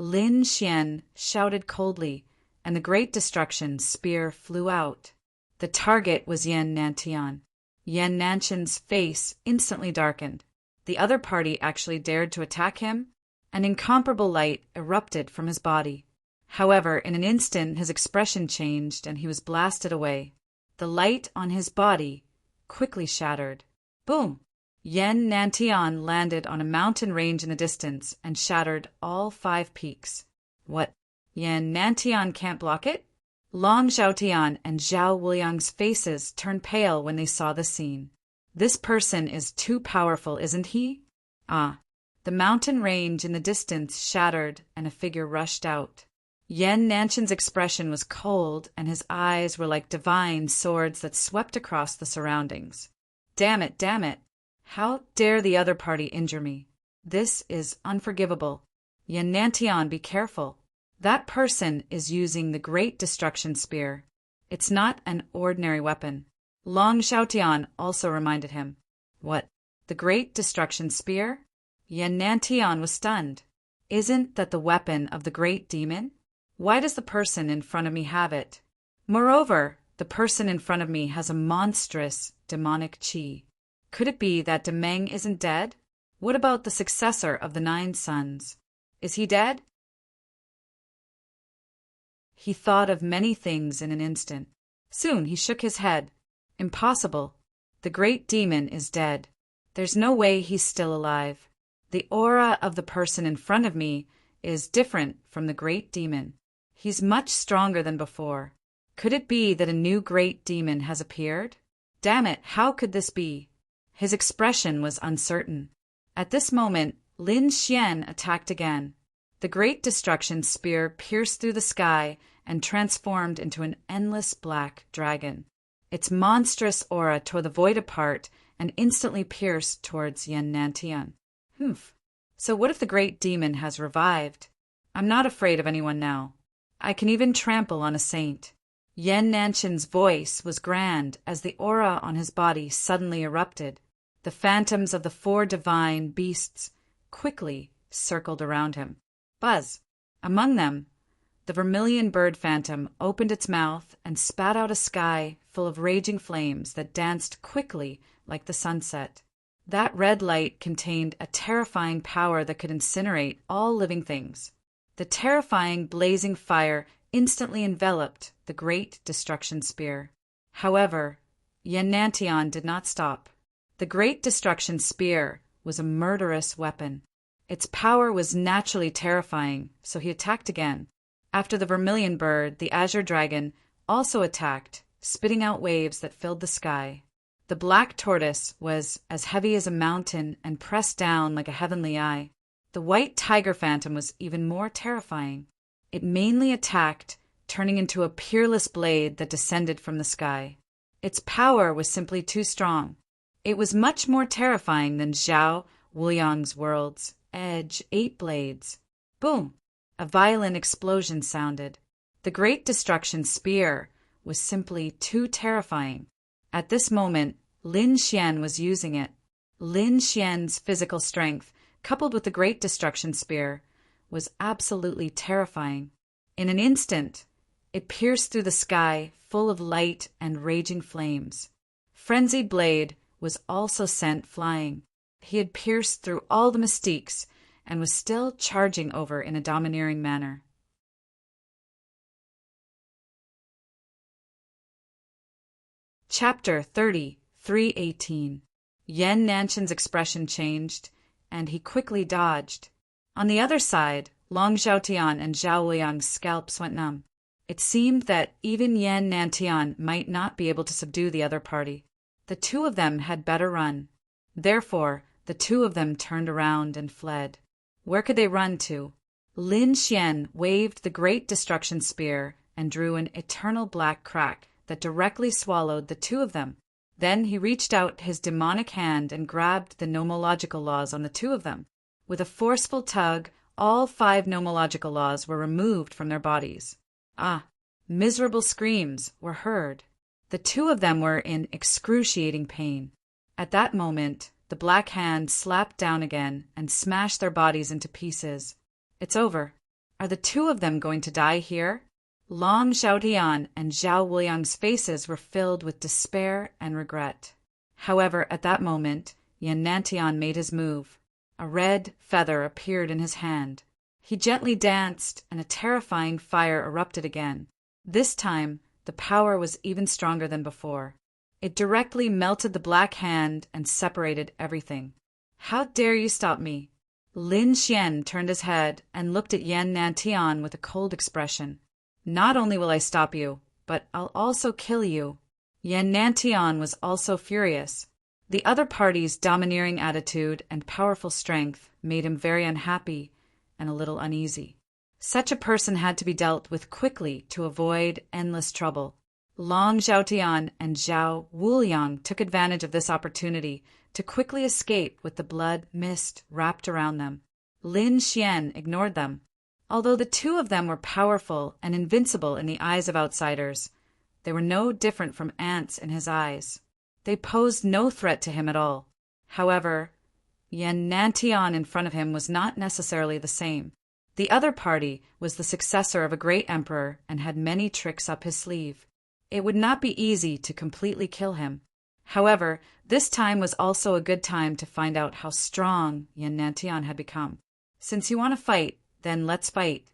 Lin Xian shouted coldly, and the Great Destruction spear flew out. The target was Yan Nantian. Yan Nantian's face instantly darkened. The other party actually dared to attack him. An incomparable light erupted from his body. However, in an instant his expression changed and he was blasted away. The light on his body quickly shattered. Boom! Yan Nantian landed on a mountain range in the distance and shattered all 5 peaks. What? Yan Nantian can't block it? Long Zhaotian and Zhao Wuliang's faces turned pale when they saw the scene. This person is too powerful, isn't he? Ah. The mountain range in the distance shattered and a figure rushed out. Yan Nantian's expression was cold and his eyes were like divine swords that swept across the surroundings. Damn it, damn it. How dare the other party injure me? This is unforgivable. Yan Nantian, be careful. That person is using the Great Destruction Spear. It's not an ordinary weapon. Long Zhaotian also reminded him. What? The Great Destruction Spear? Yan Nantian was stunned. Isn't that the weapon of the great demon? Why does the person in front of me have it? Moreover, the person in front of me has a monstrous demonic qi. Could it be that Demeng isn't dead? What about the successor of the 9 sons? Is he dead? He thought of many things in an instant. Soon he shook his head. Impossible. The great demon is dead. There's no way he's still alive. The aura of the person in front of me is different from the great demon. He's much stronger than before. Could it be that a new great demon has appeared? Damn it, how could this be? His expression was uncertain. At this moment, Lin Xian attacked again. The Great Destruction Spear pierced through the sky and transformed into an endless black dragon. Its monstrous aura tore the void apart and instantly pierced towards Yan Nantian. Humph. So what if the great demon has revived? I'm not afraid of anyone now. I can even trample on a saint. Yan Nantian's voice was grand as the aura on his body suddenly erupted. The phantoms of the 4 divine beasts quickly circled around him. Buzz! Among them, the vermilion bird phantom opened its mouth and spat out a sky full of raging flames that danced quickly like the sunset. That red light contained a terrifying power that could incinerate all living things. The terrifying blazing fire instantly enveloped the Great Destruction Spear. However, Yan Nantian did not stop. The Great Destruction Spear was a murderous weapon. Its power was naturally terrifying, so he attacked again. After the vermilion bird, the azure dragon also attacked, spitting out waves that filled the sky. The black tortoise was as heavy as a mountain and pressed down like a heavenly eye. The white tiger phantom was even more terrifying. It mainly attacked, turning into a peerless blade that descended from the sky. Its power was simply too strong. It was much more terrifying than Zhao Wuliang's world's edge 8 blades. Boom! A violent explosion sounded. The Great Destruction Spear was simply too terrifying. At this moment, Lin Xian was using it. Lin Xian's physical strength, coupled with the Great Destruction Spear, was absolutely terrifying. In an instant, it pierced through the sky full of light and raging flames. Frenzied Blade was also sent flying. He had pierced through all the mystiques and was still charging over in a domineering manner. Chapter 30, 318. Yan Nantian's expression changed, and he quickly dodged. On the other side, Long Zhaotian and Zhao Liang's scalps went numb. It seemed that even Yan Nantian might not be able to subdue the other party. The 2 of them had better run. Therefore, the 2 of them turned around and fled. Where could they run to? Lin Xian waved the Great Destruction Spear and drew an eternal black crack that directly swallowed the 2 of them. Then he reached out his demonic hand and grabbed the nomological laws on the 2 of them. With a forceful tug, all 5 nomological laws were removed from their bodies. Ah! Miserable screams were heard. The 2 of them were in excruciating pain. At that moment, the black hand slapped down again and smashed their bodies into pieces. It's over. Are the two of them going to die here? Long Zhaotian and Zhao Wuliang's faces were filled with despair and regret. However, at that moment, Yan Nantian made his move. A red feather appeared in his hand. He gently danced, and a terrifying fire erupted again. This time, the power was even stronger than before. It directly melted the black hand and separated everything. How dare you stop me? Lin Xian turned his head and looked at Yan Nantian with a cold expression. Not only will I stop you, but I'll also kill you. Yan Nantian was also furious. The other party's domineering attitude and powerful strength made him very unhappy and a little uneasy. Such a person had to be dealt with quickly to avoid endless trouble. Long Zhaotian and Zhao Wuliang took advantage of this opportunity to quickly escape with the blood mist wrapped around them. Lin Xian ignored them. Although the two of them were powerful and invincible in the eyes of outsiders, they were no different from ants in his eyes. They posed no threat to him at all. However, Yan Nantian in front of him was not necessarily the same. The other party was the successor of a great emperor and had many tricks up his sleeve. It would not be easy to completely kill him. However, this time was also a good time to find out how strong Yan Nantian had become. Since you want to fight, then let's fight.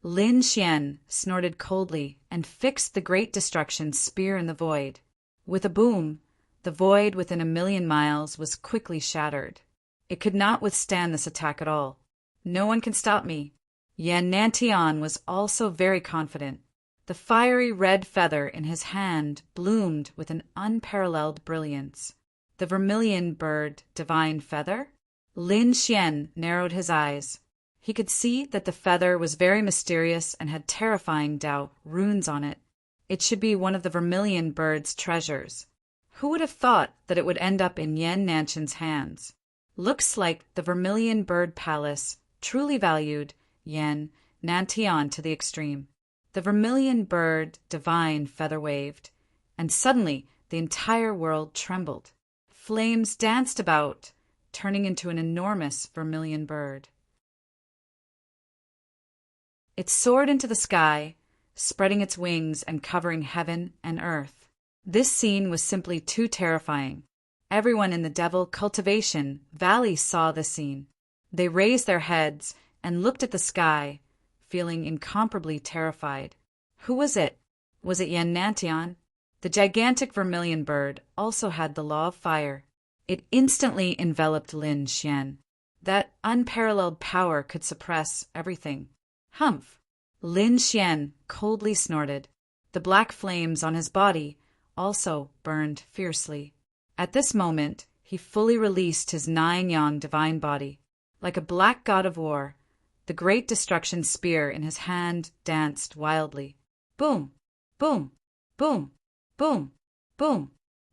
Lin Xian snorted coldly and fixed the great destruction spear in the void. With a boom, the void within 1,000,000 miles was quickly shattered. It could not withstand this attack at all. No one can stop me. Yan Nantian was also very confident. The fiery red feather in his hand bloomed with an unparalleled brilliance. The vermilion bird divine feather? Lin Xian narrowed his eyes. He could see that the feather was very mysterious and had terrifying Dao runes on it. It should be one of the vermilion bird's treasures. Who would have thought that it would end up in Yan Nantian's hands? Looks like the Vermilion Bird Palace truly valued Yan Nantian to the extreme. The vermilion bird divine feather waved, and suddenly the entire world trembled. Flames danced about, turning into an enormous vermilion bird. It soared into the sky, spreading its wings and covering heaven and earth. This scene was simply too terrifying. Everyone in the Devil Cultivation Valley saw the scene. They raised their heads and looked at the sky, feeling incomparably terrified. Who was it? Was it Yan Nantian? The gigantic vermilion bird also had the law of fire. It instantly enveloped Lin Xian. That unparalleled power could suppress everything. Humph! Lin Xian coldly snorted. The black flames on his body also burned fiercely. At this moment, he fully released his 9-yang divine body. Like a black god of war, the great destruction spear in his hand danced wildly. Boom! Boom! Boom! Boom! Boom!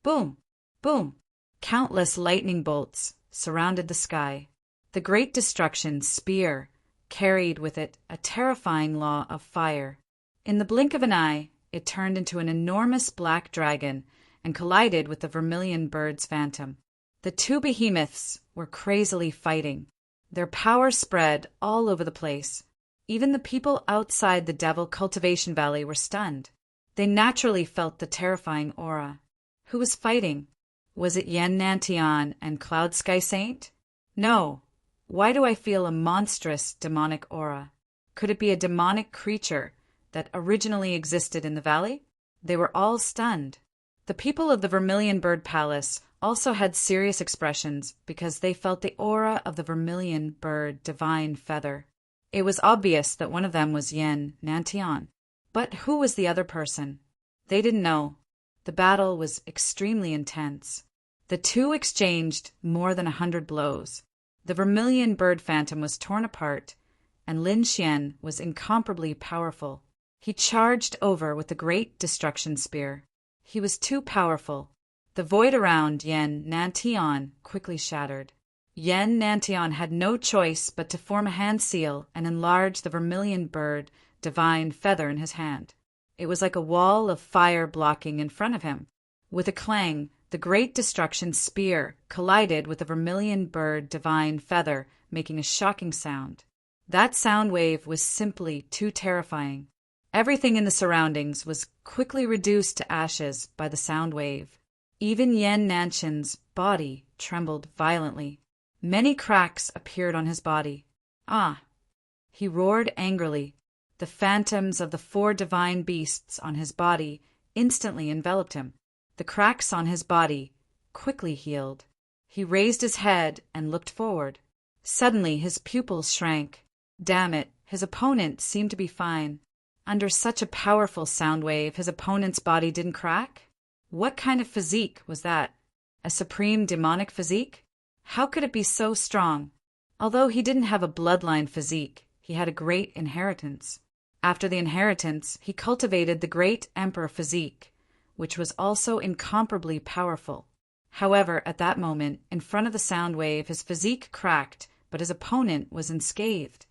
Boom! Boom! Countless lightning bolts surrounded the sky. The great destruction spear carried with it a terrifying law of fire. In the blink of an eye, it turned into an enormous black dragon and collided with the vermilion bird's phantom. The two behemoths were crazily fighting. Their power spread all over the place. Even the people outside the Devil Cultivation Valley were stunned. They naturally felt the terrifying aura. Who was fighting? Was it Yan Nantian and Cloud Sky Saint? No. Why do I feel a monstrous demonic aura? Could it be a demonic creature that originally existed in the valley? They were all stunned. The people of the Vermilion Bird Palace also had serious expressions because they felt the aura of the Vermilion Bird divine feather. It was obvious that one of them was Yan Nantian. But who was the other person? They didn't know. The battle was extremely intense. The two exchanged more than 100 blows. The Vermilion Bird Phantom was torn apart, and Lin Xian was incomparably powerful. He charged over with the great destruction spear. He was too powerful. The void around Yan Nantian quickly shattered. Yan Nantian had no choice but to form a hand seal and enlarge the Vermilion Bird divine feather in his hand. It was like a wall of fire blocking in front of him. With a clang, the great destruction spear collided with the Vermilion Bird divine feather, making a shocking sound. That sound wave was simply too terrifying. Everything in the surroundings was quickly reduced to ashes by the sound wave. Even Yan Nanshan's body trembled violently. Many cracks appeared on his body. Ah! He roared angrily. The phantoms of the 4 divine beasts on his body instantly enveloped him. The cracks on his body quickly healed. He raised his head and looked forward. Suddenly his pupils shrank. Damn it, his opponent seemed to be fine. Under such a powerful sound wave, his opponent's body didn't crack? What kind of physique was that? A supreme demonic physique? How could it be so strong? Although he didn't have a bloodline physique, he had a great inheritance. After the inheritance, he cultivated the great emperor physique, which was also incomparably powerful. However, at that moment, in front of the sound wave, his physique cracked, but his opponent was unscathed.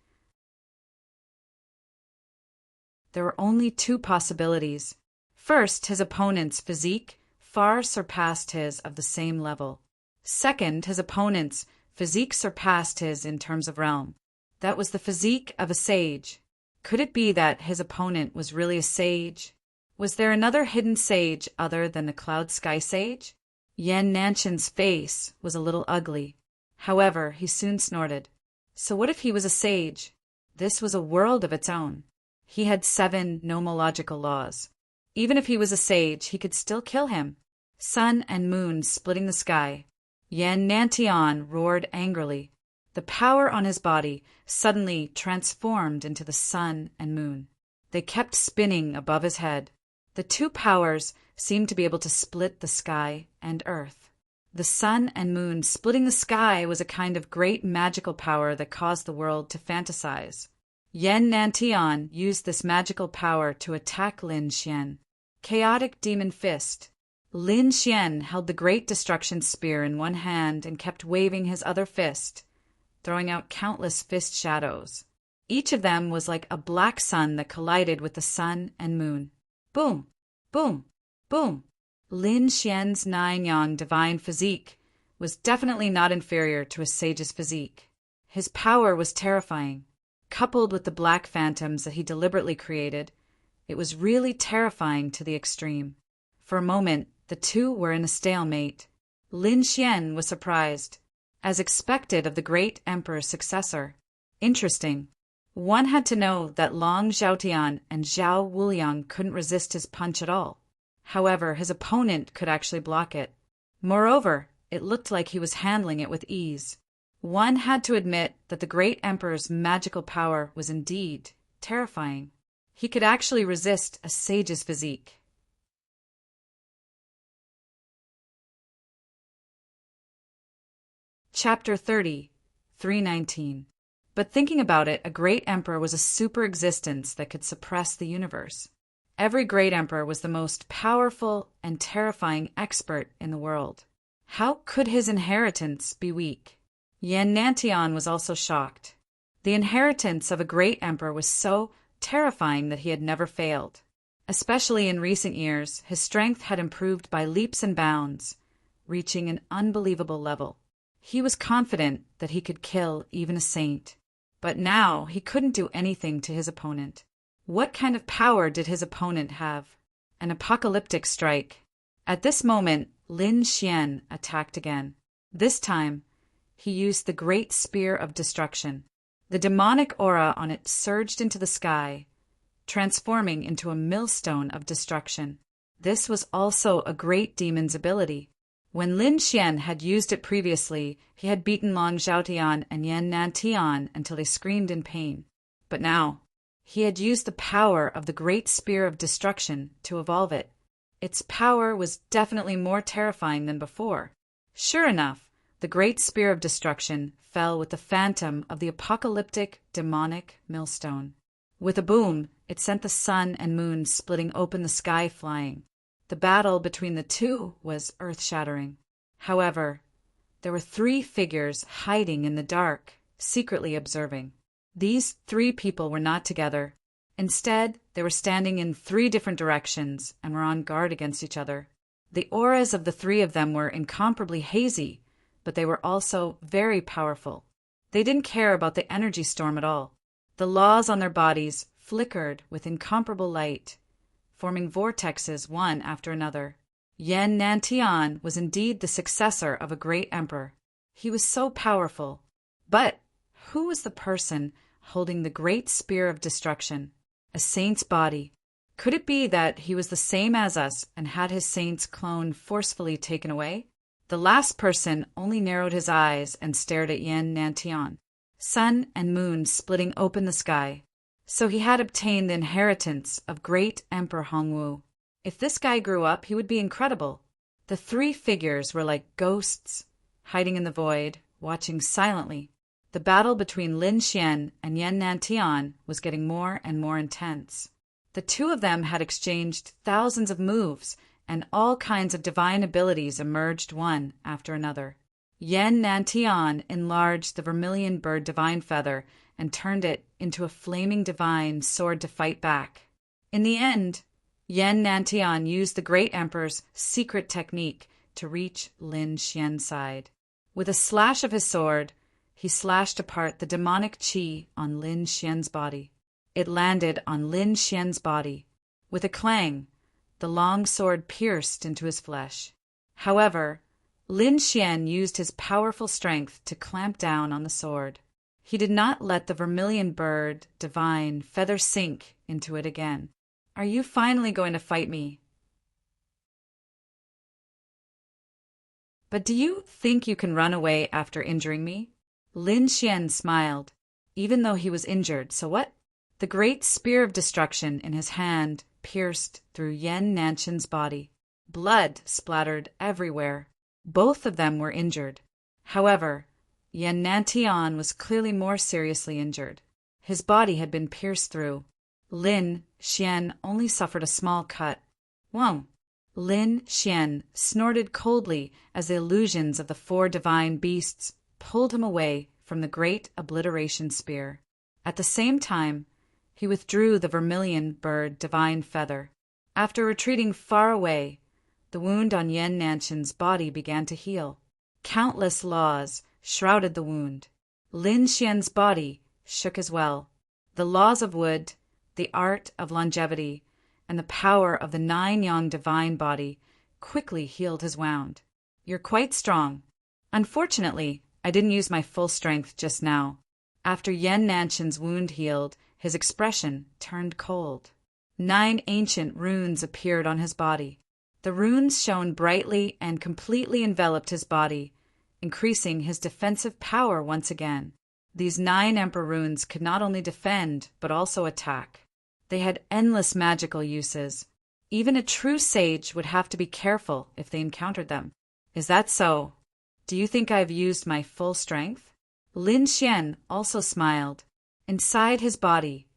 There were only 2 possibilities. First, his opponent's physique far surpassed his of the same level. Second, his opponent's physique surpassed his in terms of realm. That was the physique of a sage. Could it be that his opponent was really a sage? Was there another hidden sage other than the Cloud Sky Sage? Yan Nanshan's face was a little ugly. However, he soon snorted. So what if he was a sage? This was a world of its own. He had 7 nomological laws. Even if he was a sage, he could still kill him. Sun and moon splitting the sky. Yan Nantian roared angrily. The power on his body suddenly transformed into the sun and moon. They kept spinning above his head. The 2 powers seemed to be able to split the sky and earth. The sun and moon splitting the sky was a kind of great magical power that caused the world to fantasize. Yan Nantian used this magical power to attack Lin Xian. Chaotic Demon Fist. Lin Xian held the Great Destruction Spear in one hand and kept waving his other fist, throwing out countless fist shadows. Each of them was like a black sun that collided with the sun and moon. Boom! Boom! Boom! Lin Xian's 9-yang divine physique was definitely not inferior to a sage's physique. His power was terrifying. Coupled with the black phantoms that he deliberately created, it was really terrifying to the extreme. For a moment, the 2 were in a stalemate. Lin Xian was surprised, as expected of the great emperor's successor. Interesting. One had to know that Long Zhaotian and Zhao Wuliang couldn't resist his punch at all. However, his opponent could actually block it. Moreover, it looked like he was handling it with ease. One had to admit that the great emperor's magical power was indeed terrifying. He could actually resist a sage's physique. Chapter 30, 319. But thinking about it, a great emperor was a super existence that could suppress the universe. Every great emperor was the most powerful and terrifying expert in the world. How could his inheritance be weak? Yan Nantian was also shocked. The inheritance of a great emperor was so terrifying that he had never failed. Especially in recent years, his strength had improved by leaps and bounds, reaching an unbelievable level. He was confident that he could kill even a saint. But now he couldn't do anything to his opponent. What kind of power did his opponent have? An apocalyptic strike. At this moment, Lin Xian attacked again. This time, he used the Great Spear of Destruction. The demonic aura on it surged into the sky, transforming into a millstone of destruction. This was also a great demon's ability. When Lin Xian had used it previously, he had beaten Long Zhaotian and Yan Nantian until they screamed in pain. But now, he had used the power of the Great Spear of Destruction to evolve it. Its power was definitely more terrifying than before. Sure enough, the Great Spear of Destruction fell with the phantom of the apocalyptic demonic millstone. With a boom, it sent the sun and moon splitting open, the sky flying. The battle between the 2 was earth-shattering. However, there were 3 figures hiding in the dark, secretly observing. These 3 people were not together. Instead, they were standing in 3 different directions and were on guard against each other. The auras of the 3 of them were incomparably hazy, but they were also very powerful. They didn't care about the energy storm at all. The laws on their bodies flickered with incomparable light, forming vortexes one after another. Yen Nantian was indeed the successor of a great emperor. He was so powerful. But who was the person holding the great spear of destruction? A saint's body. Could it be that he was the same as us and had his saint's clone forcefully taken away? The last person only narrowed his eyes and stared at Yen Nantian. Sun and moon splitting open the sky. So he had obtained the inheritance of great Emperor Hongwu. If this guy grew up, he would be incredible. The three figures were like ghosts, hiding in the void, watching silently. The battle between Lin Xian and Yen Nantian was getting more and more intense. The two of them had exchanged thousands of moves, and all kinds of divine abilities emerged one after another. Yen Nantian enlarged the vermilion bird divine feather and turned it into a flaming divine sword to fight back. In the end, Yen Nantian used the great emperor's secret technique to reach Lin Xian's side. With a slash of his sword, he slashed apart the demonic qi on Lin Xian's body. It landed on Lin Xian's body. With a clang, the long sword pierced into his flesh. However, Lin Xian used his powerful strength to clamp down on the sword. He did not let the vermilion bird divine feather sink into it again. Are you finally going to fight me? But do you think you can run away after injuring me? Lin Xian smiled. Even though he was injured, so what? The great spear of destruction in his hand pierced through Yen Nantian's body. Blood splattered everywhere. Both of them were injured. However, Yen Nantian was clearly more seriously injured. His body had been pierced through. Lin Xian only suffered a small cut. Whoa! Lin Xian snorted coldly as the illusions of the four divine beasts pulled him away from the great obliteration spear. At the same time, he withdrew the vermilion bird divine feather. After retreating far away, the wound on Yen Nantian's body began to heal. Countless laws shrouded the wound. Lin Xian's body shook as well. The laws of wood, the art of longevity, and the power of the 9-yang divine body quickly healed his wound. You're quite strong. Unfortunately, I didn't use my full strength just now. After Yen Nantian's wound healed, his expression turned cold. 9 ancient runes appeared on his body. The runes shone brightly and completely enveloped his body, increasing his defensive power once again. These 9 emperor runes could not only defend, but also attack. They had endless magical uses. Even a true sage would have to be careful if they encountered them. Is that so? Do you think I've used my full strength? Lin Xian also smiled. Inside his body,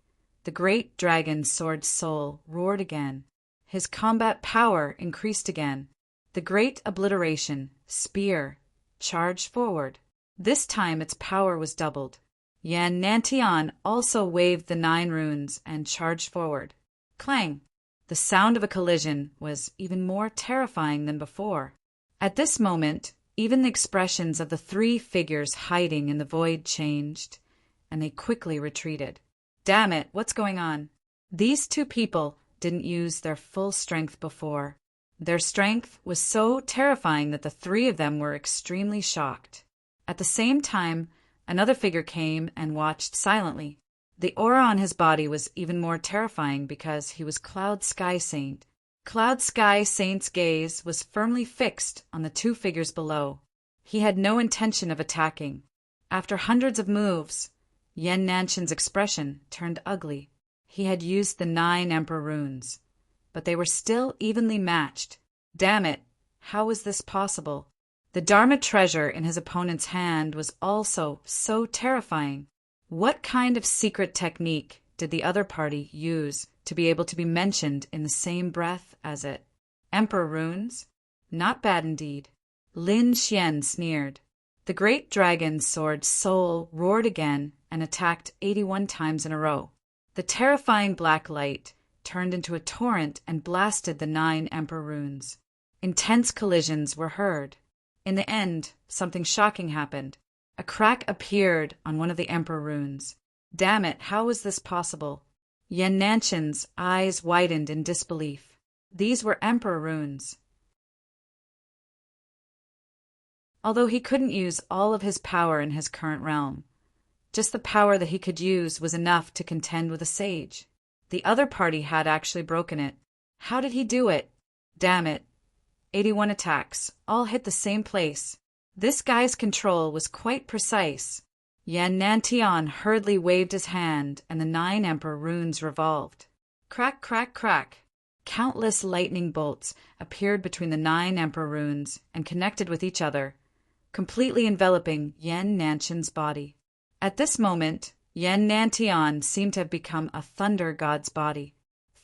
the great dragon sword soul roared again. His combat power increased again. The great obliteration, spear, charged forward. This time its power was doubled. Yen Nantian also waved the 9 runes and charged forward. Clang! The sound of a collision was even more terrifying than before. At this moment, even the expressions of the 3 figures hiding in the void changed, and they quickly retreated. Damn it, what's going on? These 2 people didn't use their full strength before. Their strength was so terrifying that the 3 of them were extremely shocked. At the same time, another figure came and watched silently. The aura on his body was even more terrifying because he was Cloud Sky Saint. Cloud Sky Saint's gaze was firmly fixed on the 2 figures below. He had no intention of attacking. After hundreds of moves, Yen Nantian's expression turned ugly. He had used the 9 emperor runes, but they were still evenly matched. Damn it, how was this possible? The Dharma treasure in his opponent's hand was also so terrifying. What kind of secret technique did the other party use to be able to be mentioned in the same breath as it? Emperor runes? Not bad indeed. Lin Xian sneered. The great dragon's sword soul roared again and attacked 81 times in a row. The terrifying black light turned into a torrent and blasted the 9 emperor runes. Intense collisions were heard. In the end, something shocking happened. A crack appeared on one of the emperor runes. Damn it, how was this possible? Yan Nanshan's eyes widened in disbelief. These were Emperor runes. Although he couldn't use all of his power in his current realm, just the power that he could use was enough to contend with a sage. The other party had actually broken it. How did he do it? Damn it. 81 attacks, all hit the same place. This guy's control was quite precise. Yan Nantian hurriedly waved his hand, and the 9 Emperor runes revolved. Crack, crack, crack. Countless lightning bolts appeared between the 9 Emperor runes and connected with each other, completely enveloping Yan Nanshan's body. At this moment, Yan Nantian seemed to have become a thunder god's body.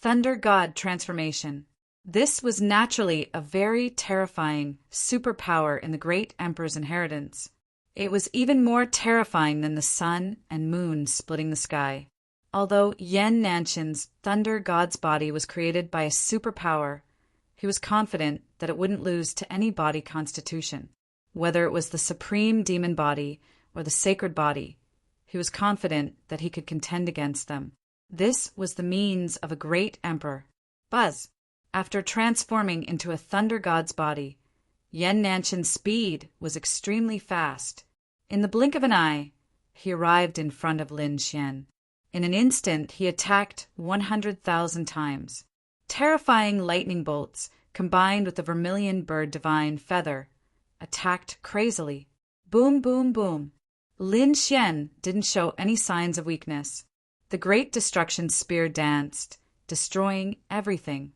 Thunder god transformation. This was naturally a very terrifying superpower in the great Emperor's inheritance. It was even more terrifying than the sun and moon splitting the sky. Although Yan Nanshan's thunder god's body was created by a superpower, he was confident that it wouldn't lose to any body constitution. Whether it was the supreme demon body or the sacred body, he was confident that he could contend against them. This was the means of a great emperor. Buzz. After transforming into a thunder god's body, Yan Nanshan's speed was extremely fast. In the blink of an eye, he arrived in front of Lin Xian. In an instant, he attacked 100,000 times. Terrifying lightning bolts, combined with the vermilion bird divine feather, attacked crazily. Boom, boom, boom. Lin Xian didn't show any signs of weakness. The great destruction spear danced, destroying everything.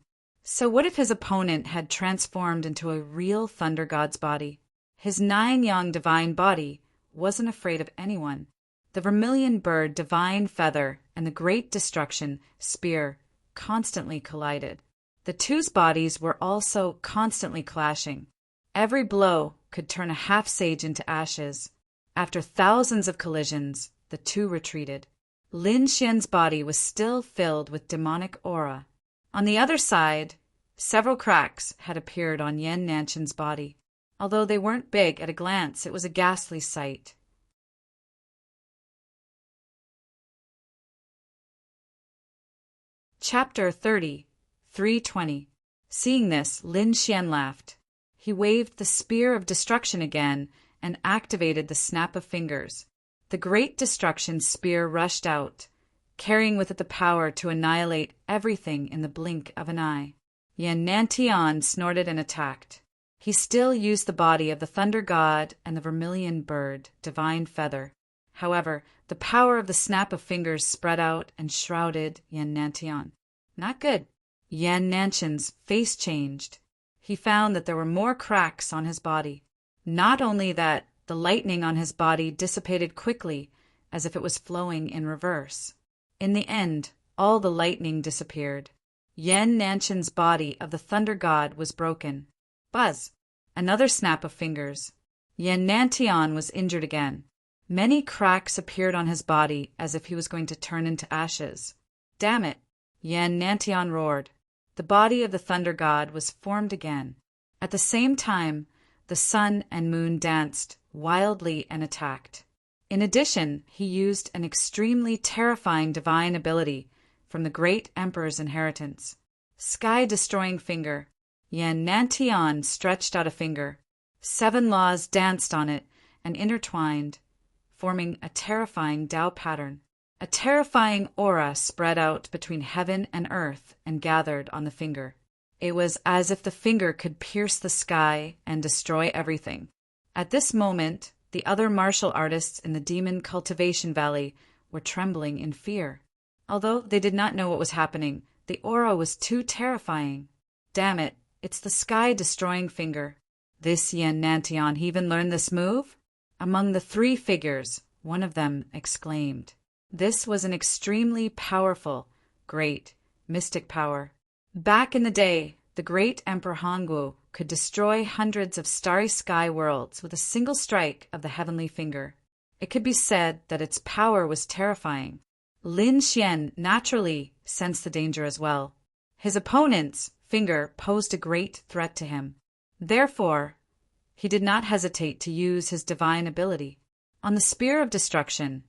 So what if his opponent had transformed into a real thunder god's body? His 9-yang divine body wasn't afraid of anyone. The vermilion bird divine feather and the great destruction spear constantly collided. The two's bodies were also constantly clashing. Every blow could turn a half-sage into ashes. After thousands of collisions, the two retreated. Lin Xian's body was still filled with demonic aura. On the other side, several cracks had appeared on Yan Nanshan's body. Although they weren't big at a glance, it was a ghastly sight. Chapter 30, 320. Seeing this, Lin Xian laughed. He waved the spear of destruction again and activated the snap of fingers. The great destruction spear rushed out, carrying with it the power to annihilate everything in the blink of an eye. Yan Nantian snorted and attacked. He still used the body of the thunder god and the vermilion bird, divine feather. However, the power of the snap of fingers spread out and shrouded Yan Nantian. Not good. Yan Nanshan's face changed. He found that there were more cracks on his body. Not only that, the lightning on his body dissipated quickly, as if it was flowing in reverse. In the end, all the lightning disappeared. Yan Nanshan's body of the thunder god was broken. Buzz! Another snap of fingers. Yan Nantian was injured again. Many cracks appeared on his body as if he was going to turn into ashes. Damn it! Yan Nantian roared. The body of the thunder god was formed again. At the same time, the sun and moon danced wildly and attacked. In addition, he used an extremely terrifying divine ability from the great emperor's inheritance. Sky-destroying finger. Yan Nantian stretched out a finger. 7 laws danced on it and intertwined, forming a terrifying Tao pattern. A terrifying aura spread out between heaven and earth and gathered on the finger. It was as if the finger could pierce the sky and destroy everything. At this moment, the other martial artists in the Demon Cultivation Valley were trembling in fear. Although they did not know what was happening, the aura was too terrifying. Damn it, it's the sky-destroying finger. This Yan Nantian even learned this move? Among the 3 figures, one of them exclaimed. This was an extremely powerful, great, mystic power. Back in the day, the great Emperor Hongwu could destroy hundreds of starry sky worlds with a single strike of the heavenly finger. It could be said that its power was terrifying. Lin Xian naturally sensed the danger as well. His opponent's finger posed a great threat to him. Therefore, he did not hesitate to use his divine ability. On the spear of destruction,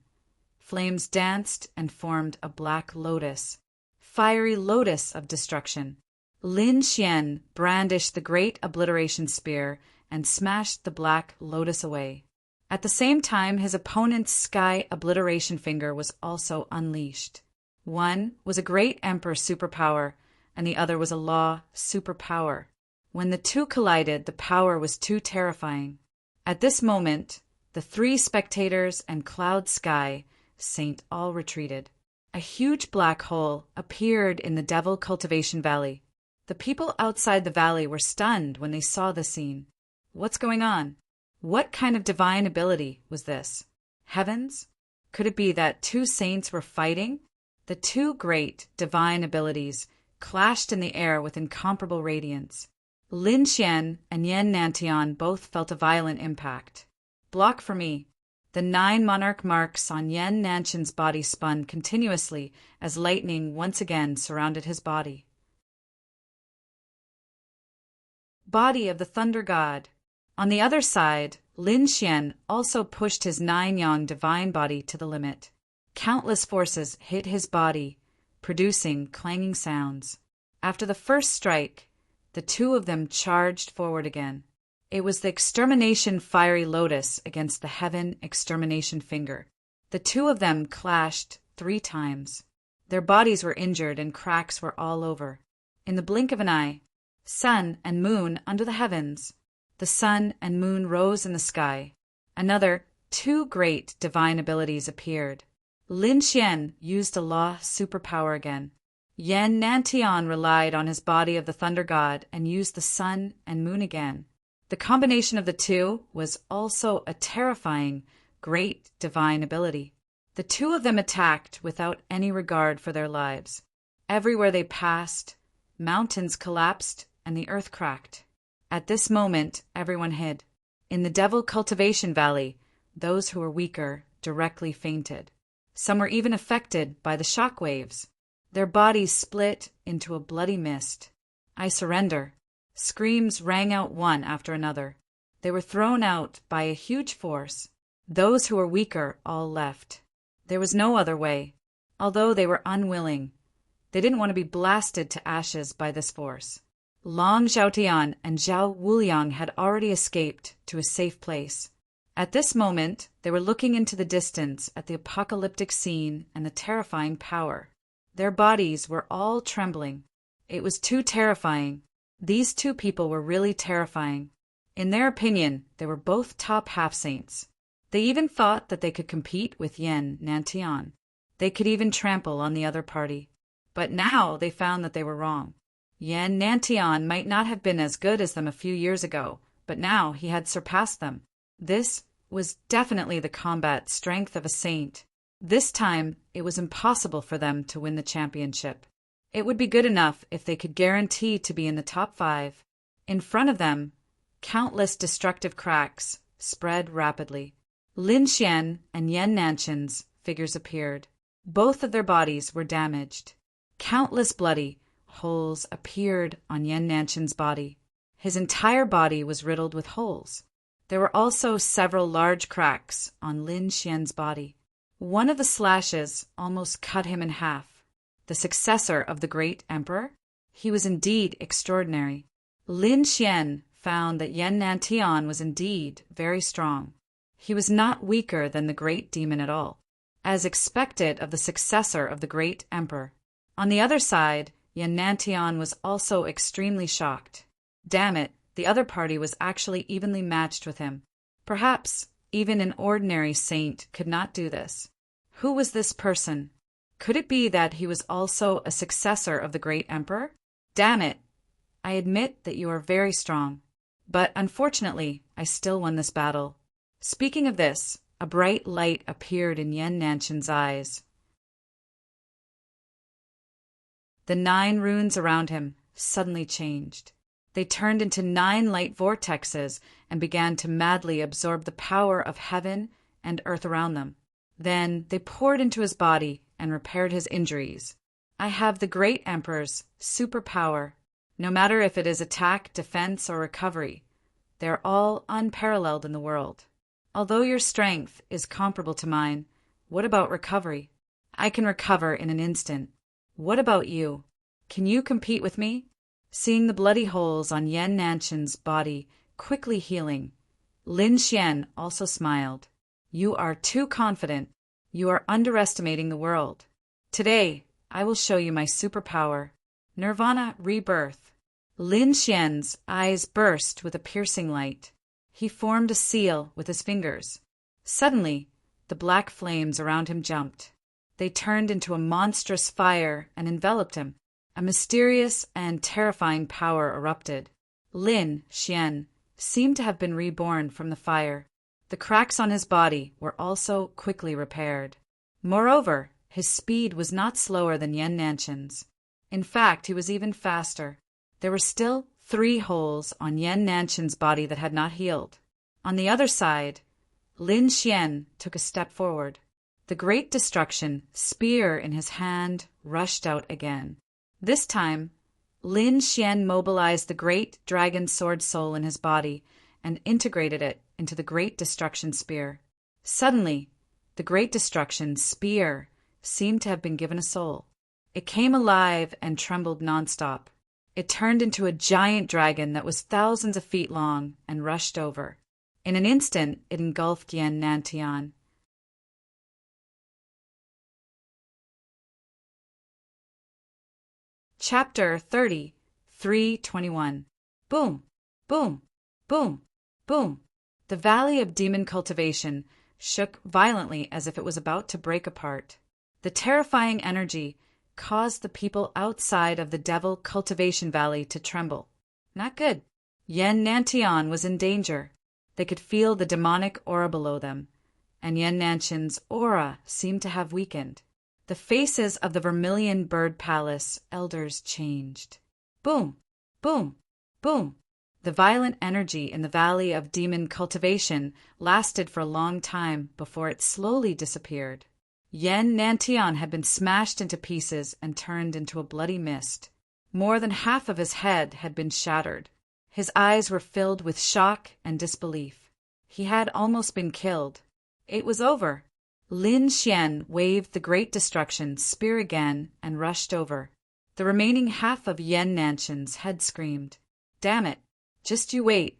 Flames danced and formed a black lotus, fiery lotus of destruction. Lin Xian brandished the great obliteration spear and smashed the black lotus away. At the same time, his opponent's sky obliteration finger was also unleashed. One was a great emperor superpower, and the other was a law superpower. When the two collided, the power was too terrifying. At this moment, the three spectators and Cloud Sky Saint all retreated. A huge black hole appeared in the Devil Cultivation Valley. The people outside the valley were stunned when they saw the scene. What's going on? What kind of divine ability was this? Heavens? Could it be that two saints were fighting? The two great divine abilities clashed in the air with incomparable radiance. Lin Xian and Yan Nantian both felt a violent impact. Block for me. The 9 monarch marks on Yan Nantian's body spun continuously as lightning once again surrounded his body. Body of the Thunder God. On the other side, Lin Xian also pushed his 9-yang divine body to the limit. Countless forces hit his body, producing clanging sounds. After the first strike, the two of them charged forward again. It was the extermination fiery lotus against the heaven extermination finger. The two of them clashed 3 times. Their bodies were injured and cracks were all over. In the blink of an eye, sun and moon under the heavens. The sun and moon rose in the sky. Another 2 great divine abilities appeared. Lin Xian used a law superpower again. Yan Nantian relied on his body of the Thunder God and used the sun and moon again. The combination of the two was also a terrifying, great divine ability. The two of them attacked without any regard for their lives. Everywhere they passed, mountains collapsed and the earth cracked. At this moment, everyone hid. In the Devil Cultivation Valley, those who were weaker directly fainted. Some were even affected by the shock waves. Their bodies split into a bloody mist. I surrender. Screams rang out one after another. They were thrown out by a huge force. Those who were weaker all left. There was no other way. Although they were unwilling, they didn't want to be blasted to ashes by this force. Long Zhaotian and Zhao Wuliang had already escaped to a safe place. At this moment, they were looking into the distance at the apocalyptic scene and the terrifying power. Their bodies were all trembling. It was too terrifying. These two people were really terrifying. In their opinion, they were both top half-saints. They even thought that they could compete with Yan Nantian. They could even trample on the other party. But now they found that they were wrong. Yan Nantian might not have been as good as them a few years ago, but now he had surpassed them. This was definitely the combat strength of a saint. This time, it was impossible for them to win the championship. It would be good enough if they could guarantee to be in the top 5. In front of them, countless destructive cracks spread rapidly. Lin Xian and Yan Nantian's figures appeared. Both of their bodies were damaged. Countless bloody holes appeared on Yan Nantian's body. His entire body was riddled with holes. There were also several large cracks on Lin Xian's body. One of the slashes almost cut him in half. The successor of the great emperor? He was indeed extraordinary. Lin Xian found that Yan Nantian was indeed very strong. He was not weaker than the great demon at all, as expected of the successor of the great emperor. On the other side, Yan Nantian was also extremely shocked. Damn it, the other party was actually evenly matched with him. Perhaps even an ordinary saint could not do this. Who was this person? Could it be that he was also a successor of the great emperor? Damn it! I admit that you are very strong. But unfortunately, I still won this battle. Speaking of this, a bright light appeared in Yan Nantian's eyes. The 9 runes around him suddenly changed. They turned into 9 light vortexes and began to madly absorb the power of heaven and earth around them. Then they poured into his body and repaired his injuries. I have the great emperor's superpower. No matter if it is attack, defense, or recovery, they are all unparalleled in the world. Although your strength is comparable to mine, What about recovery? I can recover in an instant. What about you? Can you compete with me? Seeing the bloody holes on Yan Nanshan's body quickly healing, Lin Xian also smiled. You are too confident. You are underestimating the world. Today, I will show you my superpower, Nirvana Rebirth. Lin Xian's eyes burst with a piercing light. He formed a seal with his fingers. Suddenly, the black flames around him jumped. They turned into a monstrous fire and enveloped him. A mysterious and terrifying power erupted. Lin Xian seemed to have been reborn from the fire. The cracks on his body were also quickly repaired. Moreover, his speed was not slower than Yan Nanshan's. In fact, he was even faster. There were still 3 holes on Yan Nanshan's body that had not healed. On the other side, Lin Xian took a step forward. The Great Destruction spear in his hand rushed out again. This time, Lin Xian mobilized the Great Dragon Sword Soul in his body and integrated it into the Great Destruction spear. Suddenly, the Great Destruction spear seemed to have been given a soul. It came alive and trembled nonstop. It turned into a giant dragon that was thousands of feet long and rushed over. In an instant, it engulfed Yan Nantian. Chapter 30, 321. Boom, boom, boom, boom. The valley of demon cultivation shook violently as if it was about to break apart. The terrifying energy caused the people outside of the devil cultivation valley to tremble. Not good. Yan Nantian was in danger. They could feel the demonic aura below them, and Yan Nanshan's aura seemed to have weakened. The faces of the Vermilion Bird Palace elders changed. Boom, boom, boom. The violent energy in the Valley of Demon Cultivation lasted for a long time before it slowly disappeared. Yan Nantian had been smashed into pieces and turned into a bloody mist. More than half of his head had been shattered. His eyes were filled with shock and disbelief. He had almost been killed. It was over. Lin Xian waved the Great Destruction spear again and rushed over. The remaining half of Yan Nanshan's head screamed. Damn it! Just you wait.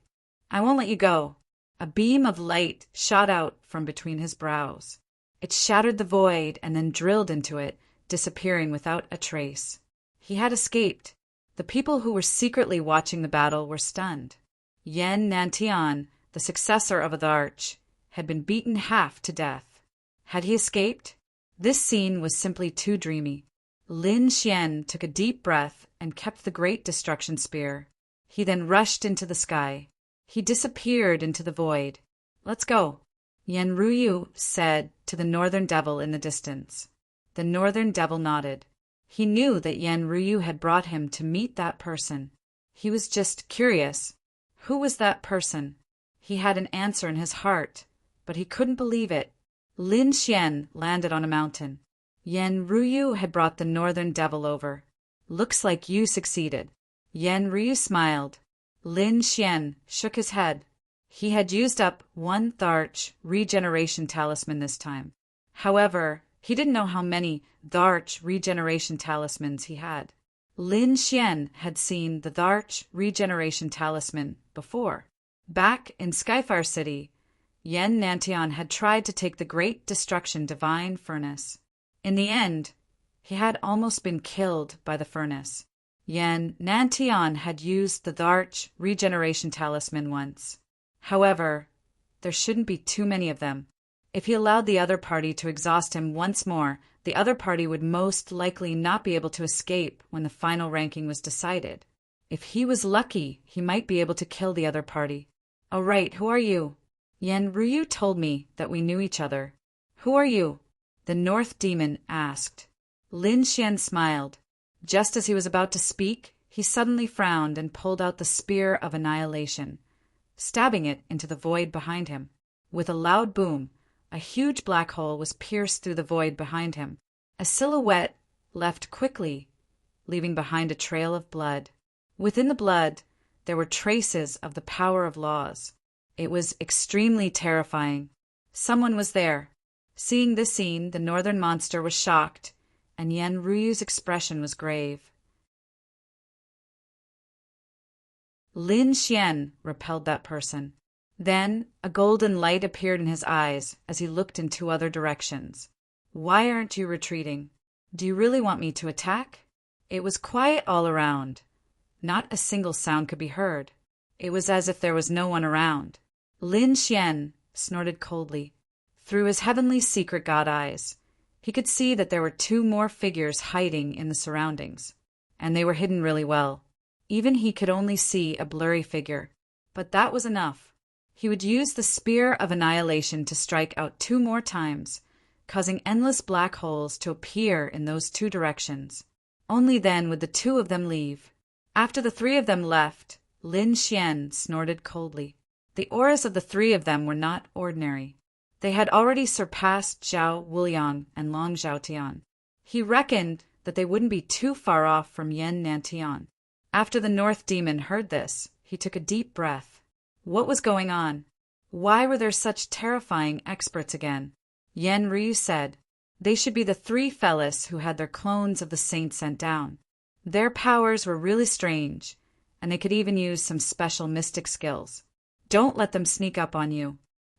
I won't let you go. A beam of light shot out from between his brows. It shattered the void and then drilled into it, disappearing without a trace. He had escaped. The people who were secretly watching the battle were stunned. Yan Nantian, the successor of Adarch, had been beaten half to death. Had he escaped? This scene was simply too dreamy. Lin Xian took a deep breath and kept the Great Destruction spear. He then rushed into the sky. He disappeared into the void. Let's go, Yan Ruyu said to the Northern Devil in the distance. The Northern Devil nodded. He knew that Yan Ruyu had brought him to meet that person. He was just curious. Who was that person? He had an answer in his heart, but he couldn't believe it. Lin Xian landed on a mountain. Yan Ruyu had brought the Northern Devil over. Looks like you succeeded. Yan Ruyu smiled. Lin Xian shook his head. He had used up 1 Tharch regeneration talisman this time. However, he didn't know how many Tharch regeneration talismans he had. Lin Xian had seen the Tharch regeneration talisman before. Back in Skyfire City, Yan Nantian had tried to take the Great Destruction Divine Furnace. In the end, he had almost been killed by the furnace. Yan Nantian had used the Tharch regeneration talisman once. However, there shouldn't be too many of them. If he allowed the other party to exhaust him once more, the other party would most likely not be able to escape when the final ranking was decided. If he was lucky, he might be able to kill the other party. "All right, who are you?" "Yan Ruyu told me that we knew each other." "Who are you?" the North Demon asked. Lin Xian smiled. Just as he was about to speak, he suddenly frowned and pulled out the Spear of Annihilation, stabbing it into the void behind him. With a loud boom, a huge black hole was pierced through the void behind him. A silhouette left quickly, leaving behind a trail of blood. Within the blood, there were traces of the power of laws. It was extremely terrifying. Someone was there. Seeing this scene, the northern monster was shocked, and Yen Ryu's expression was grave. Lin Xian repelled that person. Then, a golden light appeared in his eyes as he looked in 2 other directions. Why aren't you retreating? Do you really want me to attack? It was quiet all around. Not a single sound could be heard. It was as if there was no one around. Lin Xian snorted coldly. Through his heavenly secret god eyes, he could see that there were 2 more figures hiding in the surroundings, and they were hidden really well. Even he could only see a blurry figure, but that was enough. He would use the Spear of Annihilation to strike out 2 more times, causing endless black holes to appear in those 2 directions. Only then would the 2 of them leave. After the 3 of them left, Lin Xian snorted coldly. The auras of the 3 of them were not ordinary. They had already surpassed Zhao Wuliang and Long Zhaotian. He reckoned that they wouldn't be too far off from Yen Nantian. After the North Demon heard this, he took a deep breath. What was going on? Why were there such terrifying experts again? Yen Ryu said, they should be the 3 fellas who had their clones of the saint sent down. Their powers were really strange, and they could even use some special mystic skills. Don't let them sneak up on you.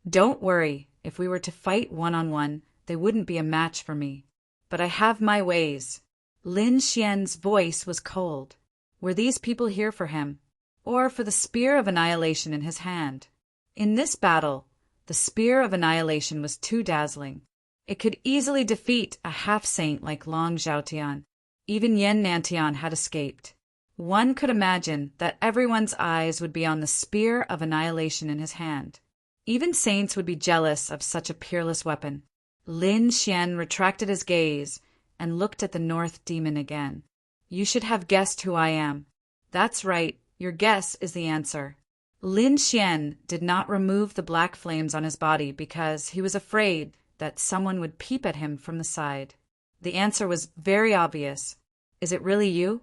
Don't worry, if we were to fight one-on-one, they wouldn't be a match for me. But I have my ways. Lin Xian's voice was cold. Were these people here for him, or for the Spear of Annihilation in his hand? In this battle, the Spear of Annihilation was too dazzling. It could easily defeat a half-saint like Long Zhaotian. Even Yen Nantian had escaped. One could imagine that everyone's eyes would be on the Spear of Annihilation in his hand. Even saints would be jealous of such a peerless weapon. Lin Xian retracted his gaze and looked at the North Demon again. You should have guessed who I am. That's right, your guess is the answer. Lin Xian did not remove the black flames on his body because he was afraid that someone would peep at him from the side. The answer was very obvious. Is it really you?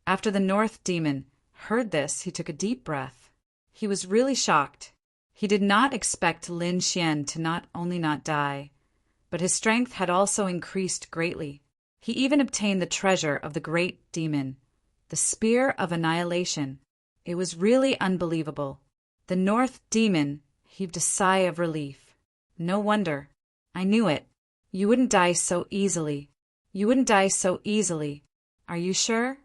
After the North Demon heard this, he took a deep breath. He was really shocked. He did not expect Lin Xian to not only not die, but his strength had also increased greatly. He even obtained the treasure of the great demon, the Spear of Annihilation. It was really unbelievable. The North Demon heaved a sigh of relief. No wonder. I knew it. You wouldn't die so easily. You wouldn't die so easily. Are you sure?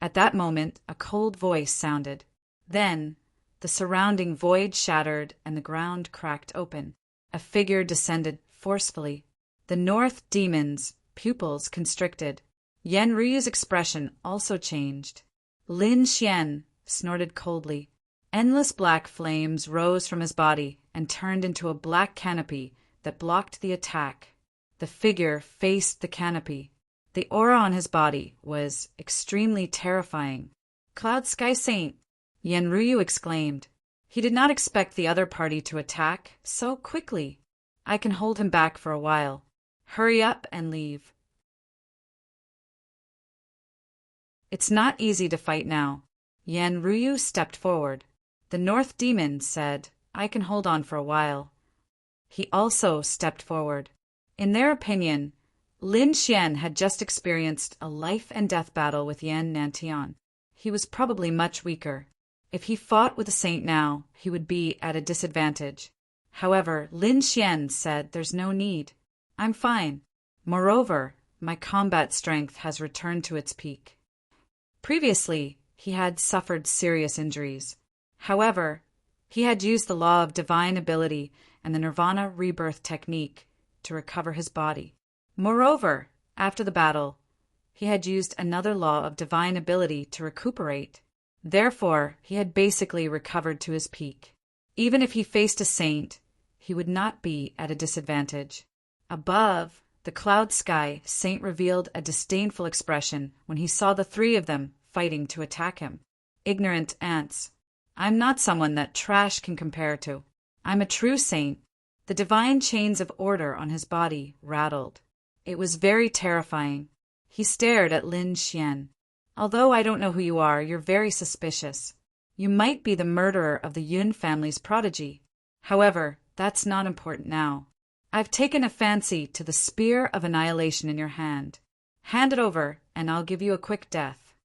At that moment, a cold voice sounded. Then, the surrounding void shattered and the ground cracked open. A figure descended forcefully. The North Demon's pupils constricted. Yen Ryu's expression also changed. Lin Xian snorted coldly. Endless black flames rose from his body and turned into a black canopy that blocked the attack. The figure faced the canopy. The aura on his body was extremely terrifying. Cloud Sky Saint, Yen Ryu exclaimed. He did not expect the other party to attack so quickly. I can hold him back for a while. Hurry up and leave. It's not easy to fight now. Yen Ryu stepped forward. The North Demon said, I can hold on for a while. He also stepped forward. In their opinion, Lin Xian had just experienced a life-and-death battle with Yen Nantian. He was probably much weaker. If he fought with a saint now, he would be at a disadvantage. However, Lin Xian said there's no need. I'm fine. Moreover, my combat strength has returned to its peak. Previously, he had suffered serious injuries. However, he had used the law of divine ability and the Nirvana rebirth technique to recover his body. Moreover, after the battle, he had used another law of divine ability to recuperate. Therefore, he had basically recovered to his peak. Even if he faced a saint, he would not be at a disadvantage. Above the cloud sky, Saint revealed a disdainful expression when he saw the 3 of them fighting to attack him. Ignorant ants. I'm not someone that trash can compare to. I'm a true saint. The divine chains of order on his body rattled. It was very terrifying. He stared at Lin Xian. Although I don't know who you are, you're very suspicious. You might be the murderer of the Yun family's prodigy. However, that's not important now. I've taken a fancy to the spear of annihilation in your hand. Hand it over, and I'll give you a quick death.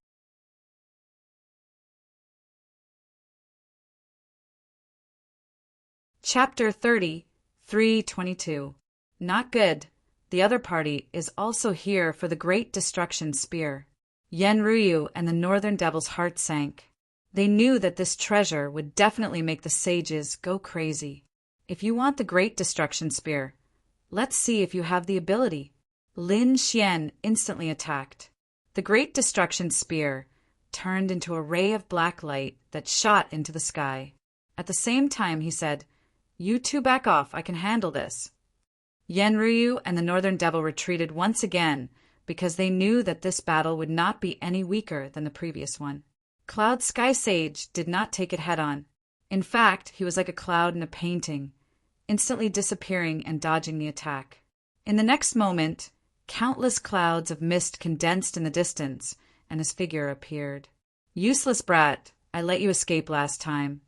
Chapter 30, 3:22. Not good. The other party is also here for the great destruction spear. Yenryu and the Northern Devil's heart sank. They knew that this treasure would definitely make the sages go crazy. If you want the great destruction spear, let's see if you have the ability. Lin Xian instantly attacked. The great destruction spear turned into a ray of black light that shot into the sky. At the same time, he said, "You two back off, I can handle this." Yenryu and the Northern Devil retreated once again because they knew that this battle would not be any weaker than the previous one. Cloud Sky Sage did not take it head-on. In fact, he was like a cloud in a painting, instantly disappearing and dodging the attack. In the next moment, countless clouds of mist condensed in the distance, and his figure appeared. "Useless brat, I let you escape last time,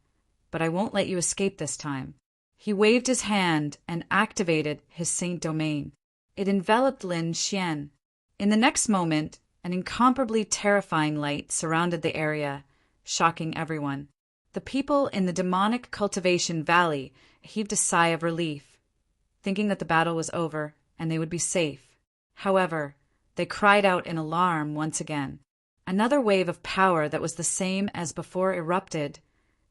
but I won't let you escape this time." He waved his hand and activated his Saint Domain. It enveloped Lin Xian. In the next moment, an incomparably terrifying light surrounded the area, shocking everyone. The people in the demonic cultivation valley heaved a sigh of relief, thinking that the battle was over and they would be safe. However, they cried out in alarm once again. Another wave of power that was the same as before erupted,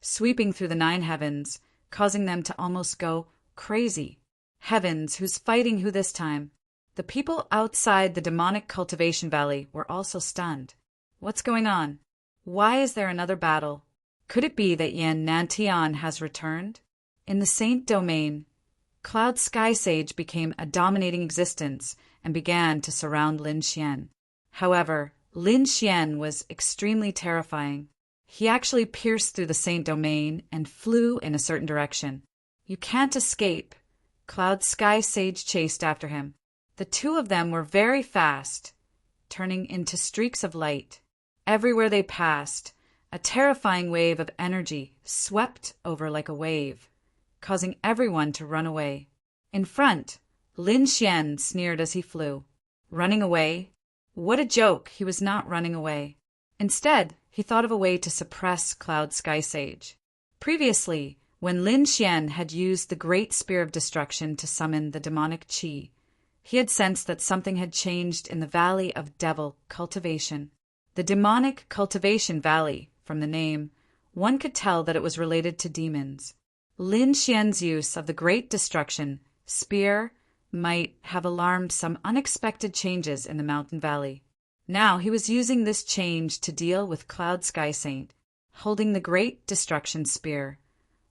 sweeping through the 9 heavens, causing them to almost go crazy. Heavens, who's fighting who this time? The people outside the demonic cultivation valley were also stunned. What's going on? Why is there another battle? Could it be that Yan Nantian has returned? In the Saint Domain, Cloud Sky Sage became a dominating existence and began to surround Lin Xian. However, Lin Xian was extremely terrifying. He actually pierced through the Saint Domain and flew in a certain direction. "You can't escape." Cloud Sky Sage chased after him. The two of them were very fast, turning into streaks of light. Everywhere they passed, a terrifying wave of energy swept over like a wave, causing everyone to run away. In front, Lin Xian sneered as he flew. Running away? What a joke! He was not running away. Instead, he thought of a way to suppress Cloud Sky Sage. Previously, when Lin Xian had used the Great Spear of Destruction to summon the demonic qi, he had sensed that something had changed in the Valley of Devil Cultivation. The demonic cultivation valley, from the name, one could tell that it was related to demons. Lin Xian's use of the Great Destruction Spear might have alarmed some unexpected changes in the mountain valley. Now he was using this change to deal with Cloud Sky Saint. Holding the Great Destruction Spear,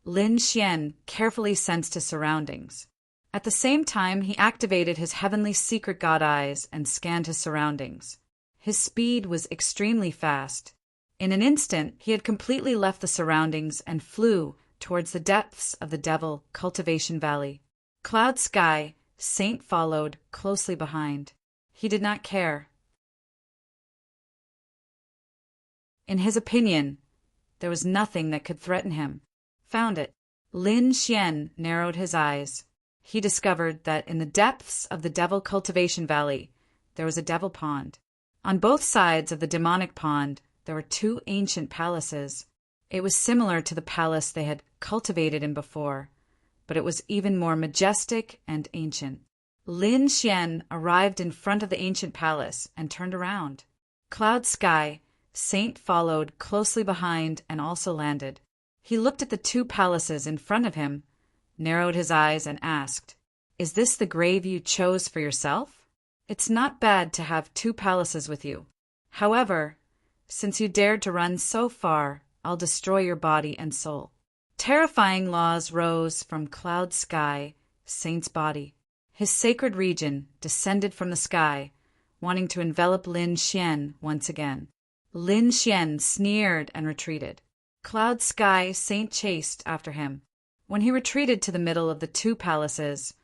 Lin Xian carefully sensed his surroundings. At the same time, he activated his heavenly secret god eyes and scanned his surroundings. His speed was extremely fast. In an instant, he had completely left the surroundings and flew towards the depths of the Devil Cultivation Valley. Cloud Sky Saint followed closely behind. He did not care. In his opinion, there was nothing that could threaten him. Found it. Lin Xian narrowed his eyes. He discovered that in the depths of the Devil Cultivation Valley, there was a devil pond. On both sides of the demonic pond, there were 2 ancient palaces. It was similar to the palace they had cultivated in before, but it was even more majestic and ancient. Lin Xian arrived in front of the ancient palace and turned around. Cloud Sky Saint followed closely behind and also landed. He looked at the 2 palaces in front of him, narrowed his eyes, and asked, "Is this the grave you chose for yourself? It's not bad to have 2 palaces with you. However, since you dared to run so far, I'll destroy your body and soul." Terrifying laws rose from Cloud Sky Saint's body. His sacred region descended from the sky, wanting to envelop Lin Xian once again. Lin Xian sneered and retreated. Cloud Sky Saint chased after him. When he retreated to the middle of the 2 palaces,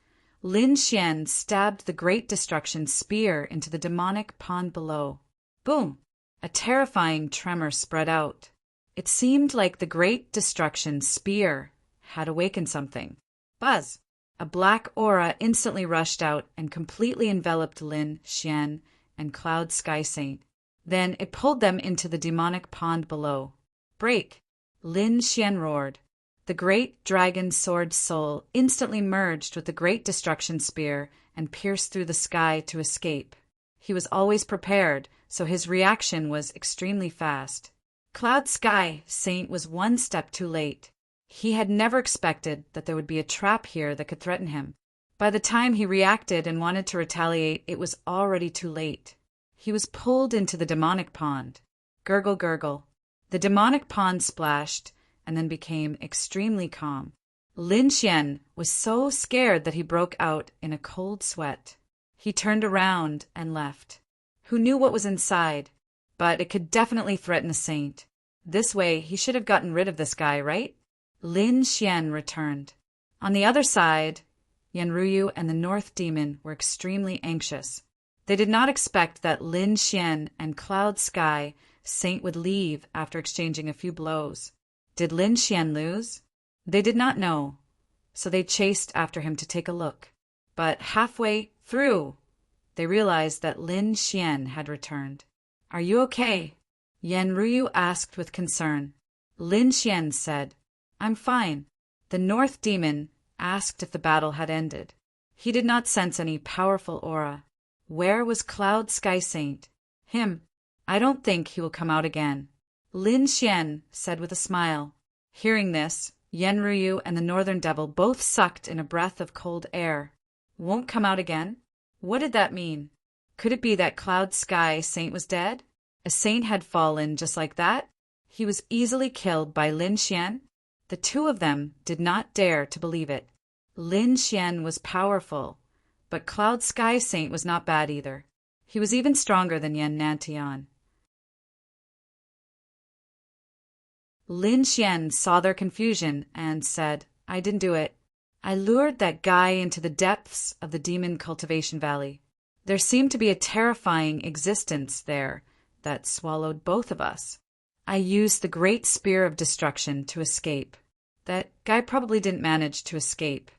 Lin Xian stabbed the Great Destruction Spear into the demonic pond below. Boom! A terrifying tremor spread out. It seemed like the Great Destruction Spear had awakened something. Buzz! A black aura instantly rushed out and completely enveloped Lin Xian and Cloud Sky Saint. Then it pulled them into the demonic pond below. Break! Lin Xian roared. The great dragon sword soul instantly merged with the great destruction spear and pierced through the sky to escape. He was always prepared, so his reaction was extremely fast. Cloud Sky Saint was one step too late. He had never expected that there would be a trap here that could threaten him. By the time he reacted and wanted to retaliate, it was already too late. He was pulled into the demonic pond. Gurgle, gurgle. The demonic pond splashed and then became extremely calm. Lin Xian was so scared that he broke out in a cold sweat. He turned around and left. Who knew what was inside? But it could definitely threaten a saint. This way, he should have gotten rid of this guy, right? Lin Xian returned. On the other side, Yanruyu and the North Demon were extremely anxious. They did not expect that Lin Xian and Cloud Sky Saint would leave after exchanging a few blows. Did Lin Xian lose? They did not know, so they chased after him to take a look. But halfway through, they realized that Lin Xian had returned. "Are you okay?" Yanruyu asked with concern. Lin Xian said, "I'm fine." The North Demon asked if the battle had ended. He did not sense any powerful aura. Where was Cloud Sky Saint? Him. I don't think he will come out again. Lin Xian said with a smile. Hearing this, Yanruyu and the Northern Devil both sucked in a breath of cold air. Won't come out again? What did that mean? Could it be that Cloud Sky Saint was dead? A saint had fallen just like that? He was easily killed by Lin Xian? The two of them did not dare to believe it. Lin Xian was powerful, but Cloud Sky Saint was not bad either. He was even stronger than Yan Nantian. Lin Xian saw their confusion and said, "I didn't do it. I lured that guy into the depths of the Demon Cultivation Valley. There seemed to be a terrifying existence there that swallowed both of us. I used the Great Spear of Destruction to escape. That guy probably didn't manage to escape.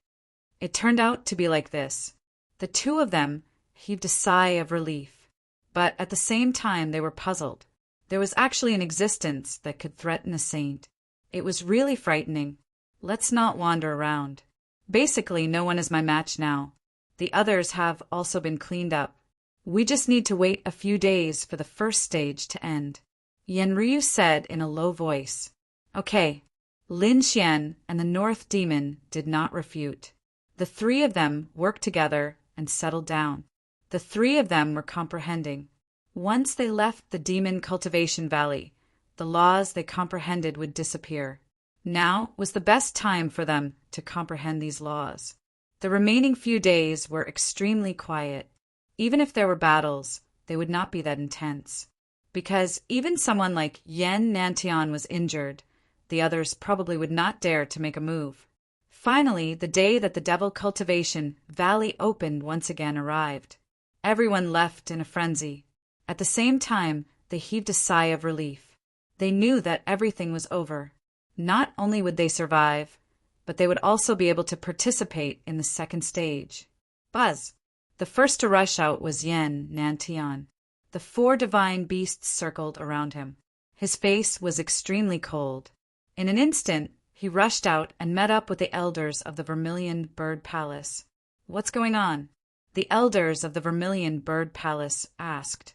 It turned out to be like this." The two of them heaved a sigh of relief, but at the same time they were puzzled. There was actually an existence that could threaten a saint. It was really frightening. Let's not wander around. Basically, no one is my match now. The others have also been cleaned up. We just need to wait a few days for the first stage to end. Yanryu said in a low voice. Okay. Lin Xian and the North Demon did not refute. The three of them worked together and settled down. The three of them were comprehending. Once they left the Demon Cultivation Valley, the laws they comprehended would disappear. Now was the best time for them to comprehend these laws. The remaining few days were extremely quiet. Even if there were battles, they would not be that intense. Because even someone like Yan Nantian was injured, the others probably would not dare to make a move. Finally, the day that the Devil Cultivation Valley opened once again arrived. Everyone left in a frenzy. At the same time, they heaved a sigh of relief. They knew that everything was over. Not only would they survive, but they would also be able to participate in the second stage. Buzz! The first to rush out was Yan Nantian. The four divine beasts circled around him. His face was extremely cold. In an instant, he rushed out and met up with the elders of the Vermilion Bird Palace. What's going on? The elders of the Vermilion Bird Palace asked.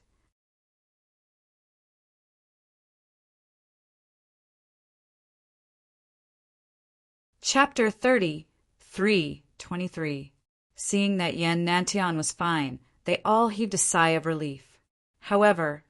Chapter 30, 3:23. Seeing that Yan Nantian was fine, they all heaved a sigh of relief. However,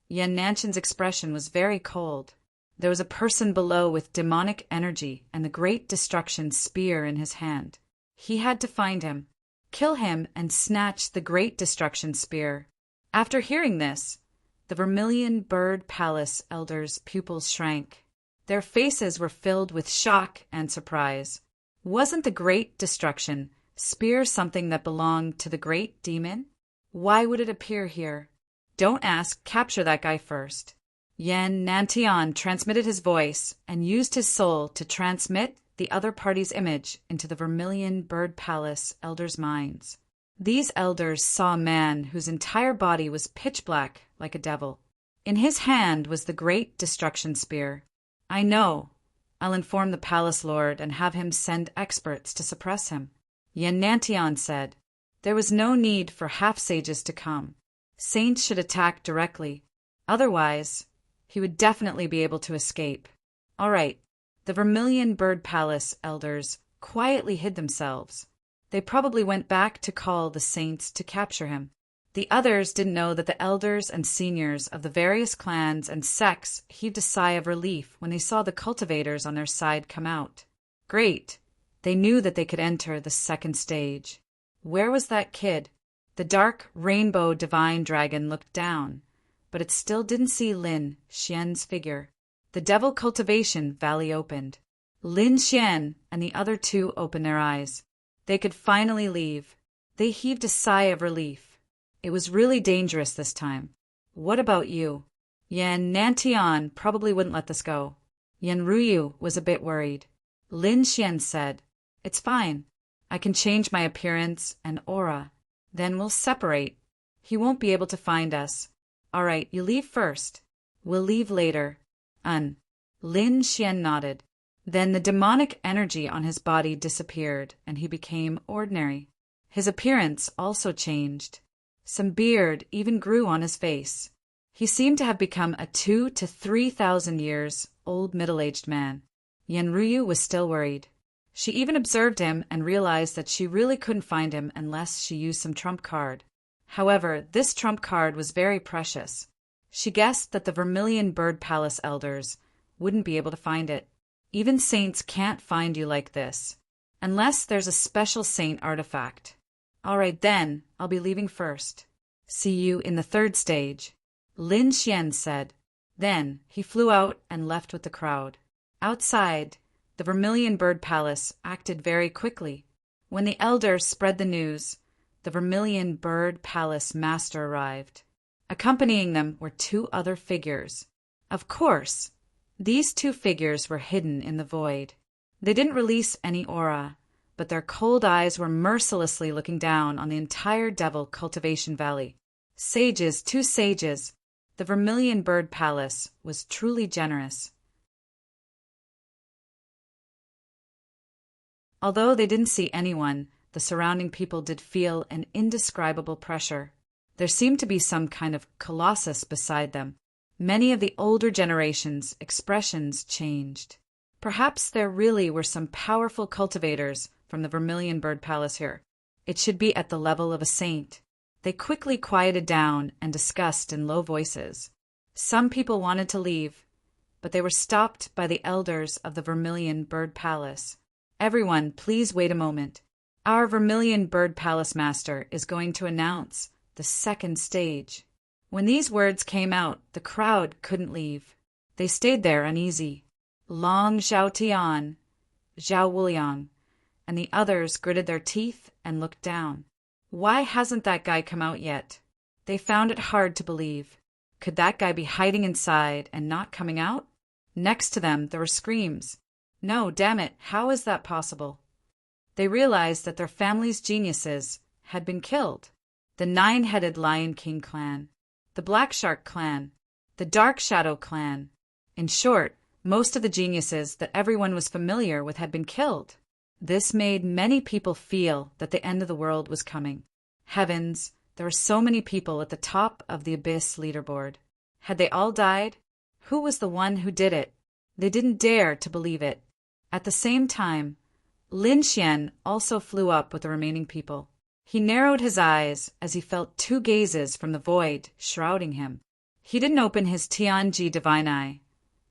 Yan Nantian's expression was very cold. There was a person below with demonic energy and the Great Destruction Spear in his hand. He had to find him, kill him, and snatch the Great Destruction Spear. After hearing this, the Vermilion Bird Palace elders' pupils shrank. Their faces were filled with shock and surprise. Wasn't the Great Destruction Spear something that belonged to the Great Demon? Why would it appear here? Don't ask, capture that guy first. Yan Nantian transmitted his voice and used his soul to transmit the other party's image into the Vermilion Bird Palace elders' minds. These elders saw a man whose entire body was pitch black like a devil. In his hand was the great destruction spear. I know. I'll inform the palace lord and have him send experts to suppress him. Yanantian said. There was no need for half-sages to come. Saints should attack directly. Otherwise, he would definitely be able to escape. All right. The Vermilion Bird Palace elders quietly hid themselves. They probably went back to call the saints to capture him. The others didn't know that the elders and seniors of the various clans and sects heaved a sigh of relief when they saw the cultivators on their side come out. Great! They knew that they could enter the second stage. Where was that kid? The dark rainbow divine dragon looked down, but it still didn't see Lin Xian's figure. The devil cultivation valley opened. Lin Xian and the other two opened their eyes. They could finally leave. They heaved a sigh of relief. It was really dangerous this time. What about you? Yan Nantian probably wouldn't let this go. Yan Ruyu was a bit worried. Lin Xian said, It's fine. I can change my appearance and aura. Then we'll separate. He won't be able to find us. All right, you leave first. We'll leave later. Lin Xian nodded. Then the demonic energy on his body disappeared, and he became ordinary. His appearance also changed. Some beard even grew on his face. He seemed to have become a 2,000 to 3,000 years old middle-aged man. Yanruyu was still worried. She even observed him and realized that she really couldn't find him unless she used some trump card. However, this trump card was very precious. She guessed that the Vermilion Bird Palace elders wouldn't be able to find it. Even saints can't find you like this, unless there's a special saint artifact. All right, then, I'll be leaving first. See you in the third stage, Lin Xian said. Then he flew out and left with the crowd. Outside, the Vermilion Bird Palace acted very quickly. When the elders spread the news, the Vermilion Bird Palace master arrived. Accompanying them were two other figures. Of course, these two figures were hidden in the void. They didn't release any aura, but their cold eyes were mercilessly looking down on the entire Devil Cultivation Valley. Sages, two sages. The Vermilion Bird Palace was truly generous. Although they didn't see anyone, the surrounding people did feel an indescribable pressure. There seemed to be some kind of colossus beside them. Many of the older generations' expressions changed. Perhaps there really were some powerful cultivators from the Vermilion Bird Palace here. It should be at the level of a saint. They quickly quieted down and discussed in low voices. Some people wanted to leave, but they were stopped by the elders of the Vermilion Bird Palace. Everyone, please wait a moment. Our Vermilion Bird Palace master is going to announce the second stage. When these words came out, the crowd couldn't leave. They stayed there uneasy. Long Zhao Tian, Zhao Wuliang, and the others gritted their teeth and looked down. Why hasn't that guy come out yet? They found it hard to believe. Could that guy be hiding inside and not coming out? Next to them, there were screams. No, damn it, how is that possible? They realized that their family's geniuses had been killed. The Nine-Headed Lion King clan, the Black Shark clan, the Dark Shadow clan. In short, most of the geniuses that everyone was familiar with had been killed. This made many people feel that the end of the world was coming. Heavens, there were so many people at the top of the Abyss leaderboard. Had they all died? Who was the one who did it? They didn't dare to believe it. At the same time, Lin Xian also flew up with the remaining people. He narrowed his eyes as he felt two gazes from the void shrouding him. He didn't open his Tianji divine eye,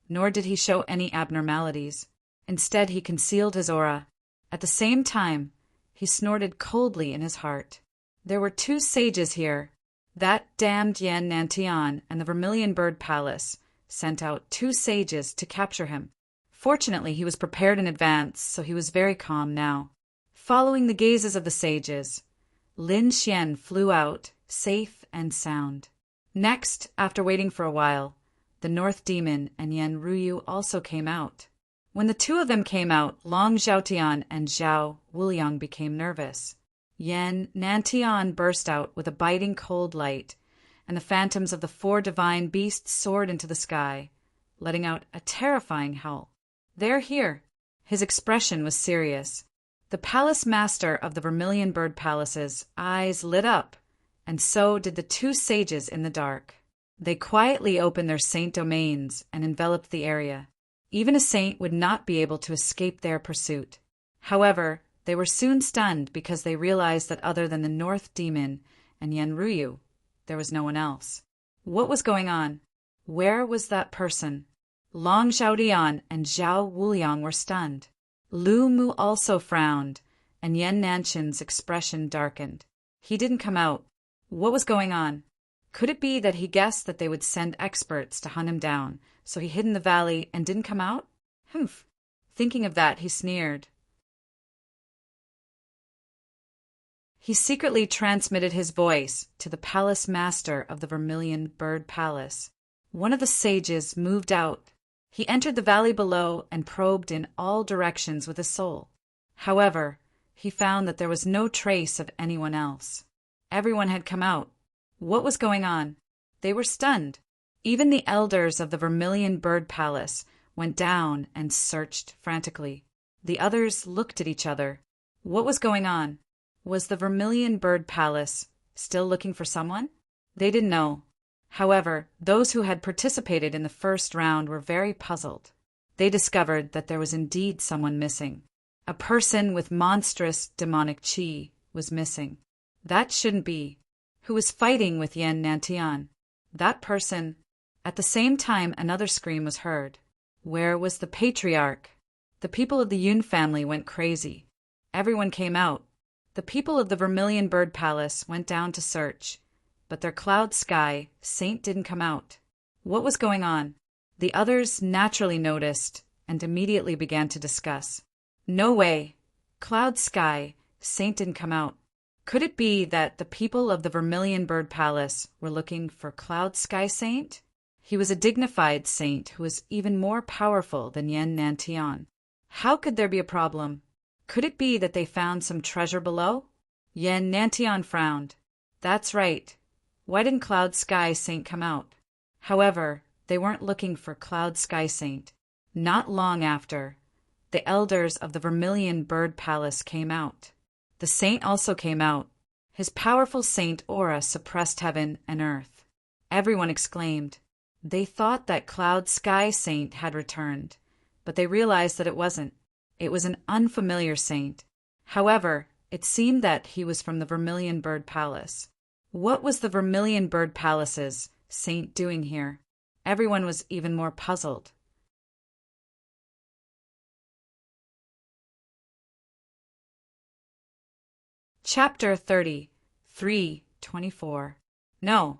nor did he show any abnormalities. Instead, he concealed his aura. At the same time, he snorted coldly in his heart. There were two sages here. That damned Yan Nantian and the Vermilion Bird Palace sent out two sages to capture him. Fortunately, he was prepared in advance, so he was very calm now. Following the gazes of the sages, Lin Xian flew out, safe and sound. Next, after waiting for a while, the North Demon and Yan Ruyu also came out. When the two of them came out, Long Zhaotian and Zhao Wuliang became nervous. Yan Nantian burst out with a biting cold light, and the phantoms of the four divine beasts soared into the sky, letting out a terrifying howl. "They're here." His expression was serious. The palace master of the Vermilion Bird Palace's eyes lit up, and so did the two sages in the dark. They quietly opened their saint domains and enveloped the area. Even a saint would not be able to escape their pursuit. However, they were soon stunned because they realized that other than the North Demon and Yan Ruyu, there was no one else. What was going on? Where was that person? Long Zhaodian and Zhao Wuliang were stunned. Lu Mu also frowned, and Yan Nanshan's expression darkened. He didn't come out. What was going on? Could it be that he guessed that they would send experts to hunt him down, so he hid in the valley and didn't come out? Humph. Thinking of that, he sneered. He secretly transmitted his voice to the palace master of the Vermilion Bird Palace. One of the sages moved out. He entered the valley below and probed in all directions with his soul. However, he found that there was no trace of anyone else. Everyone had come out. What was going on? They were stunned. Even the elders of the Vermilion Bird Palace went down and searched frantically. The others looked at each other. What was going on? Was the Vermilion Bird Palace still looking for someone? They didn't know. However, those who had participated in the first round were very puzzled. They discovered that there was indeed someone missing. A person with monstrous demonic chi was missing. That shouldn't be. Who was fighting with Yan Nantian? That person. At the same time, another scream was heard. Where was the patriarch? The people of the Yun family went crazy. Everyone came out. The people of the Vermilion Bird Palace went down to search, but their cloud sky saint didn't come out. What was going on? The others naturally noticed and immediately began to discuss. No way. Cloud sky saint didn't come out. Could it be that the people of the Vermilion Bird Palace were looking for Cloud Sky Saint? He was a dignified saint who was even more powerful than Yan Nantian. How could there be a problem? Could it be that they found some treasure below? Yan Nantian frowned. That's right. Why didn't Cloud Sky Saint come out? However, they weren't looking for Cloud Sky Saint. Not long after, the elders of the Vermilion Bird Palace came out. The saint also came out. His powerful saint aura suppressed heaven and earth. Everyone exclaimed. They thought that Cloud Sky Saint had returned, but they realized that it wasn't. It was an unfamiliar saint. However, it seemed that he was from the Vermilion Bird Palace. What was the Vermilion Bird Palace's saint doing here? Everyone was even more puzzled. Chapter 30, 3:24. No,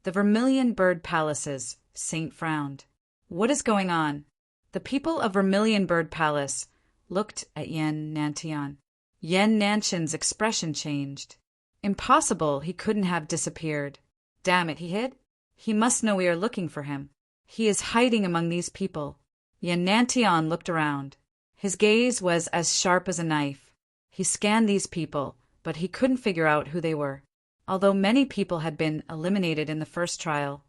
the Vermilion Bird Palace's saint frowned. What is going on? The people of Vermilion Bird Palace looked at Yan Nantian. Yan Nanshan's expression changed. Impossible, he couldn't have disappeared. Damn it, he hid? He must know we are looking for him. He is hiding among these people. Yan Nantian looked around. His gaze was as sharp as a knife. He scanned these people, but he couldn't figure out who they were. Although many people had been eliminated in the first trial,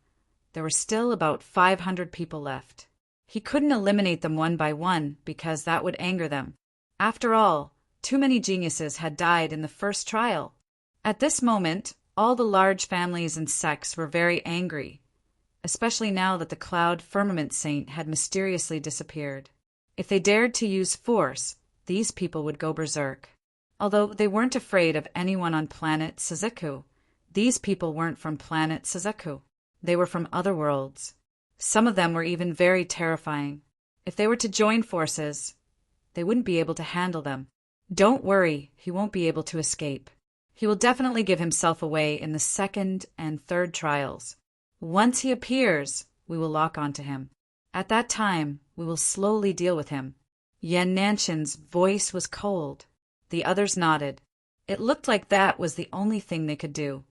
there were still about 500 people left. He couldn't eliminate them one by one because that would anger them. After all, too many geniuses had died in the first trial. At this moment, all the large families and sects were very angry, especially now that the Cloud Firmament Saint had mysteriously disappeared. If they dared to use force, these people would go berserk. Although they weren't afraid of anyone on planet Suzaku, these people weren't from planet Suzaku. They were from other worlds. Some of them were even very terrifying. If they were to join forces, they wouldn't be able to handle them. Don't worry, he won't be able to escape. He will definitely give himself away in the second and third trials. Once he appears, we will lock onto him. At that time, we will slowly deal with him. Yan Nanshan's voice was cold. The others nodded. It looked like that was the only thing they could do.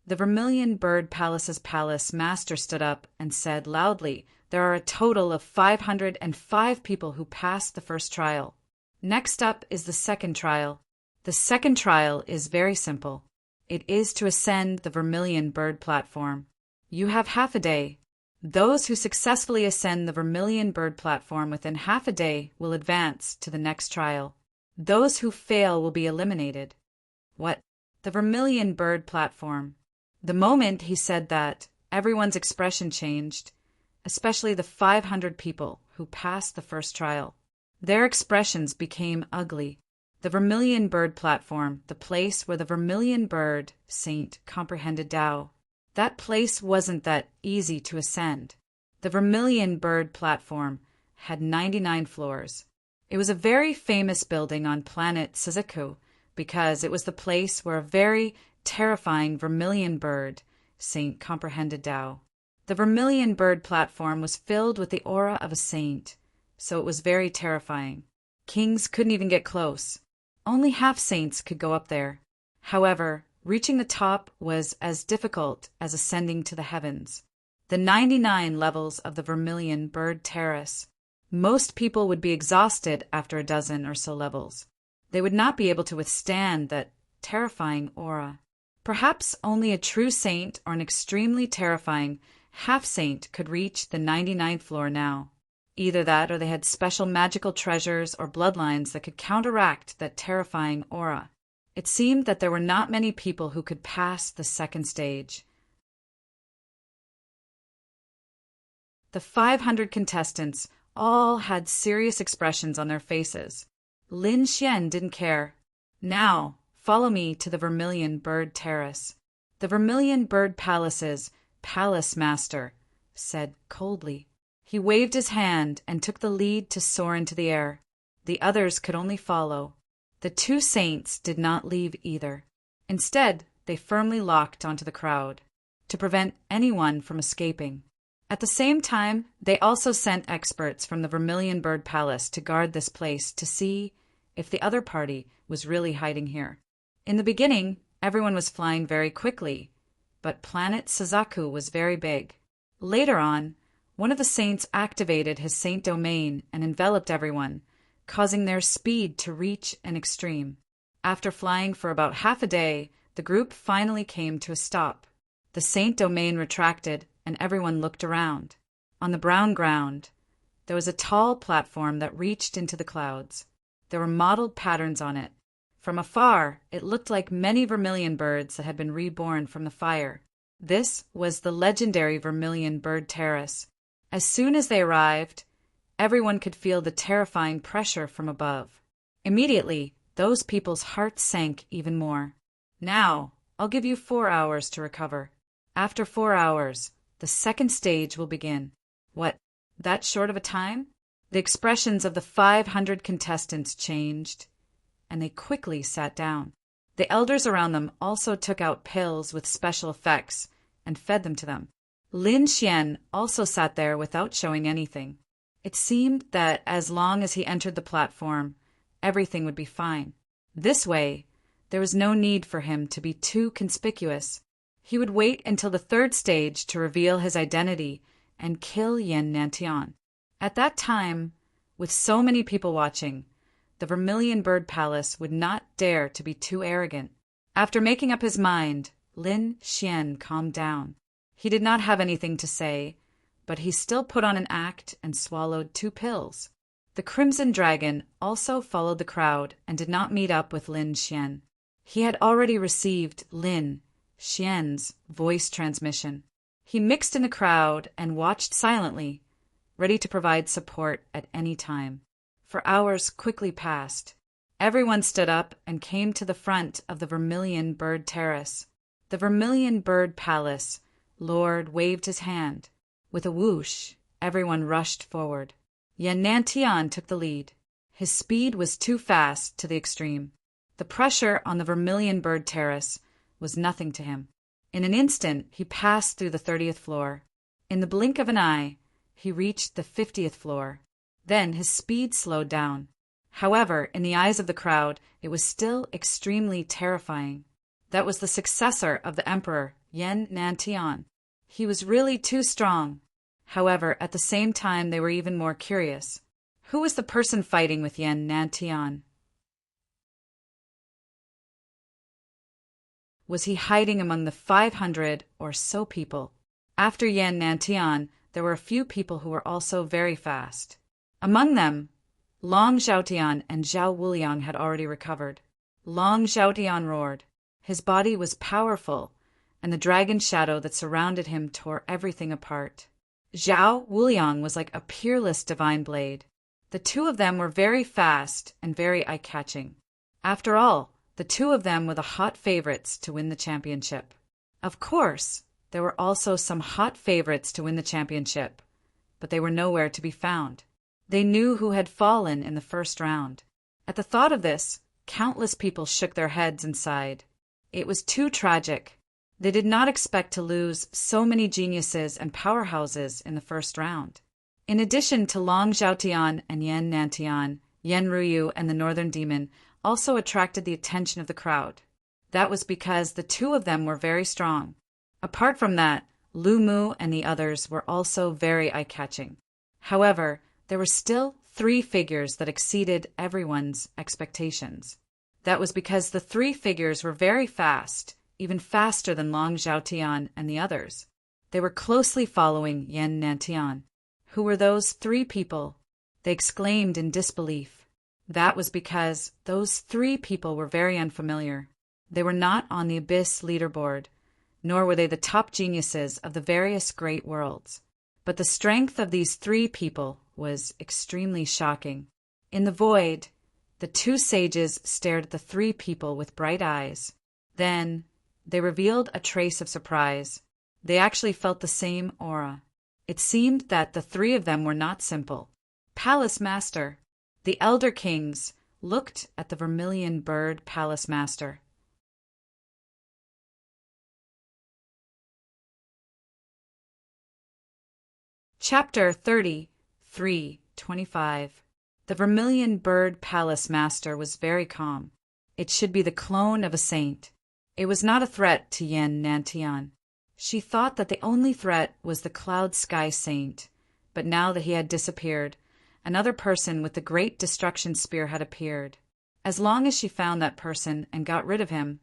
The Vermilion Bird Palace's palace master stood up and said loudly, "There are a total of 505 people who passed the first trial. Next up is the second trial. The second trial is very simple. It is to ascend the Vermilion Bird platform. You have half a day. Those who successfully ascend the Vermilion Bird platform within half a day will advance to the next trial. Those who fail will be eliminated." What? The Vermilion Bird platform. The moment he said that, everyone's expression changed, especially the 500 people who passed the first trial. Their expressions became ugly. The Vermilion Bird platform, the place where the Vermilion Bird Saint comprehended Tao. That place wasn't that easy to ascend. The Vermilion Bird platform had 99 floors. It was a very famous building on planet Suzaku because it was the place where a very terrifying Vermilion Bird Saint comprehended Tao. The Vermilion Bird platform was filled with the aura of a saint, so it was very terrifying. Kings couldn't even get close. Only half-saints could go up there. However, reaching the top was as difficult as ascending to the heavens. The 99 levels of the Vermilion Bird Terrace. Most people would be exhausted after a dozen or so levels. They would not be able to withstand that terrifying aura. Perhaps only a true saint or an extremely terrifying half-saint could reach the 99th floor now. Either that or they had special magical treasures or bloodlines that could counteract that terrifying aura. It seemed that there were not many people who could pass the second stage. The 500 contestants all had serious expressions on their faces. Lin Xian didn't care. "Now, follow me to the Vermilion Bird Terrace." The Vermilion Bird Palace's palace master said coldly. He waved his hand and took the lead to soar into the air. The others could only follow. The two saints did not leave either. Instead, they firmly locked onto the crowd to prevent anyone from escaping. At the same time, they also sent experts from the Vermilion Bird Palace to guard this place to see if the other party was really hiding here. In the beginning, everyone was flying very quickly, but planet Suzaku was very big. Later on, one of the saints activated his saint domain and enveloped everyone, causing their speed to reach an extreme. After flying for about half a day, the group finally came to a stop. The saint domain retracted and everyone looked around. On the brown ground, there was a tall platform that reached into the clouds. There were mottled patterns on it. From afar, it looked like many vermilion birds that had been reborn from the fire. This was the legendary Vermilion Bird Terrace. As soon as they arrived, everyone could feel the terrifying pressure from above. Immediately, those people's hearts sank even more. "Now, I'll give you 4 hours to recover. After 4 hours, the second stage will begin." What, that short of a time? The expressions of the 500 contestants changed, and they quickly sat down. The elders around them also took out pills with special effects and fed them to them. Lin Xian also sat there without showing anything. It seemed that as long as he entered the platform, everything would be fine. This way, there was no need for him to be too conspicuous. He would wait until the third stage to reveal his identity and kill Yan Nantian. At that time, with so many people watching, the Vermilion Bird Palace would not dare to be too arrogant. After making up his mind, Lin Xian calmed down. He did not have anything to say, but he still put on an act and swallowed 2 pills. The Crimson Dragon also followed the crowd and did not meet up with Lin Xian. He had already received Lin Xian's voice transmission. He mixed in the crowd and watched silently, ready to provide support at any time. For hours quickly passed. Everyone stood up and came to the front of the Vermilion Bird Terrace. The Vermilion Bird Palace Lord waved his hand. With a whoosh, everyone rushed forward. Yan Nantian took the lead. His speed was too fast to the extreme. The pressure on the Vermilion Bird Terrace was nothing to him. In an instant, he passed through the 30th floor. In the blink of an eye, he reached the 50th floor. Then his speed slowed down. However, in the eyes of the crowd, it was still extremely terrifying. That was the successor of the Emperor Yan Nantian. He was really too strong. However, at the same time they were even more curious. Who was the person fighting with Yan Nantian? Was he hiding among the 500 or so people? After Yan Nantian, there were a few people who were also very fast. Among them, Long Zhaotian and Zhao Wuliang had already recovered. Long Zhaotian roared. His body was powerful, and the dragon shadow that surrounded him tore everything apart. Zhao Wuliang was like a peerless divine blade. The two of them were very fast and very eye-catching. After all, the two of them were the hot favorites to win the championship. Of course, there were also some hot favorites to win the championship, but they were nowhere to be found. They knew who had fallen in the first round. At the thought of this, countless people shook their heads and sighed. It was too tragic. They did not expect to lose so many geniuses and powerhouses in the first round. In addition to Long Zhaotian and Yan Nantian, Yan Ruyu and the Northern Demon also attracted the attention of the crowd. That was because the two of them were very strong. Apart from that, Lu Mu and the others were also very eye-catching. However, there were still 3 figures that exceeded everyone's expectations. That was because the 3 figures were very fast, even faster than Long Zhaotian and the others. They were closely following Yan Nantian. Who were those 3 people? They exclaimed in disbelief. That was because those 3 people were very unfamiliar. They were not on the Abyss leaderboard, nor were they the top geniuses of the various great worlds. But the strength of these 3 people was extremely shocking. In the void, the 2 sages stared at the 3 people with bright eyes. Then, they revealed a trace of surprise. They actually felt the same aura. It seemed that the 3 of them were not simple. Palace Master. The Elder Kings looked at the Vermilion Bird Palace Master. Chapter 33:25. The Vermilion Bird Palace Master was very calm. It should be the clone of a saint. It was not a threat to Yan Nantian. She thought that the only threat was the Cloud Sky Saint, but now that he had disappeared, another person with the Great Destruction Spear had appeared. As long as she found that person and got rid of him,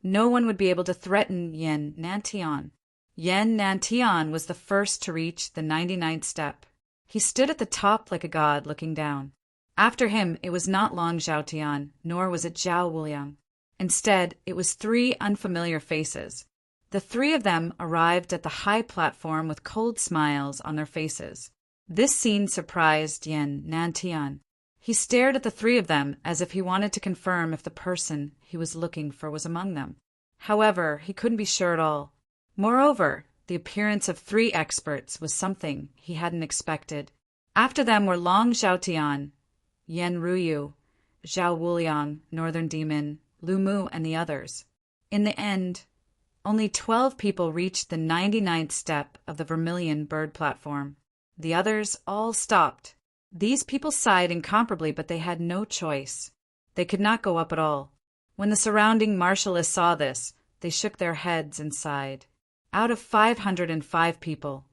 no one would be able to threaten Yan Nantian. Yan Nantian was the first to reach the 99th step. He stood at the top like a god looking down. After him, it was not Long Zhaotian, nor was it Zhao Wuliang. Instead, it was 3 unfamiliar faces. The 3 of them arrived at the high platform with cold smiles on their faces. This scene surprised Yan Nantian. He stared at the 3 of them as if he wanted to confirm if the person he was looking for was among them. However, he couldn't be sure at all. Moreover, the appearance of 3 experts was something he hadn't expected. After them were Long Zhaotian, Yan Ruyu, Zhao Wuliang, Northern Demon, Lu Mu, and the others. In the end, only 12 people reached the 99th step of the Vermilion Bird platform. The others all stopped. These people sighed incomparably, but they had no choice. They could not go up at all. When the surrounding marshalists saw this, they shook their heads and sighed. Out of 505 people,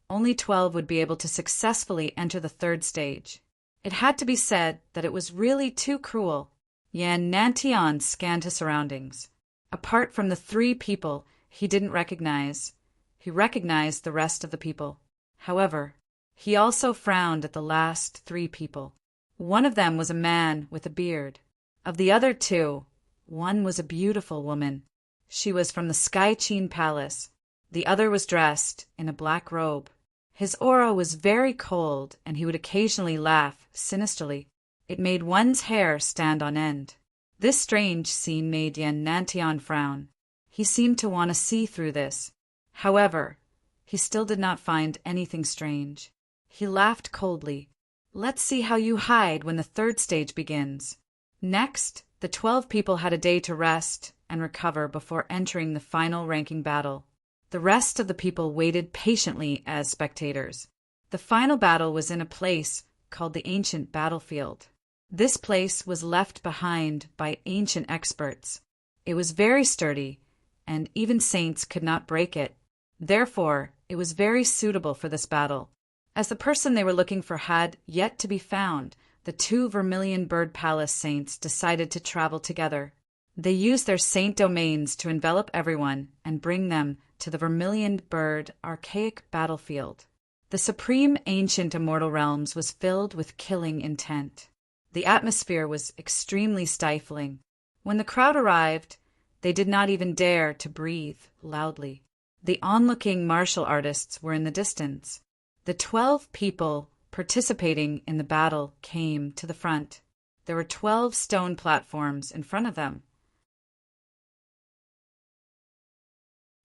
only 12 would be able to successfully enter the 3rd stage. It had to be said that it was really too cruel. Yan Nantian scanned his surroundings. Apart from the 3 people he didn't recognize, he recognized the rest of the people. However, he also frowned at the last 3 people. One of them was a man with a beard. Of the other 2, one was a beautiful woman. She was from the Sky Qin Palace. The other was dressed in a black robe. His aura was very cold, and he would occasionally laugh sinisterly. It made one's hair stand on end. This strange scene made Yan Nantian frown. He seemed to want to see through this. However, he still did not find anything strange. He laughed coldly. Let's see how you hide when the 3rd stage begins. Next, the 12 people had a day to rest and recover before entering the final ranking battle. The rest of the people waited patiently as spectators. The final battle was in a place called the Ancient Battlefield. This place was left behind by ancient experts. It was very sturdy, and even saints could not break it. Therefore, it was very suitable for this battle. As the person they were looking for had yet to be found, the two Vermilion Bird Palace saints decided to travel together. They used their saint domains to envelop everyone and bring them to the Vermilion Bird archaic battlefield. The supreme ancient immortal realms was filled with killing intent. The atmosphere was extremely stifling. When the crowd arrived, they did not even dare to breathe loudly. The onlooking martial artists were in the distance. The 12 people participating in the battle came to the front. There were 12 stone platforms in front of them.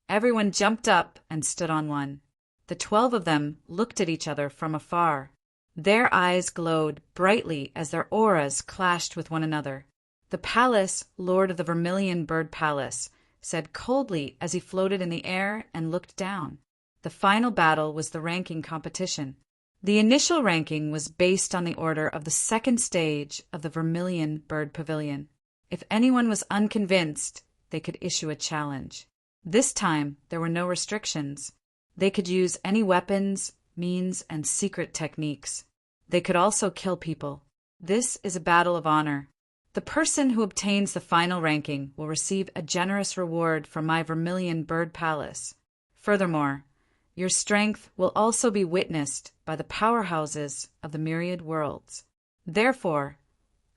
Everyone jumped up and stood on one. The 12 of them looked at each other from afar. Their eyes glowed brightly as their auras clashed with one another. The Palace, Lord of the Vermilion Bird Palace, said coldly as he floated in the air and looked down. The final battle was the ranking competition. The initial ranking was based on the order of the second stage of the Vermilion Bird Pavilion. If anyone was unconvinced, they could issue a challenge. This time, there were no restrictions. They could use any weapons, means, and secret techniques. They could also kill people. This is a battle of honor. The person who obtains the final ranking will receive a generous reward from my Vermilion Bird Palace. Furthermore, your strength will also be witnessed by the powerhouses of the myriad worlds. Therefore,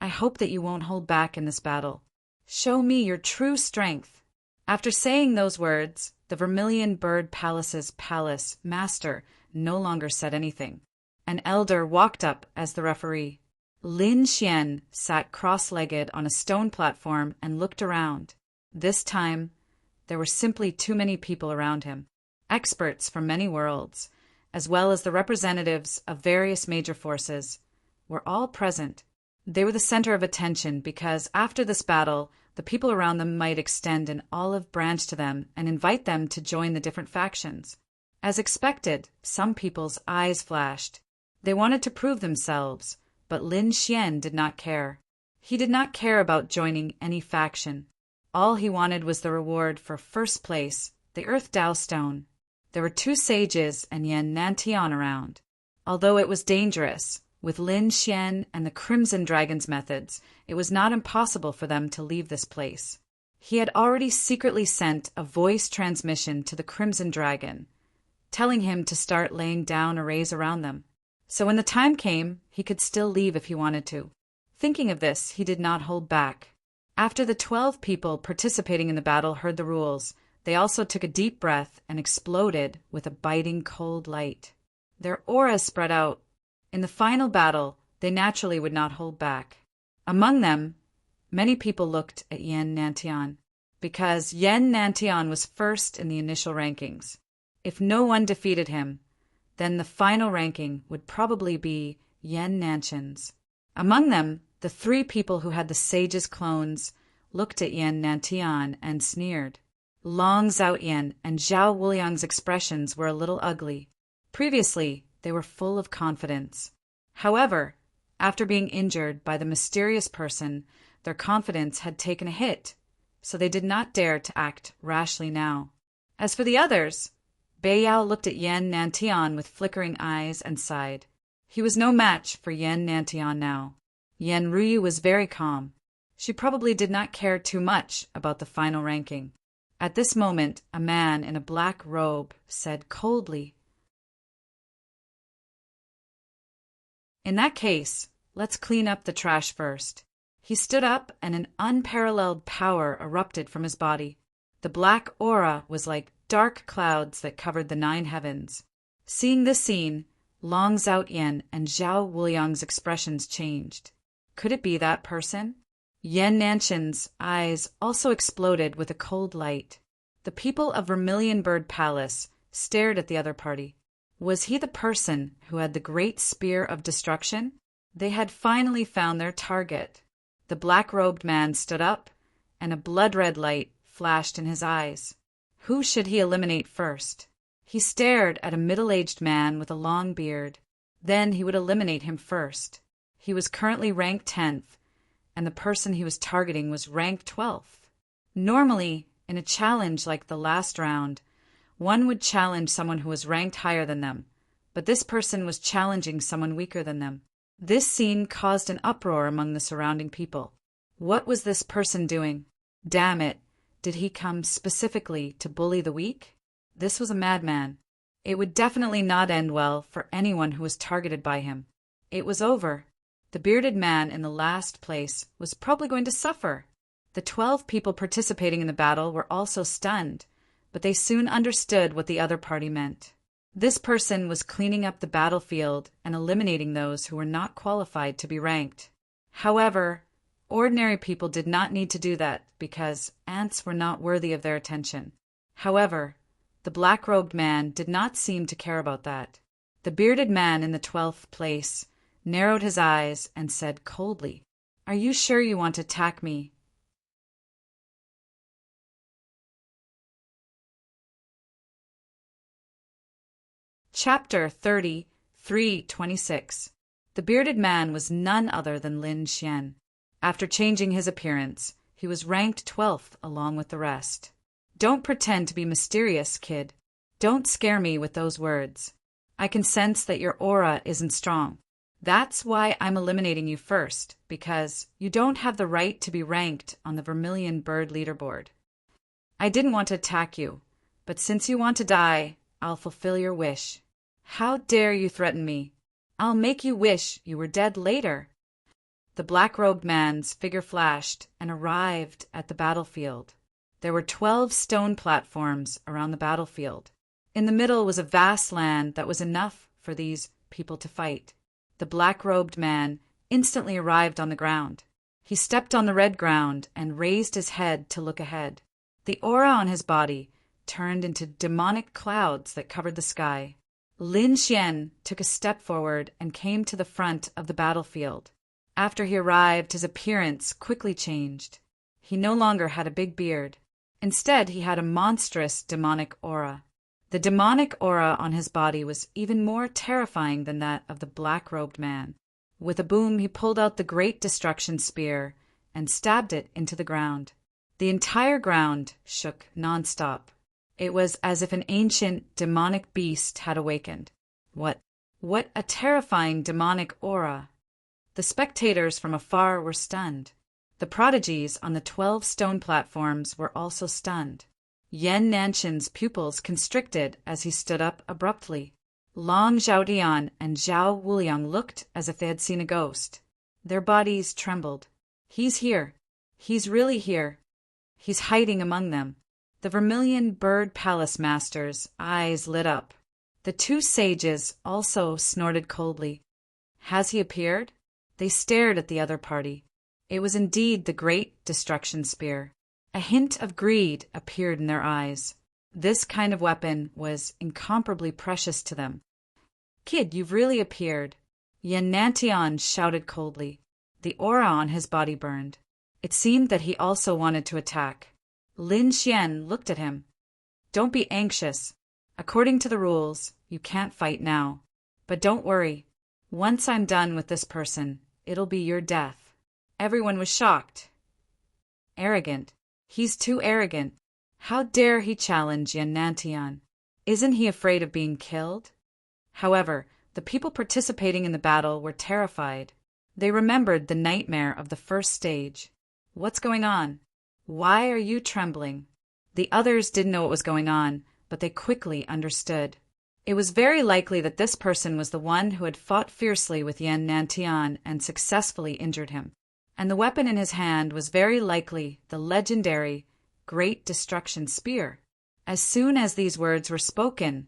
I hope that you won't hold back in this battle. Show me your true strength. After saying those words, the Vermilion Bird Palace's palace master no longer said anything. An elder walked up as the referee. Lin Xian sat cross-legged on a stone platform and looked around. This time, there were simply too many people around him. Experts from many worlds, as well as the representatives of various major forces, were all present. They were the center of attention because after this battle, the people around them might extend an olive branch to them and invite them to join the different factions. As expected, some people's eyes flashed. They wanted to prove themselves, but Lin Xian did not care. He did not care about joining any faction. All he wanted was the reward for first place, the Earth Tao Stone. There were 2 sages and Yan Nantian around. Although it was dangerous, with Lin Xian and the Crimson Dragon's methods, it was not impossible for them to leave this place. He had already secretly sent a voice transmission to the Crimson Dragon, telling him to start laying down arrays around them. So when the time came, he could still leave if he wanted to. Thinking of this, he did not hold back. After the 12 people participating in the battle heard the rules, they also took a deep breath and exploded with a biting cold light. Their auras spread out. In the final battle, they naturally would not hold back. Among them, many people looked at Yan Nantian, because Yan Nantian was first in the initial rankings. If no one defeated him, then the final ranking would probably be Yan Nantian's. Among them, the 3 people who had the sage's clones looked at Yan Nantian and sneered. Long Zhaoyan and Zhao Wuliang's expressions were a little ugly. Previously, they were full of confidence. However, after being injured by the mysterious person, their confidence had taken a hit, so they did not dare to act rashly now. As for the others, Beiyao looked at Yan Nantian with flickering eyes and sighed. He was no match for Yan Nantian now. Yan Ruyu was very calm. She probably did not care too much about the final ranking. At this moment, a man in a black robe said coldly, "In that case, let's clean up the trash first." He stood up and an unparalleled power erupted from his body. The black aura was like dark clouds that covered the 9 heavens. Seeing this scene, Long Zhaoyan and Zhao Wuliang's expressions changed. Could it be that person? Yan Nantian's eyes also exploded with a cold light. The people of Vermilion Bird Palace stared at the other party. Was he the person who had the great spear of destruction? They had finally found their target. The black-robed man stood up, and a blood-red light flashed in his eyes. Who should he eliminate first? He stared at a middle-aged man with a long beard. Then he would eliminate him first. He was currently ranked 10th, and the person he was targeting was ranked 12th. Normally, In a challenge like the last round, one would challenge someone who was ranked higher than them, but this person was challenging someone weaker than them. This scene caused an uproar among the surrounding people. What was this person doing? Damn it, did he come specifically to bully the weak? This was a madman. It would definitely not end well for anyone who was targeted by him. It was over. The bearded man in the last place was probably going to suffer. The 12 people participating in the battle were also stunned, but they soon understood what the other party meant. This person was cleaning up the battlefield and eliminating those who were not qualified to be ranked. However, ordinary people did not need to do that because ants were not worthy of their attention. However, the black-robed man did not seem to care about that. The bearded man in the 12th place narrowed his eyes and said coldly, "Are you sure you want to attack me?" Chapter 30, 326. The bearded man was none other than Lin Xian. After changing his appearance, he was ranked 12th along with the rest. Don't pretend to be mysterious, kid. Don't scare me with those words. I can sense that your aura isn't strong. That's why I'm eliminating you first, because you don't have the right to be ranked on the Vermilion Bird leaderboard. I didn't want to attack you, but since you want to die, I'll fulfill your wish. How dare you threaten me? I'll make you wish you were dead later. The black-robed man's figure flashed and arrived at the battlefield. There were 12 stone platforms around the battlefield. In the middle was a vast land that was enough for these people to fight. The black-robed man instantly arrived on the ground. He stepped on the red ground and raised his head to look ahead. The aura on his body turned into demonic clouds that covered the sky. Lin Xian took a step forward and came to the front of the battlefield. After he arrived, his appearance quickly changed. He no longer had a big beard. Instead, he had a monstrous demonic aura. The demonic aura on his body was even more terrifying than that of the black-robed man. With a boom, he pulled out the Great Destruction Spear and stabbed it into the ground. The entire ground shook nonstop. It was as if an ancient demonic beast had awakened. What a terrifying demonic aura! The spectators from afar were stunned. The prodigies on the 12 stone platforms were also stunned. Yan Nanshan's pupils constricted as he stood up abruptly. Long Zhaodian and Zhao Wuliang looked as if they had seen a ghost. Their bodies trembled. He's here. He's really here. He's hiding among them. The Vermilion Bird Palace Master's eyes lit up. The two sages also snorted coldly. Has he appeared? They stared at the other party. It was indeed the Great Destruction Spear. A hint of greed appeared in their eyes. This kind of weapon was incomparably precious to them. Kid, you've really appeared. Yan Nantian shouted coldly. The aura on his body burned. It seemed that he also wanted to attack. Lin Xian looked at him. Don't be anxious. According to the rules, you can't fight now. But don't worry. Once I'm done with this person, it'll be your death. Everyone was shocked. Arrogant. He's too arrogant. How dare he challenge Yan Nantian? Isn't he afraid of being killed? However, the people participating in the battle were terrified. They remembered the nightmare of the first stage. What's going on? Why are you trembling? The others didn't know what was going on, but they quickly understood. It was very likely that this person was the one who had fought fiercely with Yan Nantian and successfully injured him. And the weapon in his hand was very likely the legendary Great Destruction Spear. As soon as these words were spoken,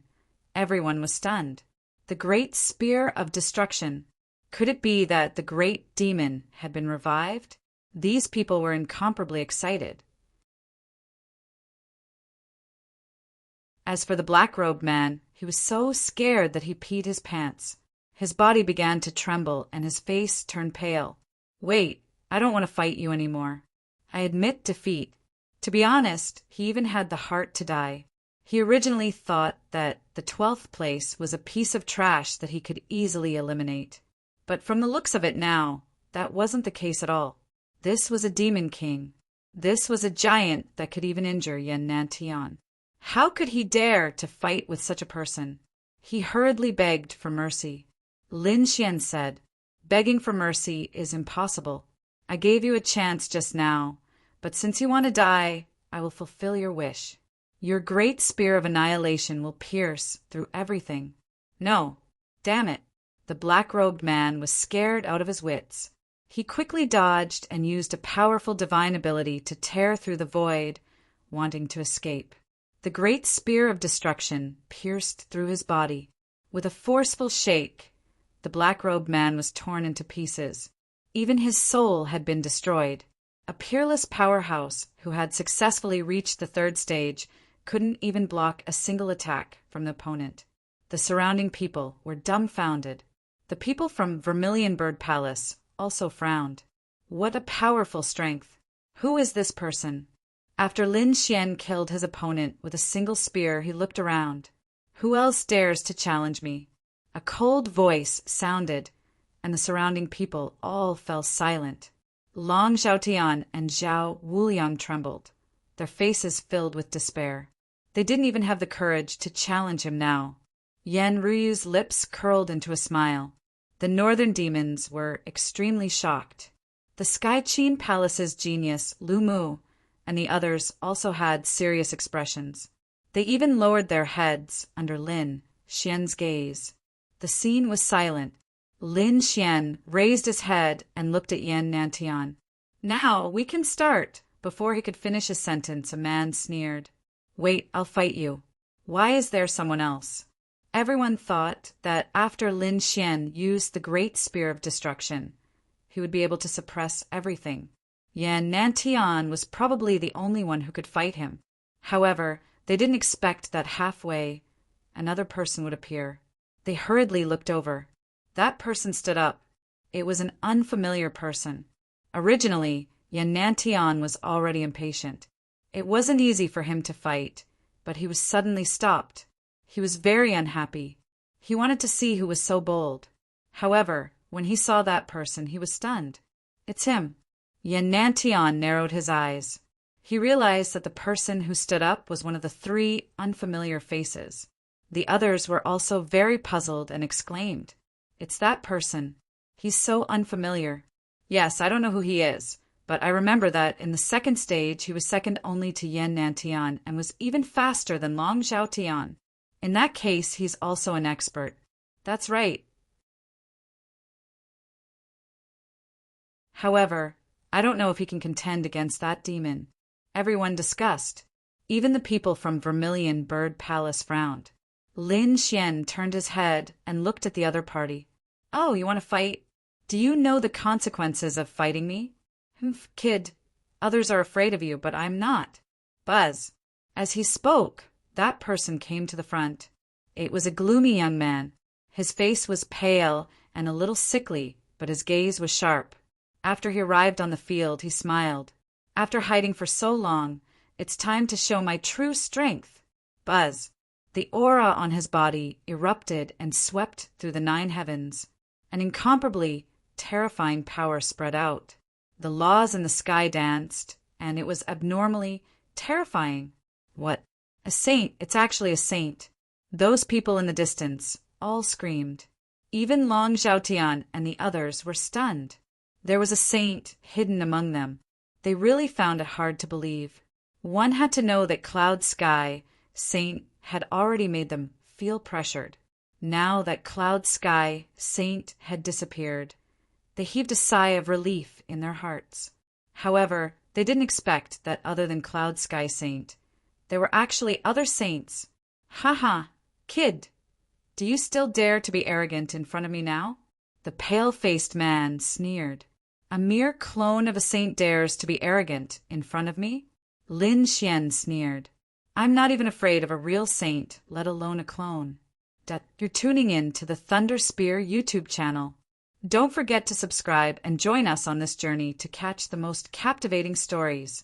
everyone was stunned. The Great Spear of Destruction. Could it be that the great demon had been revived? These people were incomparably excited. As for the black-robed man, he was so scared that he peed his pants. His body began to tremble and his face turned pale. Wait, I don't want to fight you anymore. I admit defeat. To be honest, he even had the heart to die. He originally thought that the 12th place was a piece of trash that he could easily eliminate. But from the looks of it now, that wasn't the case at all. This was a demon king. This was a giant that could even injure Yen Nantian. How could he dare to fight with such a person? He hurriedly begged for mercy. Lin Xian said, "Begging for mercy is impossible. I gave you a chance just now, but since you want to die, I will fulfill your wish. Your great spear of annihilation will pierce through everything." "No, damn it." The black-robed man was scared out of his wits. He quickly dodged and used a powerful divine ability to tear through the void, wanting to escape. The great spear of destruction pierced through his body. With a forceful shake, the black-robed man was torn into pieces. Even his soul had been destroyed. A peerless powerhouse who had successfully reached the third stage couldn't even block a single attack from the opponent. The surrounding people were dumbfounded. The people from Vermilion Bird Palace also frowned. What a powerful strength! Who is this person? After Lin Xian killed his opponent with a single spear, he looked around. Who else dares to challenge me? A cold voice sounded, and the surrounding people all fell silent. Long Zhaotian and Zhao Wuliang trembled, their faces filled with despair. They didn't even have the courage to challenge him now. Yan Ruyu's lips curled into a smile. The northern demons were extremely shocked. The Skychin Palace's genius, Lu Mu, and the others also had serious expressions. They even lowered their heads under Lin Xian's gaze. The scene was silent. Lin Xian raised his head and looked at Yen Nantian. "Now we can start." Before he could finish his sentence, a man sneered. "Wait, I'll fight you. Why is there someone else?" Everyone thought that after Lin Xian used the great spear of destruction, he would be able to suppress everything. Yan Nantian was probably the only one who could fight him. However, they didn't expect that halfway another person would appear. They hurriedly looked over. That person stood up. It was an unfamiliar person. Originally, Yan Nantian was already impatient. It wasn't easy for him to fight, but he was suddenly stopped. He was very unhappy. He wanted to see who was so bold. However, when he saw that person, he was stunned. "It's him." Yan Nantian narrowed his eyes. He realized that the person who stood up was one of the three unfamiliar faces. The others were also very puzzled and exclaimed, "It's that person. He's so unfamiliar." "Yes, I don't know who he is, but I remember that in the second stage he was second only to Yan Nantian and was even faster than Long Zhaotian. In that case, he's also an expert." "That's right." "However, I don't know if he can contend against that demon." Everyone discussed. Even the people from Vermilion Bird Palace frowned. Lin Xian turned his head and looked at the other party. "Oh, you want to fight? Do you know the consequences of fighting me?" "Humph, kid. Others are afraid of you, but I'm not." "Buzz." As he spoke, that person came to the front. It was a gloomy young man. His face was pale and a little sickly, but his gaze was sharp. After he arrived on the field, he smiled. "After hiding for so long, it's time to show my true strength." Buzz. The aura on his body erupted and swept through the 9 heavens. An incomparably terrifying power spread out. The laws in the sky danced, and it was abnormally terrifying. "What? A saint? It's actually a saint." Those people in the distance all screamed. Even Long Zhaotian and the others were stunned. There was a saint hidden among them. They really found it hard to believe. One had to know that Cloud Sky Saint had already made them feel pressured. Now that Cloud Sky Saint had disappeared, they heaved a sigh of relief in their hearts. However, they didn't expect that other than Cloud Sky Saint, there were actually other saints. "Ha, kid, do you still dare to be arrogant in front of me now?" The pale-faced man sneered. "A mere clone of a saint dares to be arrogant in front of me?" Lin Xian sneered. "I'm not even afraid of a real saint, let alone a clone." You're tuning in to the Thunder Spear YouTube channel. Don't forget to subscribe and join us on this journey to catch the most captivating stories.